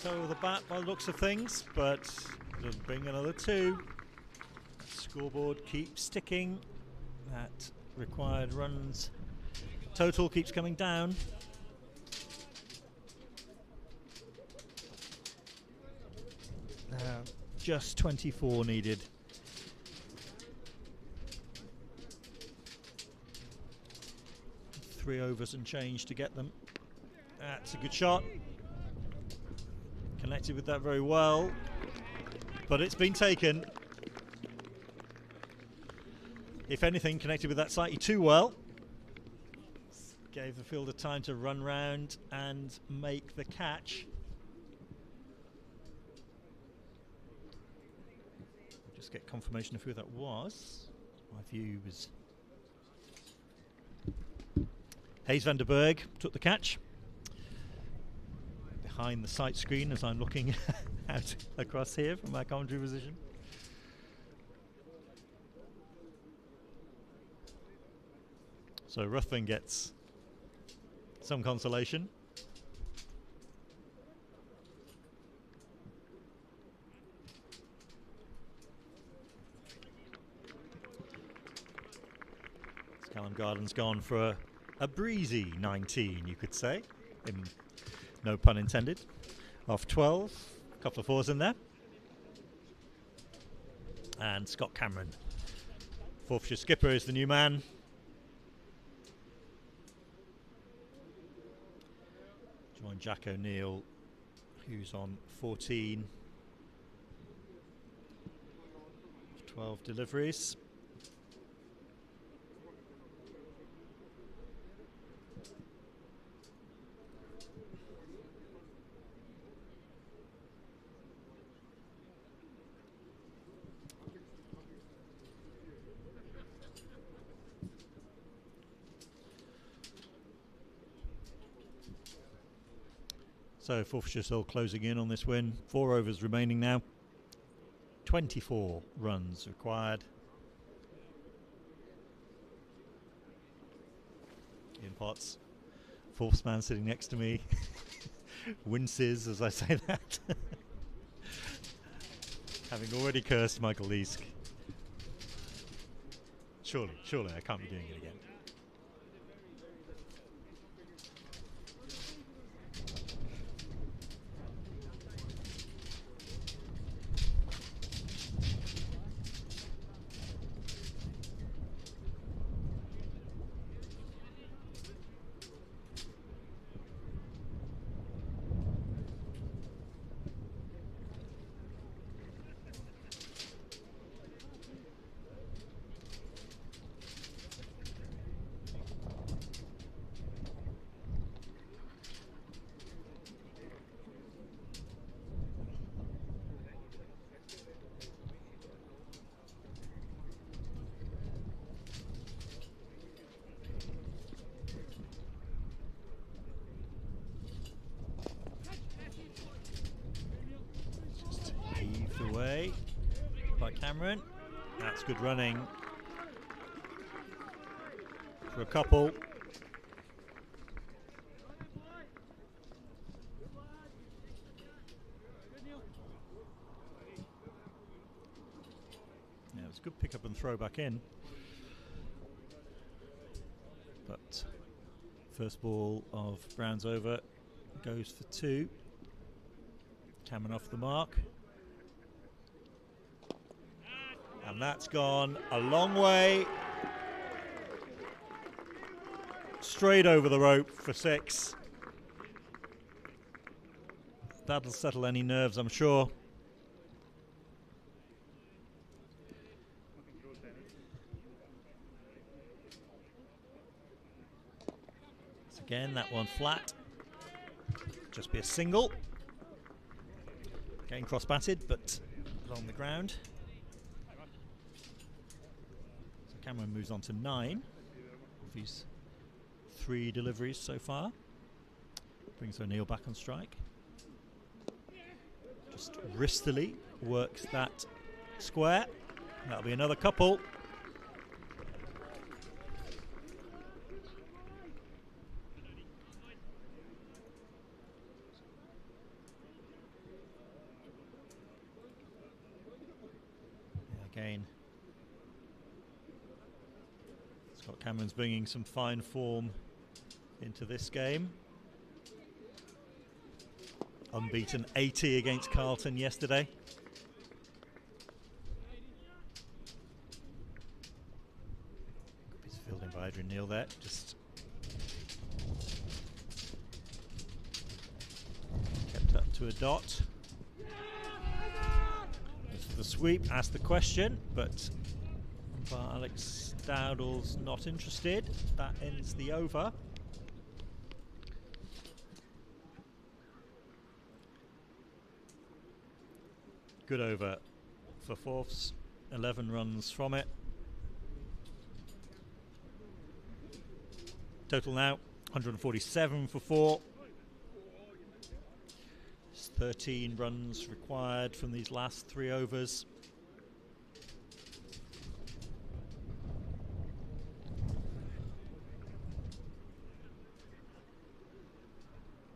Toe of the bat by the looks of things, but doesn't bring another 2. Scoreboard keeps ticking. That required runs total keeps coming down. Just 24 needed. Three overs and change to get them. That's a good shot. Connected with that very well, but it's been taken. If anything, connected with that slightly too well. Gave the fielder time to run round and make the catch. Just get confirmation of who that was. My view was Hayes van der Berg took the catch. Behind the sight screen as I'm looking out across here from my commentary position. So Ruthven gets some consolation. Callum Garden's gone for a breezy 19, you could say. No pun intended. Off 12, a couple of 4s in there. And Scott Cameron, Forfarshire skipper, is the new man. Joined Jack O'Neill, who's on 14. 12 deliveries. So Forfarshire still closing in on this win. 4 overs remaining now. 24 runs required. Ian Potts, fourth man sitting next to me, winces as I say that. Having already cursed Michael Leask. Surely I can't be doing it again. Away by Cameron. That's good running for a couple. Yeah, it was It's a good pick up and throw back in. But first ball of Brown's over goes for 2. Cameron off the mark. And that's gone a long way. Straight over the rope for 6. That'll settle any nerves, I'm sure. So again, that one flat. Just be a single. Getting cross-batted, but along the ground. So Cameron moves on to 9 of his 3 deliveries so far. Brings O'Neill back on strike. Just wristily works that square. That'll be another couple. Again, Scott Cameron's bringing some fine form into this game. Unbeaten 80 against Carlton yesterday. Good piece of fielding by Adrian Neal there. Just kept up to a dot. The sweep, asked the question, but Alex Dowdall's not interested. That ends the over. Good over for Forfs, 11 runs from it. Total now 147 for 4. 13 runs required from these last 3 overs.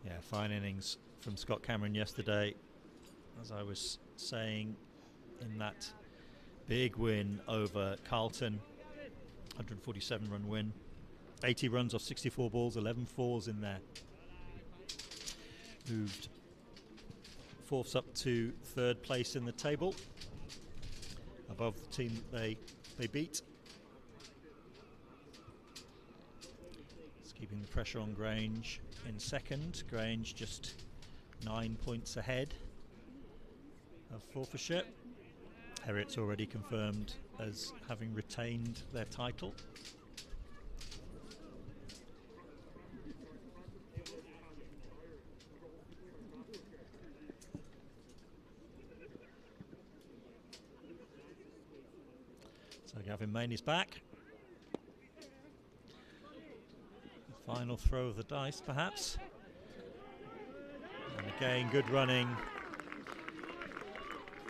Yeah, fine innings from Scott Cameron yesterday. As I was saying, in that big win over Carlton, 147 run win. 80 runs off 64 balls, 11 fours in there. Moved Forfs up to 3rd place in the table, above the team that they beat. It's keeping the pressure on Grange in 2nd. Grange just 9 points ahead of Forfarshire. Heriot's already confirmed as having retained their title. So Gavin Main is back. The final throw of the dice, perhaps. And again, good running.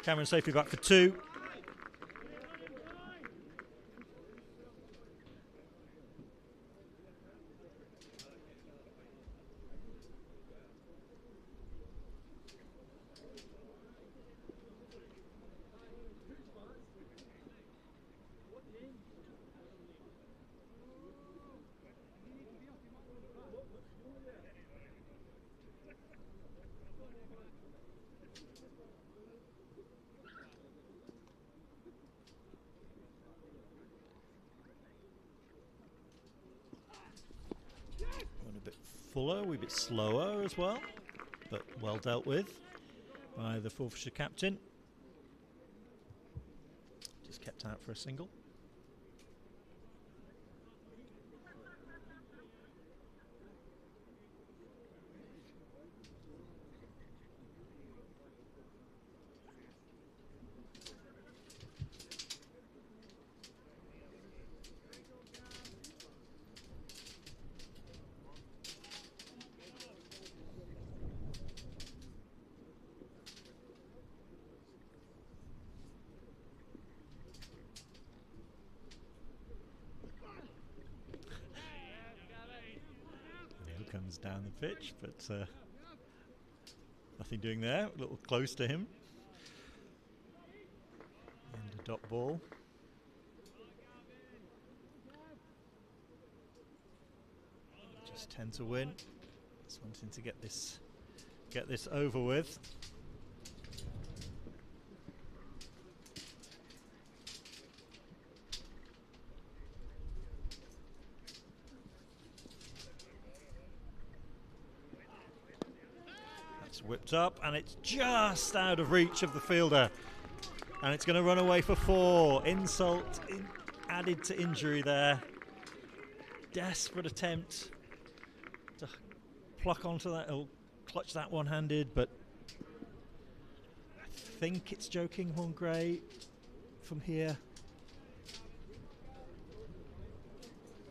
Cameron safely back for 2. Fuller, a wee bit slower as well, but well dealt with by the Forfarshire captain. Just kept out for a single. Comes down the pitch, but nothing doing there. A little close to him. And a dot ball. just 10 to win. Just wanting to get this over with. That's whipped up and it's just out of reach of the fielder. And it's going to run away for 4. Insult added to injury there. Desperate attempt to pluck onto that, or clutch that one-handed, but I think it's Joking Horn Grey from here.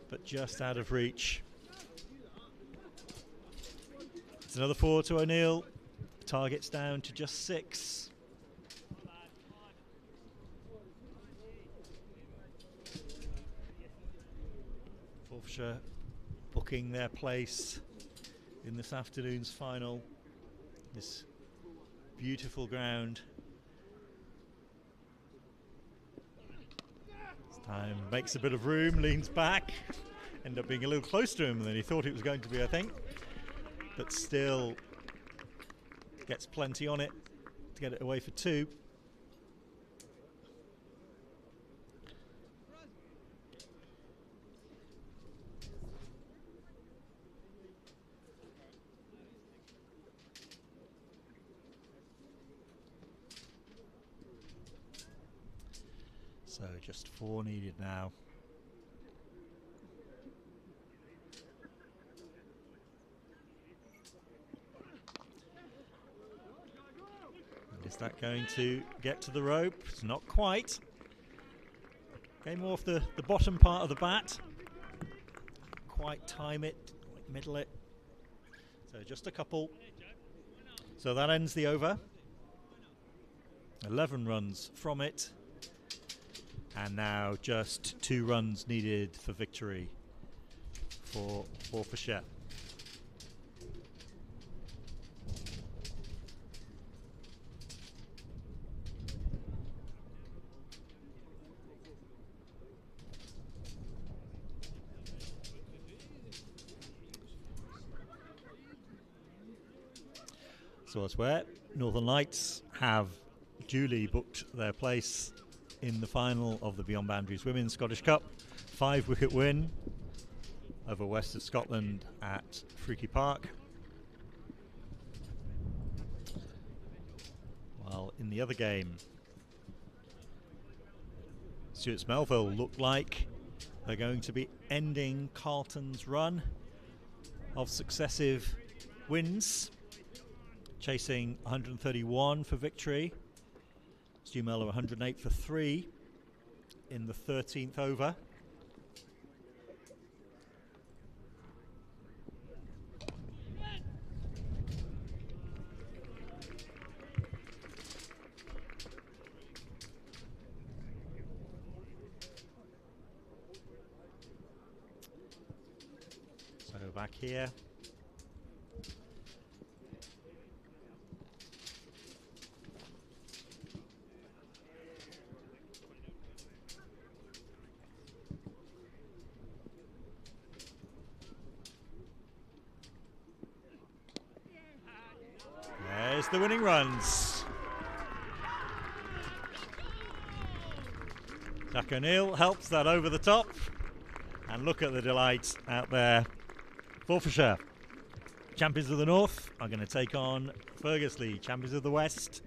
But just out of reach. It's another 4 to O'Neill. Target's down to just 6. Forfarshire booking their place in this afternoon's final. This beautiful ground. This time makes a bit of room, leans back. Ended up being a little closer to him than he thought it was going to be, I think. But still gets plenty on it to get it away for 2. So just 4 needed now. And is that going to get to the rope? It's not quite. Came off the bottom part of the bat. Quite time it, quite middle it. So just a couple. So that ends the over. 11 runs from it. And now just 2 runs needed for victory for Forfarshire. So elsewhere, Northern Lights have duly booked their place in the final of the Beyond Boundaries Women's Scottish Cup. 5-wicket win over West of Scotland at Freaky Park. While in the other game, Stuart's Melville look like they're going to be ending Carlton's run of successive wins, chasing 131 for victory. Stu Mellor 108 for 3 in the 13th over. So back here. There's the winning runs. Jack O'Neill helps that over the top. And look at the delight out there. Forfarshire, champions of the North, are going to take on Fergusley, champions of the West.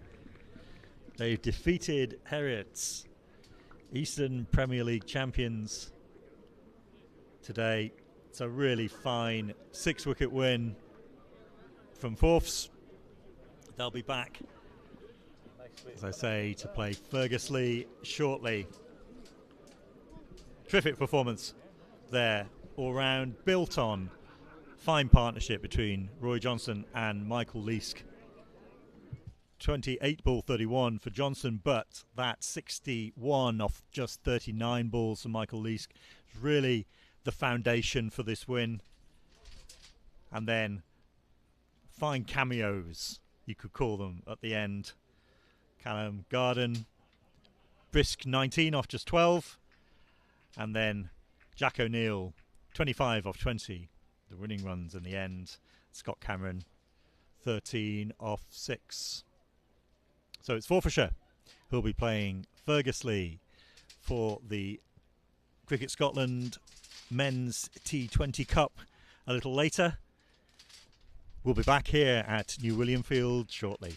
They've defeated Heriot's Eastern Premier League champions today. It's a really fine 6-wicket win from Forfs. They'll be back, as I say, to play Fergusley shortly. Terrific performance there, all round, built on fine partnership between Roy Johnson and Michael Leask. 28 ball 31 for Johnson, but that 61 off just 39 balls for Michael Leask is really the foundation for this win. And then fine cameos, you could call them, at the end. Callum Garden, brisk 19 off just 12. And then Jack O'Neill, 25 off 20 the winning runs in the end. Scott Cameron, 13 off 6. So it's Forfarshire who'll be playing Fergusley for the Cricket Scotland Men's T20 Cup a little later. We'll be back here at New William Field shortly.